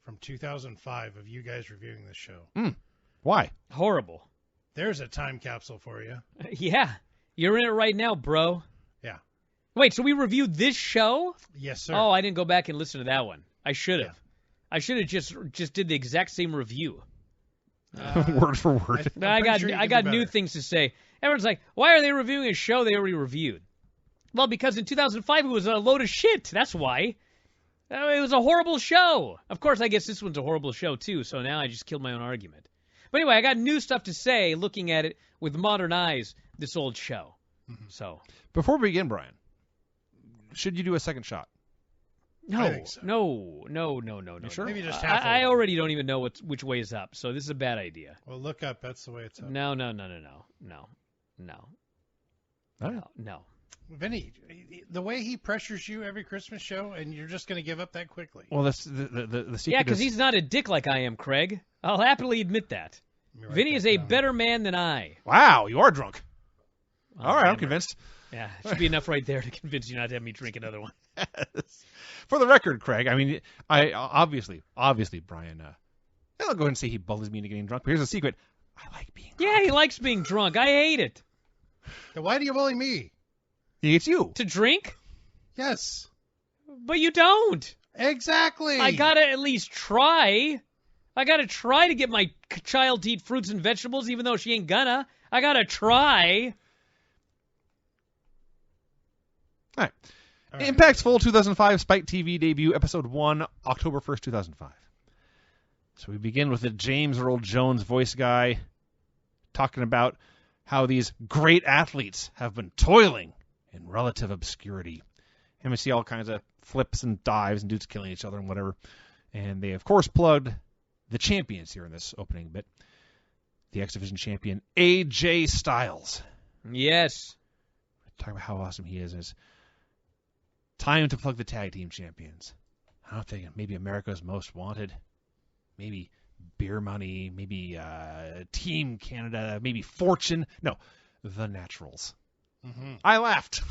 from 2005 of you guys reviewing this show. Why? Horrible. There's a time capsule for you. Yeah. You're in it right now, bro. Yeah. Wait, so we reviewed this show? Yes, sir. Oh, I didn't go back and listen to that one. I should have. Yeah. I should have just did the exact same review. Word for word. But I got new things to say. Everyone's like, why are they reviewing a show they already reviewed? Well, because in 2005 it was a load of shit. That's why. It was a horrible show. Of course, I guess this one's a horrible show too, so now I just killed my own argument. But anyway, I got new stuff to say looking at it with modern eyes, this old show. Mm-hmm. So Before we begin, Brian, should you do a second shot? I think so. No. You sure? Maybe just half. I already don't even know which way is up, so this is a bad idea. Well, look up. That's the way it's up. No. All right. No. Vinny, the way he pressures you every Christmas show, and you're just going to give up that quickly. Well, that's the secret. Yeah, because is- he's not a dick like I am, Craig. I'll happily admit that. Let me write Vinny that is a down. better man than I. Wow, you are drunk. Oh, All right, I'm damn it. convinced. Yeah, should be enough right there to convince you not to have me drink another one. For the record, Craig, I mean, I obviously, Brian, I'll go ahead and say he bullies me into getting drunk, but here's the secret. I like being drunk. Yeah, he likes being drunk. I hate it. Then why do you bully me? It's you. To drink? Yes, But you don't. exactly. I gotta at least try. I gotta try to get my child to eat fruits and vegetables, even though she ain't gonna. I gotta try. All right. All right. Impact's full 2005 Spike TV debut, episode 1, October 1st, 2005. So we begin with the James Earl Jones voice guy talking about how these great athletes have been toiling in relative obscurity. And we see all kinds of flips and dives and dudes killing each other and whatever. And they, of course, plugged the champions here in this opening bit. The X Division champion, AJ Styles. Yes. Talking about how awesome he is. It's time to plug the tag team champions. I don't think maybe America's Most Wanted, maybe Beer Money, maybe Team Canada, maybe Fortune. No, the Naturals. Mhm. I laughed.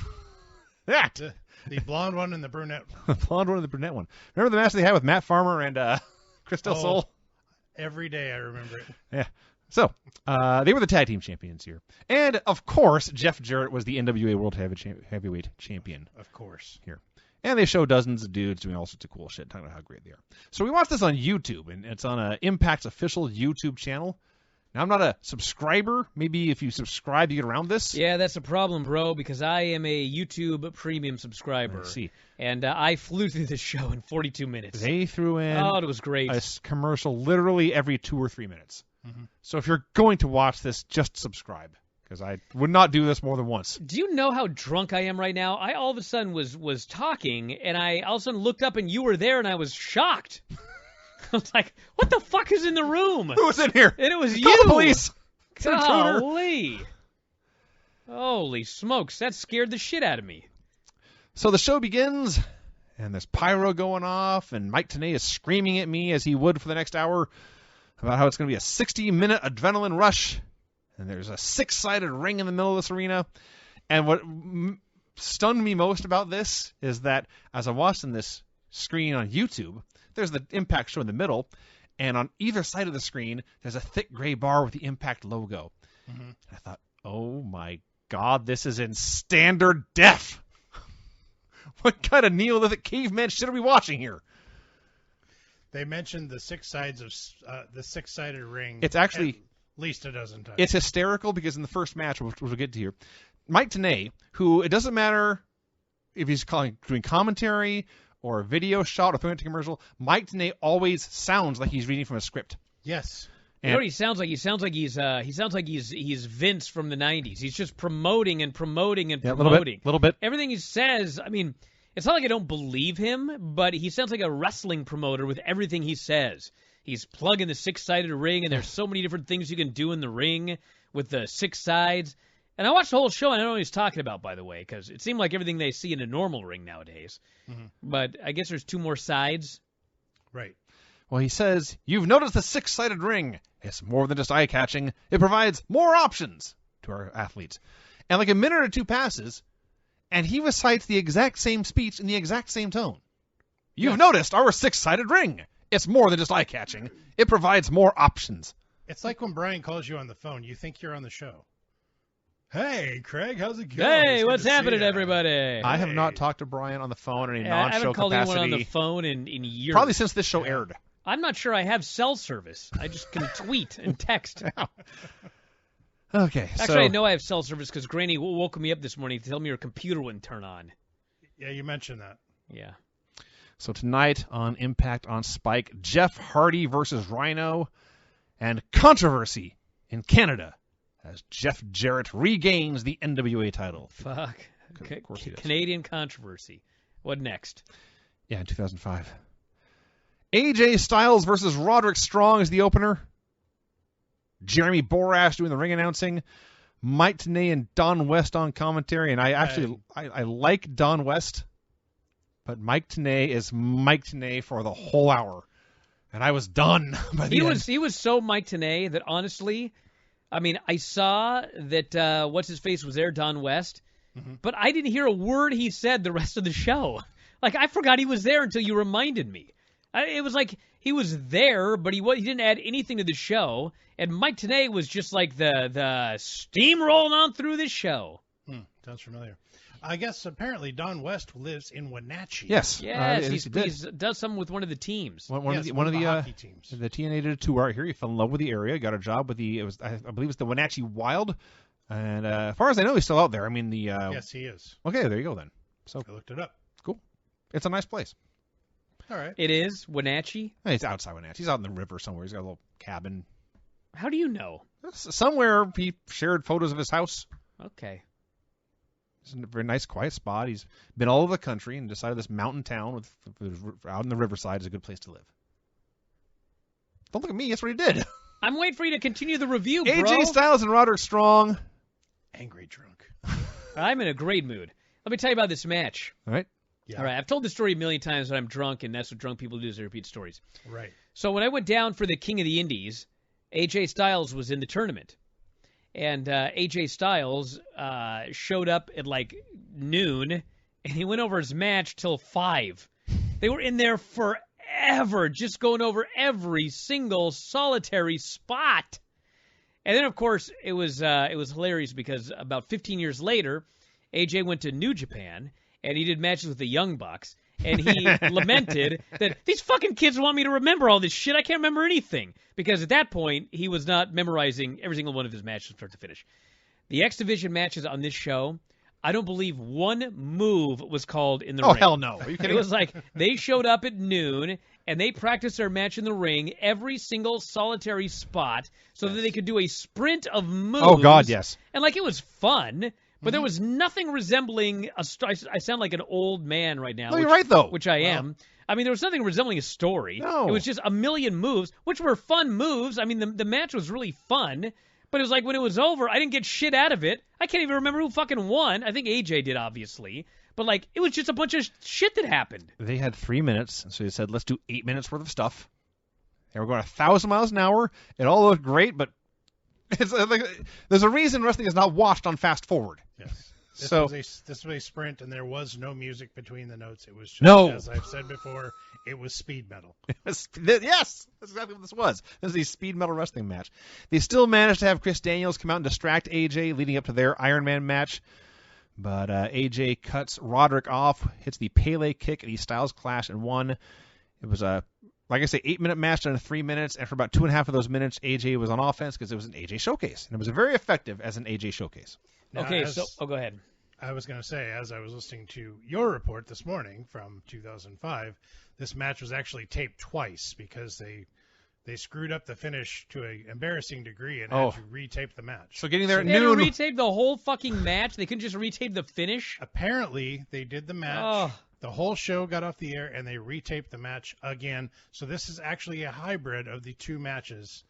That The blonde one and the brunette one. the blonde one and the brunette one. Remember the match they had with Matt Farmer and Chris Del Sol? Every day I remember it. Yeah. So, they were the tag team champions here. And, of course, Jeff Jarrett was the NWA World Heavyweight Champion Of course. here. And they show dozens of dudes doing all sorts of cool shit, talking about how great they are. So we watched this on YouTube, and it's on Impact's official YouTube channel. Now, I'm not a subscriber. Maybe if you subscribe, you get around this. Yeah, that's a problem, bro, because I am a YouTube premium subscriber. I see. And I flew through this show in 42 minutes. They threw in Oh, it was great. a commercial literally every 2 or 3 minutes. So if you're going to watch this, just subscribe, because I would not do this more than once. Do you know how drunk I am right now? I all of a sudden was talking, and I all of a sudden looked up, and you were there, and I was shocked. I was like, what the fuck is in the room? Who was in here? And it was Call you. the police. It's an intruder. Golly. Holy smokes, that scared the shit out of me. So the show begins, and there's pyro going off, and Mike Tenay is screaming at me as he would for the next hour about how it's going to be a 60-minute adrenaline rush, and there's a 6-sided ring in the middle of this arena. And what stunned me most about this is that as I'm watching this screen on YouTube, there's the Impact show in the middle, and on either side of the screen, there's a thick gray bar with the Impact logo. Mm-hmm. I thought, oh my God, this is in standard def. What kind of Neolithic caveman shit are we watching here? They mentioned the 6 sides of the 6-sided ring. It's actually at least a dozen times. It's hysterical because in the first match, which we'll get to here, Mike Tenay, who it doesn't matter if he's doing commentary or a video shot or throwing it to commercial, Mike Tenay always sounds like he's reading from a script. Yes. You know what he sounds like? He sounds like he's Vince from the 90s. He's just promoting and promoting and promoting. Little bit. Everything he says, I mean, it's not like I don't believe him, but he sounds like a wrestling promoter with everything he says. He's plugging the 6-sided ring, and there's so many different things you can do in the ring with the 6 sides. And I watched the whole show, and I don't know what he's talking about, by the way, because it seemed like everything they see in a normal ring nowadays. Mm-hmm. But I guess there's 2 more sides. Right. Well, he says, you've noticed the 6-sided ring. It's more than just eye-catching. It provides more options to our athletes. And like a minute or 2 passes, and he recites the exact same speech in the exact same tone. You've noticed our 6-sided ring. It's more than just eye-catching. It provides more options. It's like when Brian calls you on the phone. You think you're on the show. Hey, Craig, how's it going? Hey, what's happening, everybody? I have not talked to Brian on the phone in a non-show I haven't called capacity. anyone on the phone in years. Probably since this show aired. I'm not sure I have cell service. I just can tweet and text. Okay. Actually, I know I have cell service because Granny woke me up this morning to tell me her computer wouldn't turn on. Yeah, you mentioned that. Yeah. So tonight on Impact on Spike, Jeff Hardy versus Rhino, and controversy in Canada as Jeff Jarrett regains the NWA title. Fuck. Of course he does. Canadian controversy. What next? Yeah, in 2005. AJ Styles versus Roderick Strong is the opener. Jeremy Borash doing the ring announcing. Mike Tenay and Don West on commentary. And I like Don West, but Mike Tenay is Mike Tenay for the whole hour. And I was done by the end. He was so Mike Tenay that honestly, I mean, I saw that what's-his-face was there, Don West, but I didn't hear a word he said the rest of the show. Like, I forgot he was there until you reminded me. It was like he was there, but he didn't add anything to the show. And Mike Tenay was just like the steam rolling on through this show. Sounds familiar. I guess apparently Don West lives in Wenatchee. Yes. Yes, he does something with one of the teams. One of the hockey teams. The TNA did a tour out here. He fell in love with the area. Got a job with I believe it's the Wenatchee Wild. And as far as I know, he's still out there. I mean, yes, he is. Okay, there you go then. So I looked it up. Cool. It's a nice place. All right. It is Wenatchee. He's outside Wenatchee. He's out in the river somewhere. He's got a little cabin. How do you know? Somewhere he shared photos of his house. Okay. It's a very nice, quiet spot. He's been all over the country and decided this mountain town out in the riverside is a good place to live. Don't look at me. That's what he did. I'm waiting for you to continue the review, bro. AJ Styles and Roderick Strong. Angry drunk. I'm in a great mood. Let me tell you about this match. All right. Yeah. All right. I've told the story a million times that I'm drunk, and that's what drunk people do is they repeat stories. Right. So when I went down for the King of the Indies, AJ Styles was in the tournament. And AJ Styles showed up at like noon, and he went over his match till 5. They were in there forever, just going over every single solitary spot. And then, of course, it was hilarious because about 15 years later, AJ went to New Japan, and he did matches with the Young Bucks. And he lamented that these fucking kids want me to remember all this shit. I can't remember anything. Because at that point, he was not memorizing every single one of his matches from start to finish. The X Division matches on this show, I don't believe one move was called in the ring. Oh, hell no. Are you kidding? It was like they showed up at noon, and they practiced their match in the ring, every single solitary spot, so that they could do a sprint of moves. Oh, God, yes. And, like, it was fun. But there was nothing resembling a story. I sound like an old man right now. No, you're right, though. Which I am. I mean, there was nothing resembling a story. No. It was just a million moves, which were fun moves. I mean, the match was really fun. But it was like when it was over, I didn't get shit out of it. I can't even remember who fucking won. I think AJ did, obviously. But, like, it was just a bunch of shit that happened. They had 3 minutes, so they said, let's do 8 minutes worth of stuff. They were going 1,000 miles an hour. It all looked great, but it's like there's a reason wrestling is not watched on fast forward. Yes. This was a sprint, and there was no music between the notes. It was just, as I've said before, it was speed metal. Yes, that's exactly what this was. This is a speed metal wrestling match. They still managed to have Chris Daniels come out and distract AJ leading up to their Iron Man match. But AJ cuts Roderick off, hits the Pele kick, and the Styles clash and won. It was a, like I say, 8-minute match done in 3 minutes, and for about 2.5 of those minutes, AJ was on offense because it was an AJ showcase. And it was very effective as an AJ showcase. Now, Okay, go ahead. I was going to say, as I was listening to your report this morning from 2005, this match was actually taped twice because they screwed up the finish to an embarrassing degree and had to retape the match. So getting there at They had noon. to retape the whole fucking match? They couldn't just retape the finish? Apparently, they did the match. The whole show got off the air, and they retaped the match again. So this is actually a hybrid of the two matches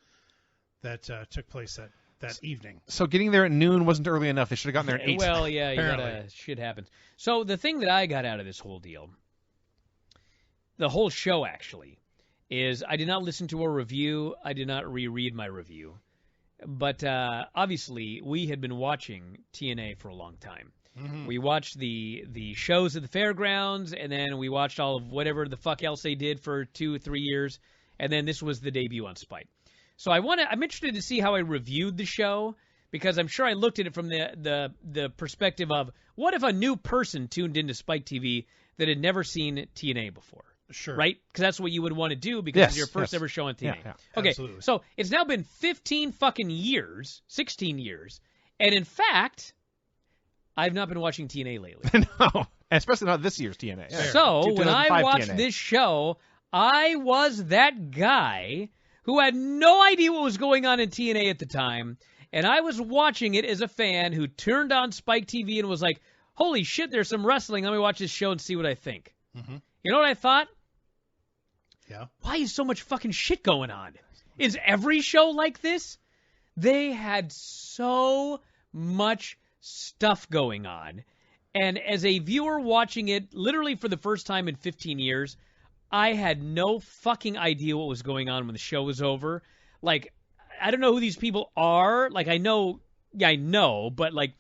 that took place that evening. So getting there at noon wasn't early enough. They should have gotten there at 8. Well, yeah, shit happens. So the thing that I got out of this whole deal, the whole show actually, is I did not listen to a review. I did not reread my review. But obviously, we had been watching TNA for a long time. We watched the shows at the fairgrounds, and then we watched all of whatever the fuck else they did for 2-3 years, and then this was the debut on Spike. So I'm interested to see how I reviewed the show, because I'm sure I looked at it from the perspective of, what if a new person tuned into Spike TV that had never seen TNA before? Sure. Right? Because that's what you would want to do, because it's your first ever show on TNA. Yeah, okay, absolutely. So it's now been 15 fucking years, 16 years, and in fact, I've not been watching TNA lately. No, especially not this year's TNA. Yeah. So when I 2005 watched TNA. this show, I was that guy who had no idea what was going on in TNA at the time, and I was watching it as a fan who turned on Spike TV and was like, holy shit, there's some wrestling. Let me watch this show and see what I think. Mm-hmm. You know what I thought? Yeah. Why is so much fucking shit going on? Is every show like this? They had so much stuff going on. And as a viewer watching it literally for the first time in 15 years, I had no fucking idea what was going on when the show was over. Like, I don't know who these people are. Like, I know, but like,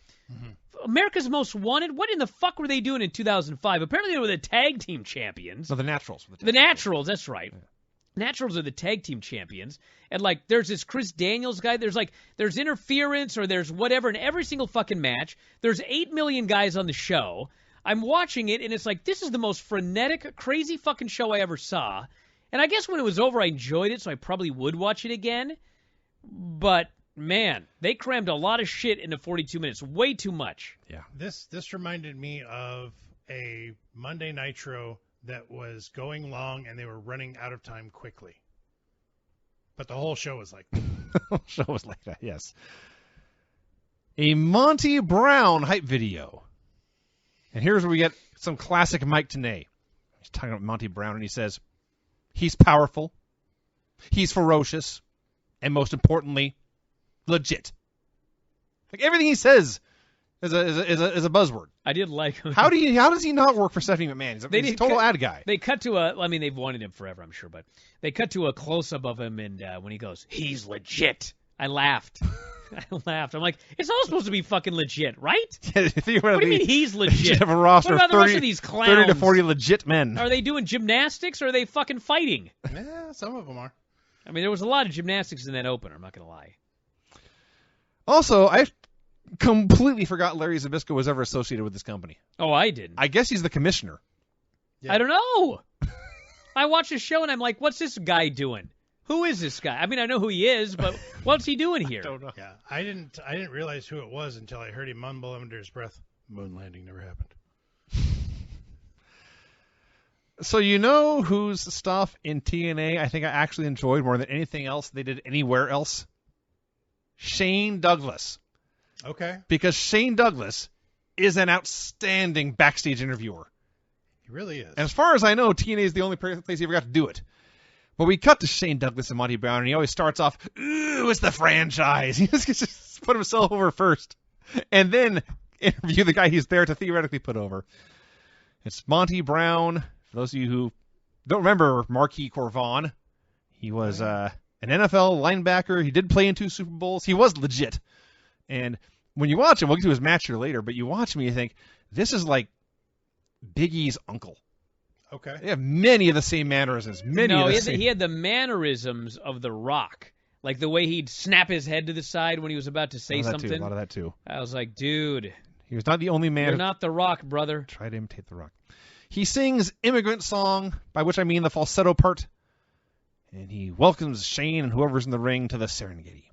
America's Most Wanted? What in the fuck were they doing in 2005? Apparently they were the tag team champions. No, the Naturals. The Naturals, that's right. Yeah. Naturals are the tag team champions. And, like, there's this Chris Daniels guy. There's interference or there's whatever in every single fucking match. There's 8 million guys on the show. I'm watching it, and it's like, this is the most frenetic, crazy fucking show I ever saw. And I guess when it was over, I enjoyed it, so I probably would watch it again. But, man, they crammed a lot of shit into 42 minutes. Way too much. Yeah. This reminded me of a Monday Nitro that was going long and they were running out of time quickly. But the whole show was like that. The whole show was like that, yes. A Monty Brown hype video. And here's where we get some classic Mike Tenay. He's talking about Monty Brown, and he says, he's powerful, he's ferocious, and most importantly, legit. Like, everything he says is a buzzword. I did like him. How does he not work for Stephanie McMahon? He's a total ad guy. They cut to they've wanted him forever, I'm sure, but they cut to a close-up of him, and when he goes, he's legit, I laughed. I'm like, it's all supposed to be fucking legit, right? What do you mean he's legit? You should have a roster what about of the rest of these clowns? 30 to 40 legit men. Are they doing gymnastics or are they fucking fighting? Yeah, some of them are. I mean, there was a lot of gymnastics in that opener, I'm not going to lie. Also, I completely forgot Larry Zbyszko was ever associated with this company. Oh, I didn't. I guess he's the commissioner. Yeah. I don't know. I watched the show and I'm like, what's this guy doing? Who is this guy? I mean, I know who he is, but what's he doing here? I don't know. Yeah, I didn't realize who it was until I heard him mumble under his breath. Moon landing never happened. So you know whose stuff in TNA I think I actually enjoyed more than anything else they did anywhere else? Shane Douglas. Okay. Because Shane Douglas is an outstanding backstage interviewer. He really is. And as far as I know, TNA is the only place he ever got to do it. But we cut to Shane Douglas and Monty Brown, and he always starts off, ooh, it's the franchise. He just put himself over first, and then interview the guy he's there to theoretically put over. It's Monty Brown. For those of you who don't remember Marquis Corvon, he was an NFL linebacker. He did play in 2 Super Bowls. He was legit. And when you watch him, we'll get to his match here later, but you watch him and you think, this is like Big E's uncle. Okay. They have many of the same mannerisms. He had the mannerisms of The Rock. Like the way he'd snap his head to the side when he was about to say something. A lot of that, too. I was like, dude. He was not the only man. You're not The Rock, brother. Try to imitate The Rock. He sings Immigrant Song, by which I mean the falsetto part. And he welcomes Shane and whoever's in the ring to the Serengeti.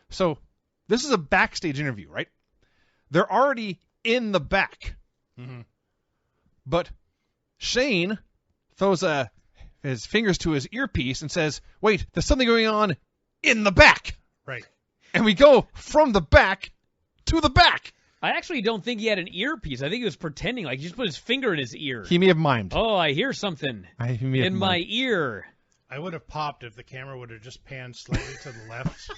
So, this is a backstage interview, right? They're already in the back. Mm-hmm. But Shane throws his fingers to his earpiece and says, wait, there's something going on in the back. Right. And we go from the back to the back. I actually don't think he had an earpiece. I think he was pretending, like he just put his finger in his ear. He may have mimed. Oh, I hear something in my ear. I would have popped if the camera would have just panned slightly to the left.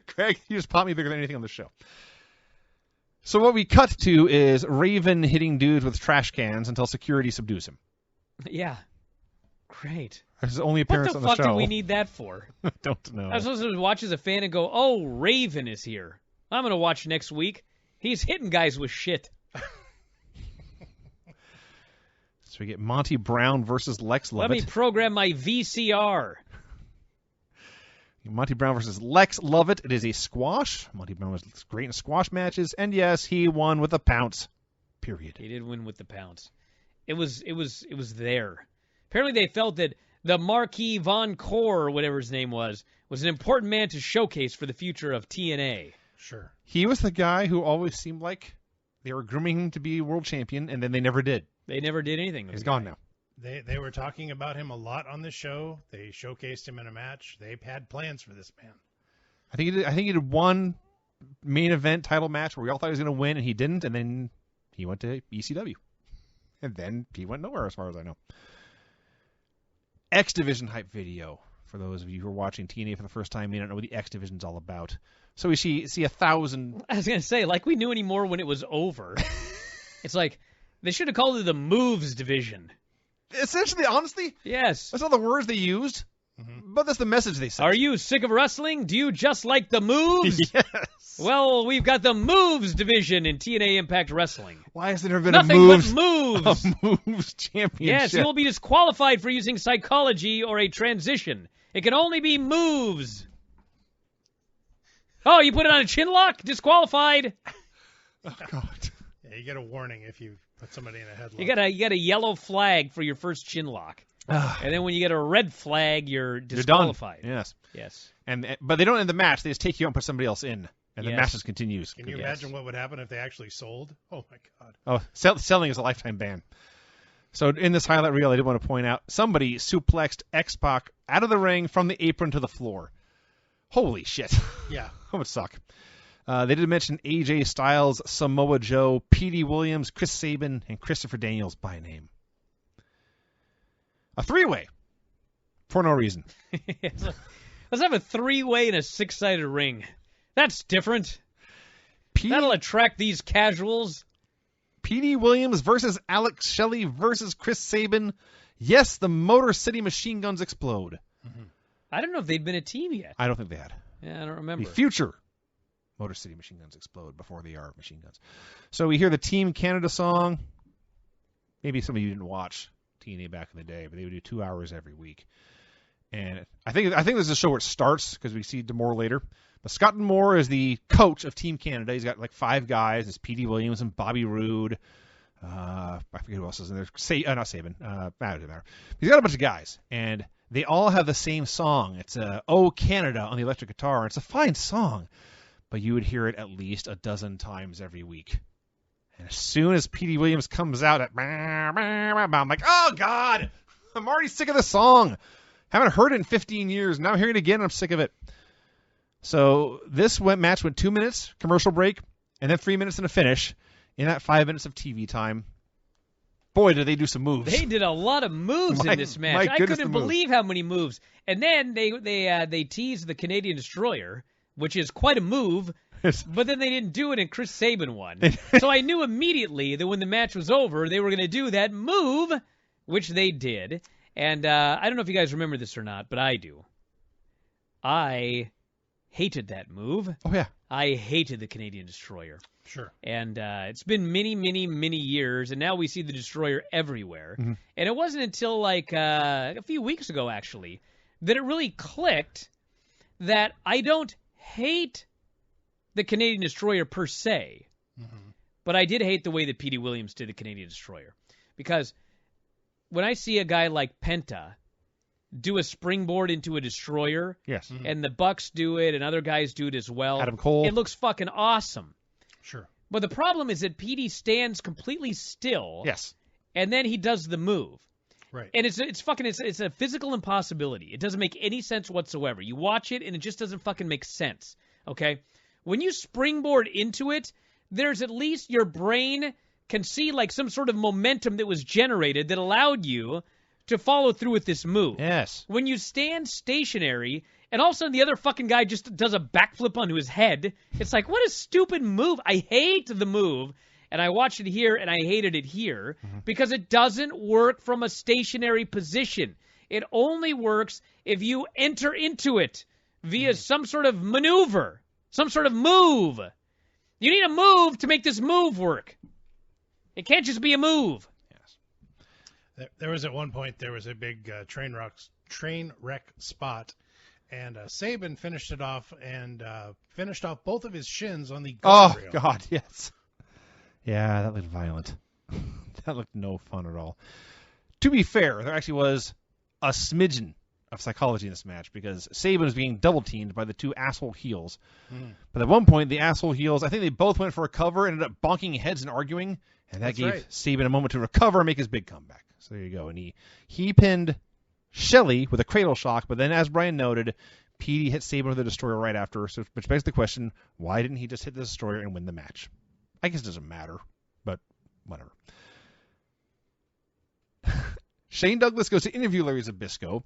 Craig, you just popped me bigger than anything on the show. So what we cut to is Raven hitting dudes with trash cans until security subdues him. Yeah. Great. That's his only appearance on the show. What the fuck do we need that for? Don't know. I was supposed to watch as a fan and go, oh, Raven is here. I'm going to watch next week. He's hitting guys with shit. So we get Monty Brown versus Lex Lovett. Let me program my VCR. Monty Brown versus Lex Lovett. It is a squash. Monty Brown was great in squash matches, and yes, he won with a pounce. Period. He did win with the pounce. It was there. Apparently, they felt that the Marquis Von Core, or whatever his name was an important man to showcase for the future of TNA. Sure. He was the guy who always seemed like they were grooming him to be world champion, and then they never did. They never did anything. He's gone now. They were talking about him a lot on this show. They showcased him in a match. They've had plans for this man. I think he did one main event title match where we all thought he was going to win, and he didn't, and then he went to ECW. And then he went nowhere as far as I know. X Division hype video. For those of you who are watching TNA for the first time, you don't know what the X Division's all about. So we see 1,000. I was going to say, like we knew anymore when it was over. It's like, they should have called it the Moves Division. Essentially, honestly, yes. That's not the words they used, but that's the message they sent. Are you sick of wrestling? Do you just like the moves? Yes. Well, we've got the Moves Division in TNA Impact Wrestling. Why has there never been Nothing but moves. a moves championship? Yes, you will be disqualified for using psychology or a transition. It can only be moves. Oh, you put it on a chin lock? Disqualified. Oh, God. Yeah, you get a warning if you put somebody in a headlock. You got a yellow flag for your first chin lock. And then when you get a red flag, you're disqualified. You're done. Yes. But they don't end the match. They just take you out and put somebody else in. And the match just continues. Can you imagine what would happen if they actually sold? Oh, my God. Oh, selling is a lifetime ban. So in this highlight reel, I did want to point out, somebody suplexed X-Pac out of the ring from the apron to the floor. Holy shit. Yeah. That would suck. They did mention AJ Styles, Samoa Joe, Petey WIlliams, Chris Sabin, and Christopher Daniels by name. A three-way. For no reason. Let's have a three-way in a six-sided ring. That's different. That'll attract these casuals. Petey WIlliams versus Alex Shelley versus Chris Sabin. Yes, the Motor City Machine Guns explode. Mm-hmm. I don't know if they'd been a team yet. I don't think they had. Yeah, I don't remember. The future Motor City Machine Guns explode before they are machine guns. So we hear the Team Canada song. Maybe some of you didn't watch TNA back in the day, but they would do 2 hours every week. And I think this is a show where it starts because we see D'Amore later. But Scott D'Amore is the coach of Team Canada. He's got like 5 guys. It's Petey WIlliams and Bobby Roode. I forget who else is in there. Not Sabin. Doesn't matter. He's got a bunch of guys, and they all have the same song. It's "Oh Canada" on the electric guitar. It's a fine song, but you would hear it at least a dozen times every week. And as soon as Petey WIlliams comes out at, I'm like, oh God, I'm already sick of this song. Haven't heard it in 15 years. Now I'm hearing it again, and I'm sick of it. So this match went 2 minutes, commercial break, and then 3 minutes and a finish. In that 5 minutes of TV time, boy, did they do some moves. They did a lot of moves in this match. I couldn't believe how many moves. And then they teased the Canadian Destroyer, which is quite a move, but then they didn't do it, and Chris Sabin won. So I knew immediately that when the match was over, they were going to do that move, which they did. And I don't know if you guys remember this or not, but I do. I hated that move. Oh, yeah. I hated the Canadian Destroyer. Sure. And it's been many, many, many years, and now we see the Destroyer everywhere. Mm-hmm. And it wasn't until like a few weeks ago, actually, that it really clicked that I don't hate the Canadian Destroyer per se, but I did hate the way that Petey WIlliams did the Canadian Destroyer. Because when I see a guy like Penta do a springboard into a destroyer, yes, and the Bucks do it, and other guys do it as well, Adam Cole, it looks fucking awesome. Sure. But the problem is that Petey stands completely still. Yes. And then he does the move. Right. And it's a physical impossibility. It doesn't make any sense whatsoever. You watch it and it just doesn't fucking make sense. Okay? When you springboard into it, there's at least your brain can see like some sort of momentum that was generated that allowed you to follow through with this move. Yes. When you stand stationary, and all of a sudden the other fucking guy just does a backflip onto his head, it's like, what a stupid move. I hate the move, and I watched it here, and I hated it here, because it doesn't work from a stationary position. It only works if you enter into it via some sort of maneuver, some sort of move. You need a move to make this move work. It can't just be a move. Yes. There was at one point, there was a big train wreck spot, and Sabin finished it off and finished off both of his shins on the guardrail. Oh, God, yes. Yeah, that looked violent. That looked no fun at all. To be fair, there actually was a smidgen of psychology in this match because Sabin was being double-teamed by the two asshole heels. But at one point, the asshole heels, I think they both went for a cover, ended up bonking heads and arguing, and that gave Sabin a moment to recover and make his big comeback. So there you go. And he pinned Shelley with a cradle shock, but then as Brian noted, Petey hit Sabin with a destroyer right after, which begs the question, why didn't he just hit the destroyer and win the match? I guess it doesn't matter, but whatever. Shane Douglas goes to interview Larry Zbyszko,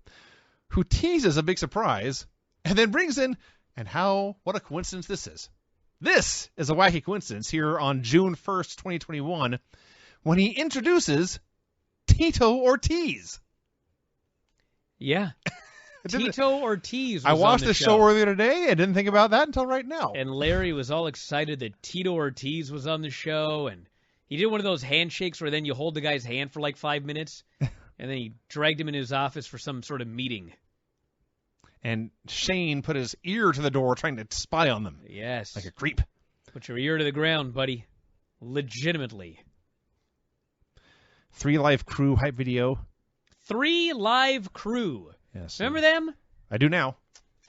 who teases a big surprise, and then brings in, what a coincidence this is. This is a wacky coincidence here on June 1st, 2021, when he introduces Tito Ortiz. Yeah. Tito Ortiz was I watched on the show earlier today and didn't think about that until right now. And Larry was all excited that Tito Ortiz was on the show, and he did one of those handshakes where then you hold the guy's hand for like 5 minutes, and then he dragged him in his office for some sort of meeting. And Shane put his ear to the door trying to spy on them. Yes. Like a creep. Put your ear to the ground, buddy. Legitimately. 3 Live Crew hype video. 3 Live Crew. Yes. Remember them? I do now.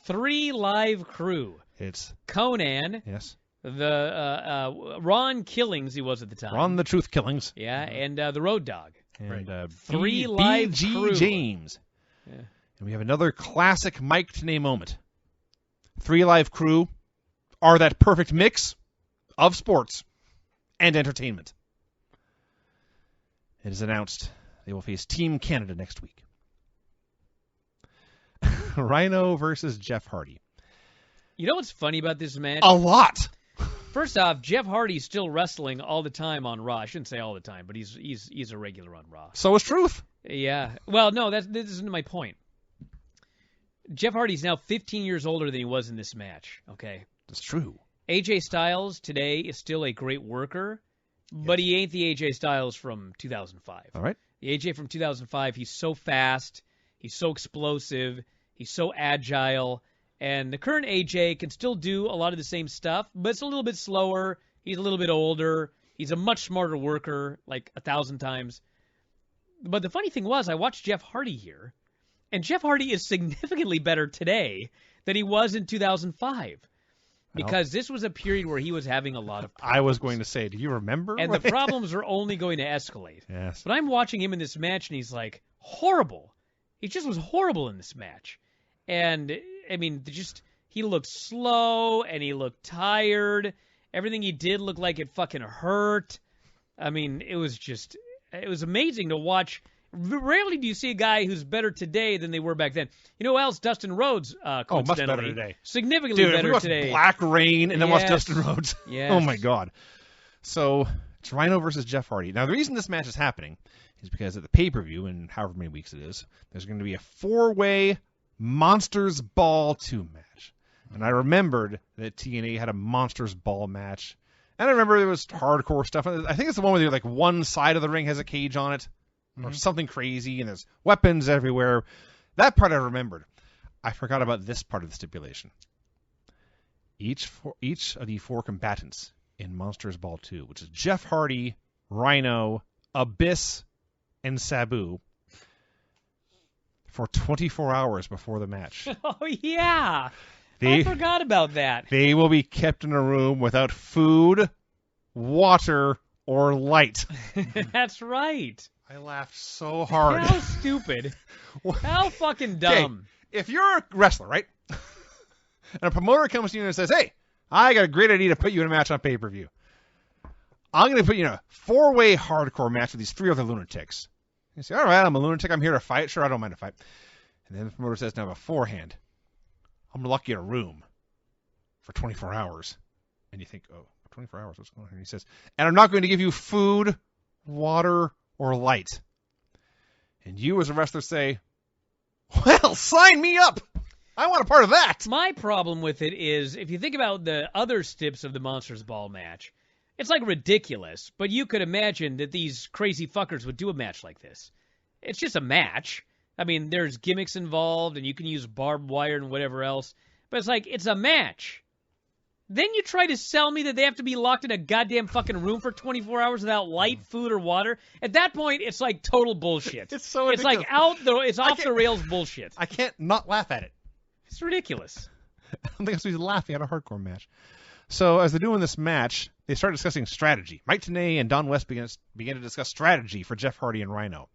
3 Live Crew. It's Conan. Yes. The Ron Killings he was at the time. Ron the Truth Killings. Yeah, and the Road Dog. And 3 Live B.G. Crew. James. Yeah. And we have another classic Mike Tenay moment. 3 Live Crew are that perfect mix of sports and entertainment. It is announced they will face Team Canada next week. Rhino versus Jeff Hardy. You know what's funny about this match? A lot. First off, Jeff Hardy's still wrestling all the time on Raw. I shouldn't say all the time, but he's a regular on Raw. So is Truth. Yeah. Well, no, this isn't my point. Jeff Hardy's now 15 years older than he was in this match. Okay. That's true. AJ Styles today is still a great worker, but he ain't the AJ Styles from 2005. All right. The AJ from 2005, he's so fast, he's so explosive, he's so agile, and the current AJ can still do a lot of the same stuff, but it's a little bit slower, he's a little bit older, he's a much smarter worker, like 1,000 times. But the funny thing was, I watched Jeff Hardy here, and Jeff Hardy is significantly better today than he was in 2005. Because this was a period where he was having a lot of problems. I was going to say, do you remember? And the problems are only going to escalate. Yes. But I'm watching him in this match, and he's like, horrible. He just was horrible in this match. And, I mean, he looked slow, and he looked tired. Everything he did looked like it fucking hurt. I mean, it was amazing to watch. Rarely do you see a guy who's better today than they were back then. You know who else? Dustin Rhodes, coincidentally. much better today. Significantly better today. Black Rain and then watch Dustin Rhodes. Yes. Oh, my God. So, it's Rhino versus Jeff Hardy. Now, the reason this match is happening is because at the pay-per-view, in however many weeks it is, there's going to be a 4-way Monsters Ball 2 match. And I remembered that TNA had a Monsters Ball match. And I remember there was hardcore stuff. I think it's the one where like one side of the ring has a cage on it. Or something crazy, and there's weapons everywhere. That part I remembered. I forgot about this part of the stipulation. Each of the 4 combatants in Monsters Ball 2, which is Jeff Hardy, Rhino, Abyss, and Sabu, for 24 hours before the match. Oh, yeah. I forgot about that. They will be kept in a room without food, water, or light. That's right. I laughed so hard. How stupid. How fucking dumb. Okay, if you're a wrestler, right? And a promoter comes to you and says, hey, I got a great idea to put you in a match on pay-per-view. I'm going to put you in a 4-way hardcore match with these 3 other lunatics. You say, all right, I'm a lunatic. I'm here to fight. Sure, I don't mind to fight. And then the promoter says, now beforehand, I'm going to lock you in a room for 24 hours. And you think, oh, 24 hours, what's going on here? And he says, and I'm not going to give you food, water, or light. And you as a wrestler say, well, sign me up. I want a part of that. My problem with it is, if you think about the other steps of the Monsters Ball match, it's like ridiculous, but you could imagine that these crazy fuckers would do a match like this. It's just a match. I mean, there's gimmicks involved, and you can use barbed wire and whatever else, but it's like, it's a match. Then you try to sell me that they have to be locked in a goddamn fucking room for 24 hours without light, food, or water. At that point, it's like total bullshit. It's so It's like it's off the rails bullshit. I can't not laugh at it. It's ridiculous. I don't think I'm supposed to be laughing at a hardcore match. So as they're doing this match, they start discussing strategy. Mike Tenay and Don West began to discuss strategy for Jeff Hardy and Rhino.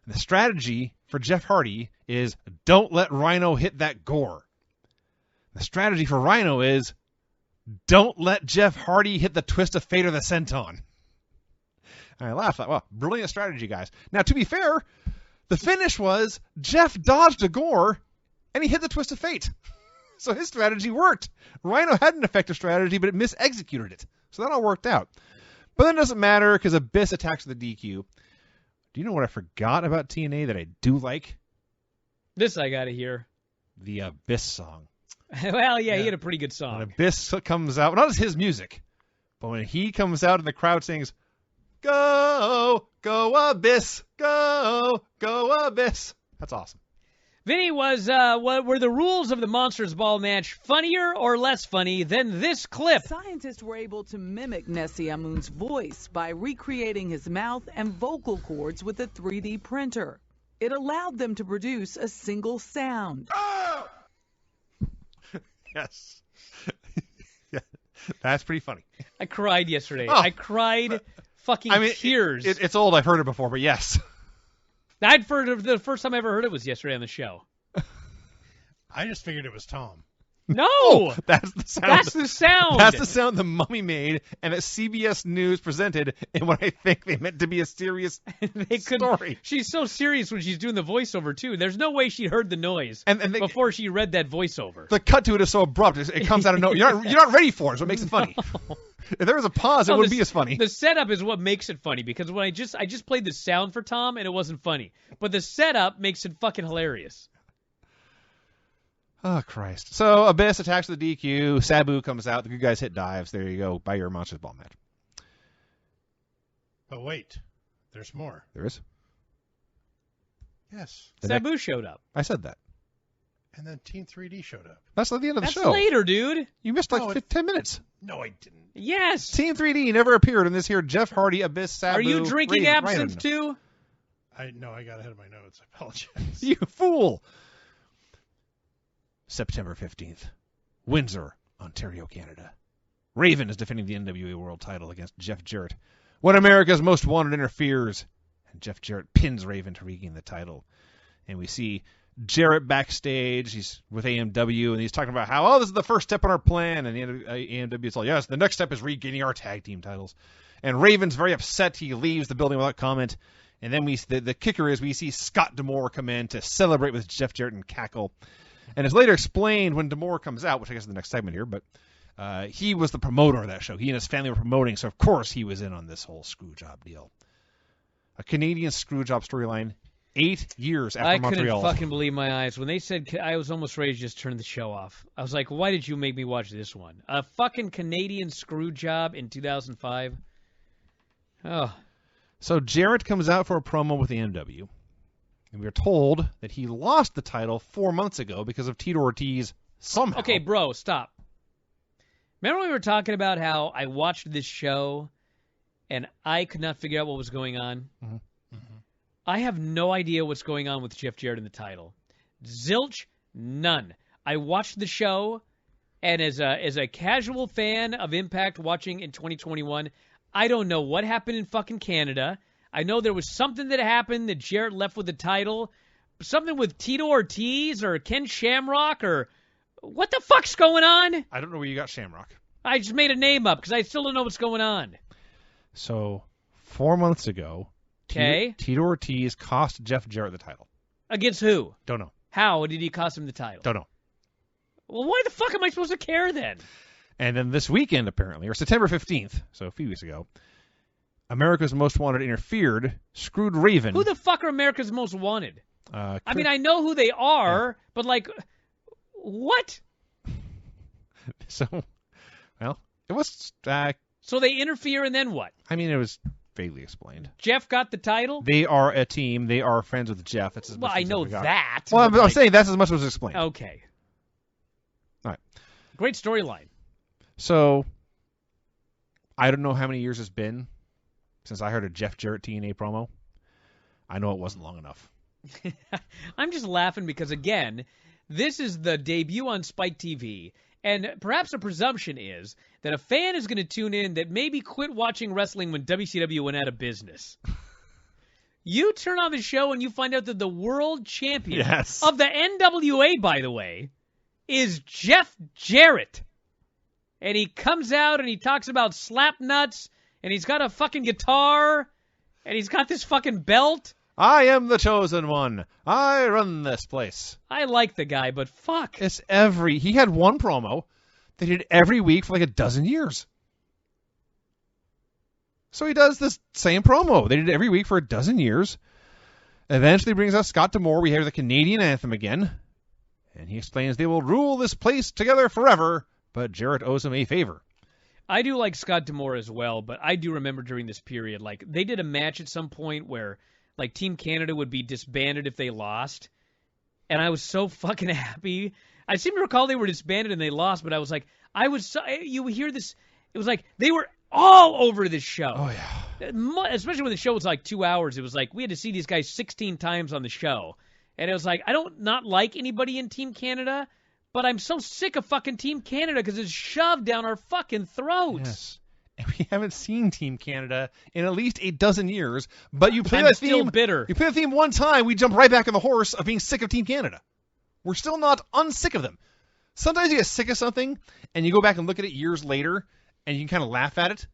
And the strategy for Jeff Hardy is don't let Rhino hit that gore. The strategy for Rhino is don't let Jeff Hardy hit the twist of fate or the senton. And I laughed. Well, brilliant strategy, guys. Now, to be fair, the finish was Jeff dodged a gore and he hit the twist of fate. So his strategy worked. Rhino had an effective strategy, but it misexecuted it. So that all worked out. But that doesn't matter because Abyss attacks the DQ. Do you know what I forgot about TNA that I do like? This I gotta hear. The Abyss song. Well, yeah, he had a pretty good song. When Abyss comes out, not as his music, but when he comes out and the crowd sings, "Go, go Abyss, go, go Abyss." That's awesome. Vinny, were the rules of the Monsters Ball match funnier or less funny than this clip? Scientists were able to mimic Nessie Amun's voice by recreating his mouth and vocal cords with a 3D printer. It allowed them to produce a single sound. Yes. Yeah, that's pretty funny. I cried yesterday. Oh. I cried fucking tears. It's old. I've heard it before, but yes. I'd heard it, the first time I ever heard it was yesterday on the show. I just figured it was Tom. No! That's the sound. That's the sound! That's the sound the Mummy made and that CBS News presented in what I think they meant to be a serious story. She's so serious when she's doing the voiceover, too. There's no way she heard the noise before she read that voiceover. The cut to it is so abrupt. It comes out of nowhere. You're not ready for it, so it makes it funny. If there was a pause, it wouldn't be as funny. The setup is what makes it funny, because when I just played the sound for Tom, and it wasn't funny. But the setup makes it fucking hilarious. Oh, Christ. So, Abyss attacks the DQ. Sabu comes out. The good guys hit dives. There you go. Buy your Monsters Ball match. But wait, there's more. There is? Yes. Sabu showed up. I said that. And then Team 3D showed up. That's like the end of the show. That's later, dude. You missed 10 minutes. No, I didn't. Yes. Team 3D never appeared in this here. Jeff Hardy, Abyss, Sabu. Are you drinking Raven, absinthe, too? No, I got ahead of my notes. I apologize. You fool. September 15th, Windsor, Ontario, Canada. Raven is defending the NWA World title against Jeff Jarrett. When America's Most Wanted interferes, and Jeff Jarrett pins Raven to regain the title. And we see Jarrett backstage. He's with AMW, and he's talking about how, this is the first step on our plan. And the AMW is all, yes, the next step is regaining our tag team titles. And Raven's very upset. He leaves the building without comment. And then the kicker is we see Scott D'Amore come in to celebrate with Jeff Jarrett and cackle. And it's later explained when D'Amore comes out, which I guess is the next segment here, but he was the promoter of that show. He and his family were promoting, so of course he was in on this whole Screwjob deal. A Canadian Screwjob storyline 8 years after Montreal. I couldn't fucking believe my eyes. When they said, I was almost ready to just turn the show off. I was like, why did you make me watch this one? A fucking Canadian Screwjob in 2005? Oh. So Jarrett comes out for a promo with the NW. And we are told that he lost the title 4 months ago because of Tito Ortiz somehow. Okay, bro, stop. Remember when we were talking about how I watched this show and I could not figure out what was going on? Mm-hmm. Mm-hmm. I have no idea what's going on with Jeff Jarrett in the title. Zilch, none. I watched the show, and as a casual fan of Impact watching in 2021, I don't know what happened in fucking Canada. I know there was something that happened that Jarrett left with the title. Something with Tito Ortiz or Ken Shamrock or... What the fuck's going on? I don't know where you got Shamrock. I just made a name up because I still don't know what's going on. So, 4 months ago, Tito Ortiz cost Jeff Jarrett the title. Against who? Don't know. How did he cost him the title? Don't know. Well, why the fuck am I supposed to care then? And then this weekend, apparently, or September 15th, so a few weeks ago, America's Most Wanted interfered, screwed Raven. Who the fuck are America's Most Wanted? I mean, I know who they are, but like, What? So, well, it was. So they interfere and then what? I mean, it was vaguely explained. Jeff got the title? They are a team. They are friends with Jeff. That's as Well, much I as know we got. that. Well, but I'm saying that's as much as was explained. Okay. All right. Great storyline. So, I don't know how many years it's been since I heard a Jeff Jarrett TNA promo. I know it wasn't long enough. I'm just laughing because, again, this is the debut on Spike TV, and perhaps a presumption is that a fan is going to tune in that maybe quit watching wrestling when WCW went out of business. You turn on the show and you find out that the world champion of the NWA, by the way, is Jeff Jarrett. And he comes out and he talks about slap nuts, and he's got a fucking guitar, and he's got this fucking belt. I am the chosen one. I run this place. I like the guy, but fuck. He had one promo they did every week for like a dozen years. So he does this same promo. They did it every week for a dozen years. Eventually brings us Scott D'Amore. We hear the Canadian anthem again. And he explains they will rule this place together forever, but Jarrett owes him a favor. I do like Scott D'Amore as well, but I do remember during this period, like, they did a match at some point where, like, Team Canada would be disbanded if they lost. And I was so fucking happy. I seem to recall they were disbanded and they lost, but I was like, you hear this, it was like, they were all over this show. Oh, yeah. Especially when the show was like 2 hours. It was like, we had to see these guys 16 times on the show. And it was like, I don't not like anybody in Team Canada, but I'm so sick of fucking Team Canada because it's shoved down our fucking throats. Yes. And we haven't seen Team Canada in at least a dozen years, but you play that theme. Still bitter. You play the theme one time, we jump right back on the horse of being sick of Team Canada. We're still not unsick of them. Sometimes you get sick of something, and you go back and look at it years later, and you can kind of laugh at it.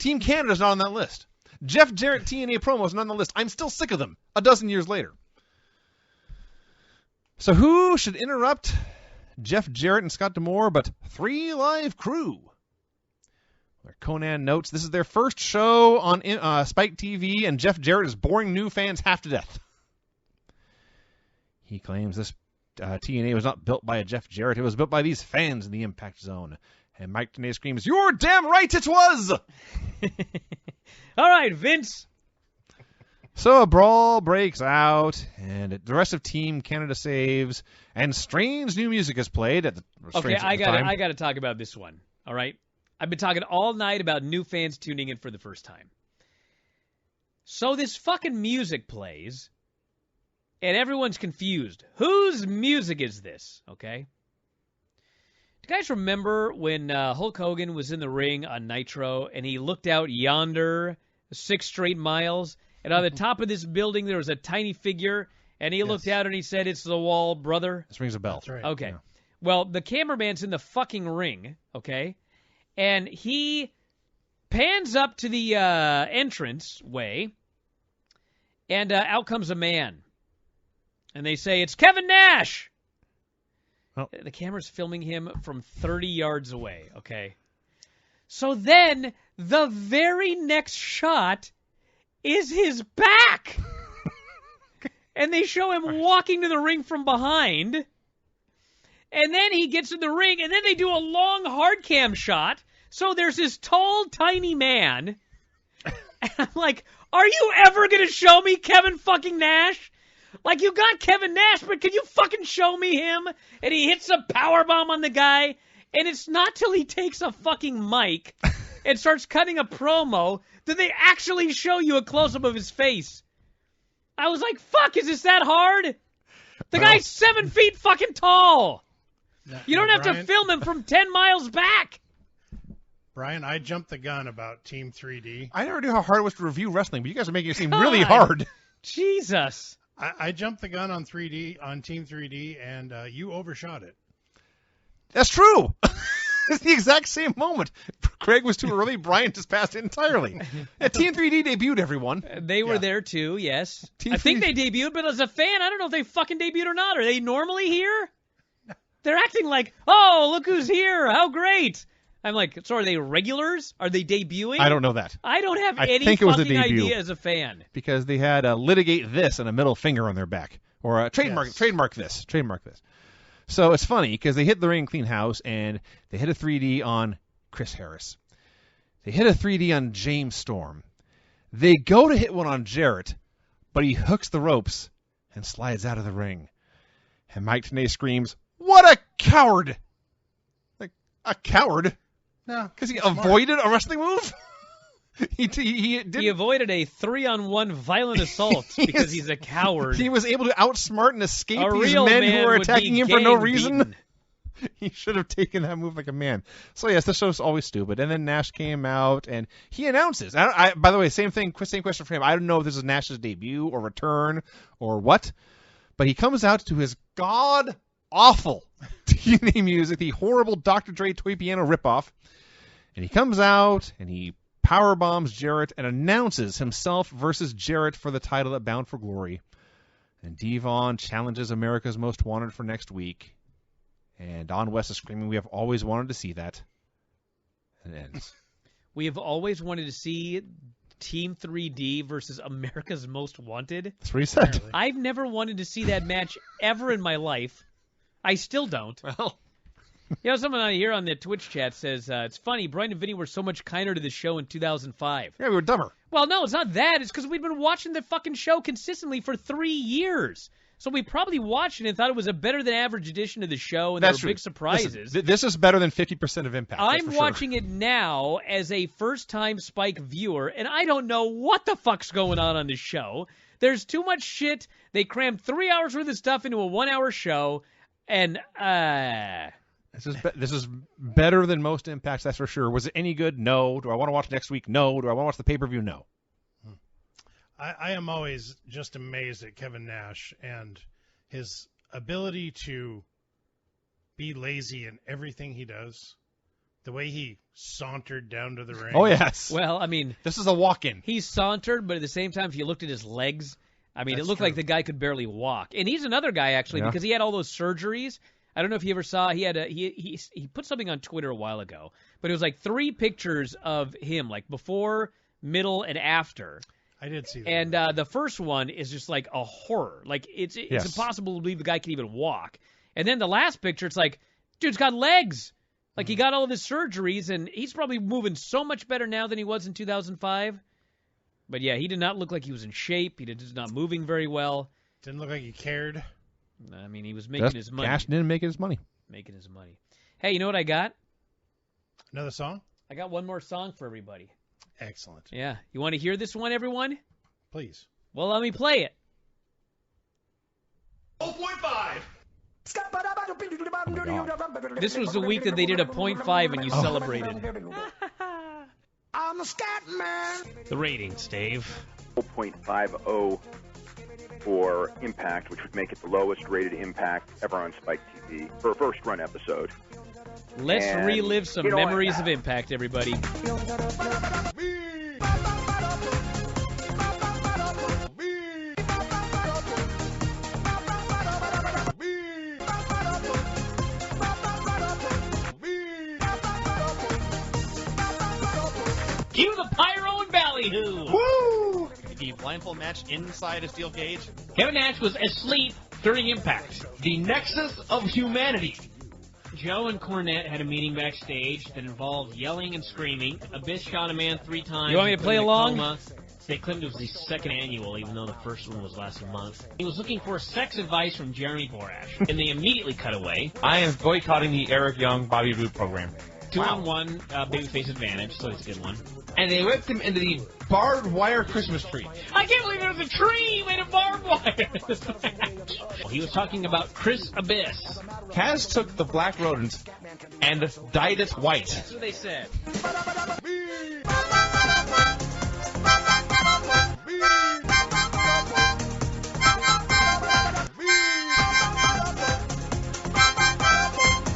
Team Canada's not on that list. Jeff Jarrett TNA promos not on the list. I'm still sick of them a dozen years later. So who should interrupt Jeff Jarrett and Scott D'Amore but 3 Live Crew? Where Conan notes this is their first show on Spike TV, and Jeff Jarrett is boring new fans half to death. He claims this TNA was not built by a Jeff Jarrett. It was built by these fans in the Impact Zone. And Mike Tenay screams, "You're damn right it was!" All right, Vince. So a brawl breaks out, and the rest of Team Canada saves, and strange new music is played. I got to talk about this one. All right, I've been talking all night about new fans tuning in for the first time. So this fucking music plays, and everyone's confused. Whose music is this? Okay. Do you guys remember when Hulk Hogan was in the ring on Nitro, and he looked out yonder 6 straight miles? And on the top of this building, there was a tiny figure, and he looked out and he said, "It's the wall, brother." This rings a bell. That's right. Okay. Yeah. Well, the cameraman's in the fucking ring, okay? And he pans up to the entrance way, and out comes a man. And they say, "It's Kevin Nash." Oh. The camera's filming him from 30 yards away, okay? So then, the very next shot is his back. And they show him walking to the ring from behind. And then he gets in the ring, and then they do a long hard cam shot. So there's this tall, tiny man. And I'm like, are you ever going to show me Kevin fucking Nash? Like, you got Kevin Nash, but can you fucking show me him? And he hits a powerbomb on the guy. And it's not till he takes a fucking mic and starts cutting a promo that they actually show you a close-up of his face. I was like, fuck, is this that hard? The guy's 7 feet fucking tall. You don't have to film him from 10 miles back. Brian, I jumped the gun about Team 3D. I never knew how hard it was to review wrestling, but you guys are making it seem really hard. Jesus. I jumped the gun on 3D, on Team 3D, and you overshot it. That's true. It's the exact same moment. Craig was too early. Brian just passed it entirely. Yeah, Team 3D debuted, everyone. They were there, too, yes. I think they debuted, but as a fan, I don't know if they fucking debuted or not. Are they normally here? They're acting like, oh, look who's here. How great. I'm like, so are they regulars? Are they debuting? I don't know that. I don't have any think it was fucking a debut. idea as a fan. Because they had litigate this and a middle finger on their back. Or trademark this. So it's funny because they hit the ring clean house, and they hit a 3D on Chris Harris. They hit a 3D on James Storm. They go to hit one on Jarrett, but he hooks the ropes and slides out of the ring. And Mike Tenay screams, "What a coward!" Like, a coward? No, because he avoided a wrestling move? He avoided a 3-on-1 violent assault because he's a coward. He was able to outsmart and escape A these real men man who were would attacking be him for no gang reason. beaten. He should have taken that move like a man. So, yes, this show's always stupid. And then Nash came out, and he announces. By the way, same question for him. I don't know if this is Nash's debut or return or what, but he comes out to his god-awful TNA music, the horrible Dr. Dre toy piano ripoff. And he comes out, and he powerbombs Jarrett and announces himself versus Jarrett for the title at Bound for Glory. And Devon challenges America's Most Wanted for next week. And Don West is screaming, "We have always wanted to see that." And it ends. We have always wanted to see Team 3D versus America's Most Wanted. That's what he said. I've never wanted to see that match ever in my life. I still don't. Well, Someone out here on the Twitch chat says, it's funny, Bryan and Vinny were so much kinder to the show in 2005. yeah, we were dumber. Well, no, it's not that. It's because we've been watching the fucking show consistently for 3 years. So we probably watched it and thought it was a better than average edition of the show, and That's there were true. big surprises. Listen, this is better than 50% of Impact. that's I'm for watching sure. it now as a first-time Spike viewer, and I don't know what the fuck's going on this show. There's too much shit. They crammed 3 hours worth of stuff into a 1-hour show, and This is better than most Impacts, that's for sure. Was it any good? No. Do I want to watch next week? No. Do I want to watch the pay-per-view? No. I am always just amazed at Kevin Nash and his ability to be lazy in everything he does. The way he sauntered down to the ring. Oh, yes. well, I mean, This is a walk-in. he sauntered, but at the same time, if you looked at his legs, I mean, That's it looked true. like the guy could barely walk. And he's another guy, actually, Yeah. because he had all those surgeries. I don't know if you ever saw, he put something on Twitter a while ago, but it was like 3 pictures of him, like before, middle, and after. I did see that. And the first one is just like a horror. Like, it's Yes. impossible to believe the guy can even walk. And then the last picture, it's like, dude's got legs. Like, he got all of his surgeries, and he's probably moving so much better now than he was in 2005. But yeah, he did not look like he was in shape. He was not moving very well. Didn't look like he cared. I mean, he was making his money. Cashed in and making his money. Making his money. Hey, you know what I got? Another song? I got one more song for everybody. Excellent. Yeah. You want to hear this one, everyone? Please. Well, let me play it. 0.5. This was the week that they did a .5 and you celebrated. I'm a scat man. The ratings, Dave. 0.50 for Impact, which would make it the lowest rated Impact ever on Spike TV for a first run episode. Let's And, relive some you know, memories of Impact, everybody. Cue the pyro and ballyhoo. Woo! The blindfold match inside a steel cage. Kevin Nash was asleep during Impact. The nexus of humanity. Joe and Cornette had a meeting backstage that involved yelling and screaming. Abyss shot a man 3 times. You want me to put play him in a along? coma. They claimed it was the second annual, even though the first one was last month. He was looking for sex advice from Jeremy Borash, and they immediately cut away. I am boycotting the Eric Young Bobby Roode program. 2-on-1 babyface advantage, so it's a good one. And they whipped him into the barbed wire Christmas tree. I can't believe there was a tree made of barbed wire. He was talking about Chris Abyss. Kaz took the black rodent and dyed it white. That's what they said.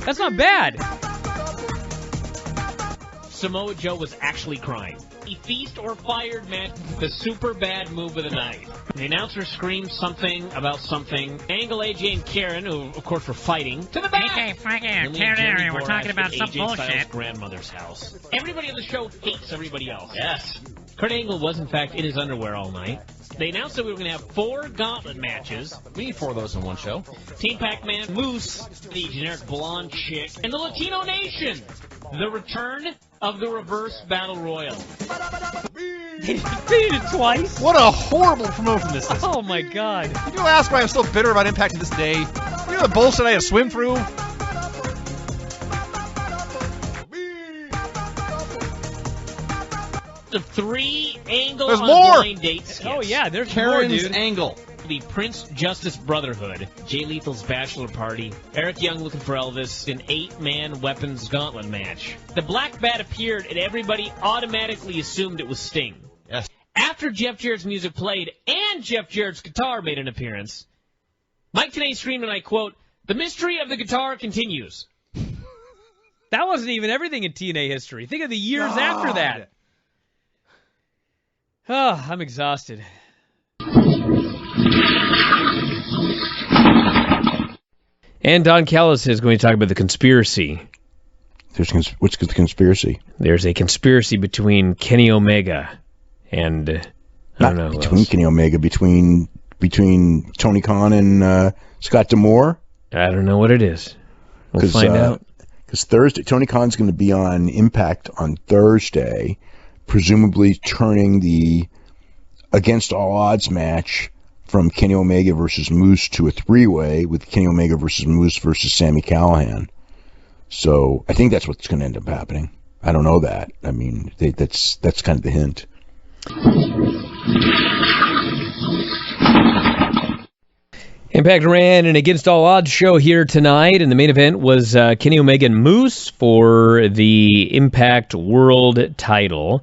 That's not bad. Samoa Joe was actually crying. He feast or fired match, the super bad move of the night. The announcer screamed something about something. Angle, AJ, and Karen, who of course were fighting, to the back. AJ, fucking Then we Karen, had Jeremy we're Borash talking about at some AJ Styles' bullshit. grandmother's house. Everybody on the show hates everybody else. Yes. Kurt Angle was in fact in his underwear all night. They announced that we were going to have 4 gauntlet matches. We need 4 of those in one show. Team Pac-Man, Moose, the generic blonde chick, and the Latino Nation. The return of the reverse battle royal. They did it twice. What a horrible promotion this is. Oh my God. Can you ask why I'm still bitter about Impact to this day? You know the bullshit I had to swim through? The 3 Angle There's on more! Blind Date skits. Oh yeah, there's Karen's more, dude. Angle. The Prince Justice Brotherhood, Jay Lethal's Bachelor Party, Eric Young looking for Elvis, an 8-man weapons gauntlet match. The Black Bat appeared and everybody automatically assumed it was Sting. Yes. After Jeff Jarrett's music played and Jeff Jarrett's guitar made an appearance, Mike Tenay screamed, and I quote, "The mystery of the guitar continues." That wasn't even everything in TNA history. Think of the years after that. Oh, I'm exhausted. And Don Callis is going to talk about the conspiracy. What's the conspiracy? There's a conspiracy between Kenny Omega and I don't know between Kenny Omega, between Tony Khan and Scott D'Amore. I don't know what it is. We'll find out. Because Thursday, Tony Khan's going to be on Impact on Thursday, presumably turning the Against All Odds match from Kenny Omega versus Moose to a 3-way with Kenny Omega versus Moose versus Sami Callihan. So I think that's what's going to end up happening. I don't know that. I mean, that's kind of the hint. Impact ran an Against All Odds show here tonight, and the main event was Kenny Omega and Moose for the Impact World title.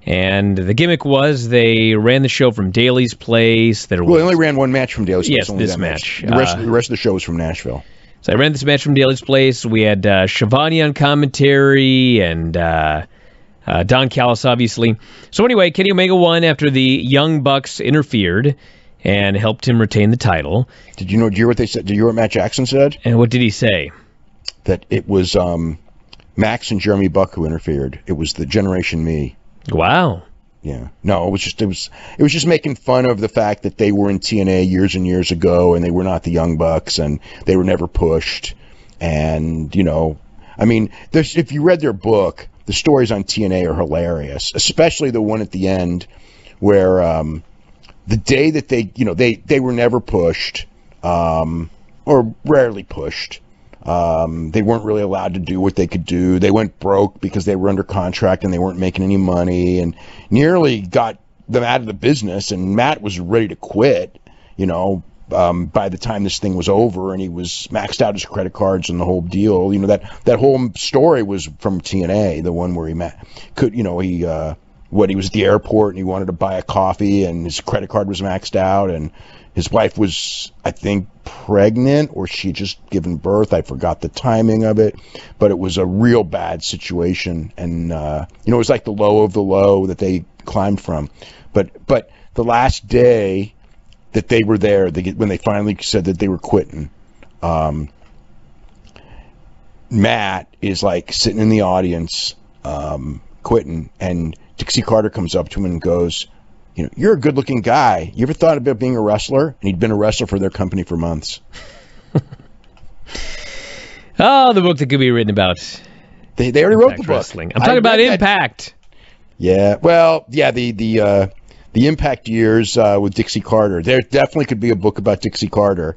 And the gimmick was they ran the show from Daly's Place. They only ran one match from Daly's Place. Yes, this match. The rest of the show was from Nashville. So I ran this match from Daly's Place. We had Shivani on commentary and Don Callis, obviously. So anyway, Kenny Omega won after the Young Bucks interfered and helped him retain the title. Did you hear what they said? Did you hear what Matt Jackson said? And what did he say? That it was Max and Jeremy Buck who interfered. It was the Generation Me. Wow. Yeah. No, it was just making fun of the fact that they were in TNA years and years ago, and they were not the Young Bucks, and they were never pushed. And I mean, if you read their book, the stories on TNA are hilarious, especially the one at the end where the day that they were never pushed, or rarely pushed. They weren't really allowed to do what they could do. They went broke because they were under contract and they weren't making any money, and nearly got them out of the business. And Matt was ready to quit, by the time this thing was over, and he was maxed out his credit cards and the whole deal. That whole story was from TNA, the one where he was at the airport and he wanted to buy a coffee and his credit card was maxed out, and his wife was, I think, pregnant, or she had just given birth. I forgot the timing of it, but it was a real bad situation. And, it was like the low of the low that they climbed from. But the last day that they were there, when they finally said that they were quitting, Matt is like sitting in the audience, quitting, and Dixie Carter comes up to him and goes, "You're a good-looking guy. You ever thought about being a wrestler?" And he'd been a wrestler for their company for months. Oh, the book that could be written about. They already wrote the book. Wrestling. I'm talking about Impact. Yeah, well, yeah, the Impact years with Dixie Carter. There definitely could be a book about Dixie Carter.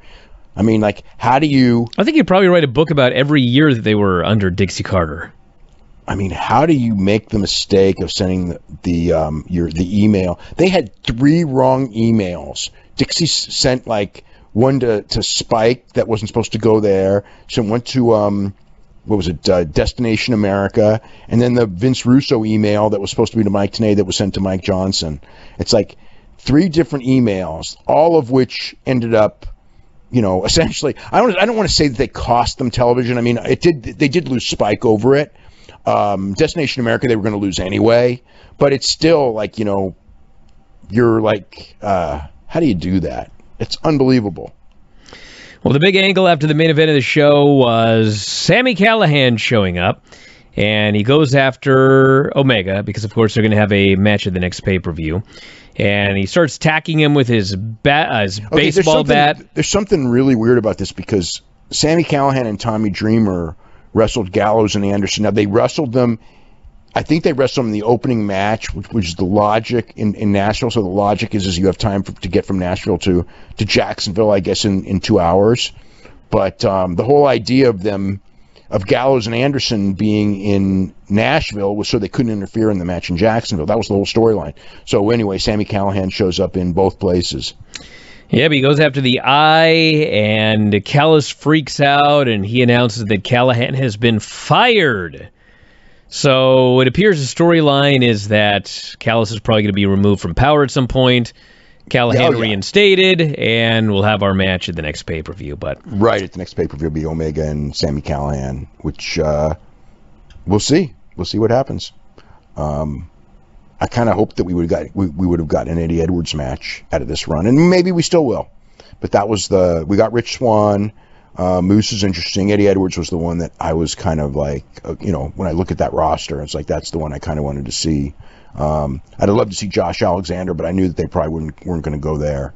I mean, like, how do you... I think you'd probably write a book about every year that they were under Dixie Carter. I mean, how do you make the mistake of sending the email? They had 3 wrong emails. Dixie sent like one to Spike that wasn't supposed to go there. Sent one to Destination America, and then the Vince Russo email that was supposed to be to Mike Tenay that was sent to Mike Johnson. It's like 3 different emails, all of which ended up, essentially. I don't want to say that they cost them television. I mean, they did lose Spike over it. Destination America, they were going to lose anyway, but it's still like, you're like, how do you do that? It's unbelievable. Well, the big angle after the main event of the show was Sami Callihan showing up, and he goes after Omega because, of course, they're going to have a match at the next pay-per-view. And he starts tacking him with his baseball bat. There's something really weird about this because Sami Callihan and Tommy Dreamer wrestled Gallows and Anderson. Now, they wrestled them. I think they wrestled them in the opening match, which is the logic in Nashville. So the logic is you have time to get from Nashville to Jacksonville, I guess, in 2 hours. But the whole idea of Gallows and Anderson being in Nashville was so they couldn't interfere in the match in Jacksonville. That was the whole storyline. So anyway, Sami Callihan shows up in both places. Yeah, but he goes after the eye, and Callis freaks out, and he announces that Callihan has been fired. So it appears the storyline is that Callis is probably going to be removed from Power at some point. Callihan reinstated, and we'll have our match at the next pay-per-view. But right at the next pay-per-view will be Omega and Sami Callihan, which we'll see. We'll see what happens. I kind of hoped that we would have gotten an Eddie Edwards match out of this run, and maybe we still will. But that was we got Rich Swann. Moose is interesting. Eddie Edwards was the one that I was kind of like, when I look at that roster, it's like that's the one I kind of wanted to see. I'd have loved to see Josh Alexander, but I knew that they probably weren't going to go there.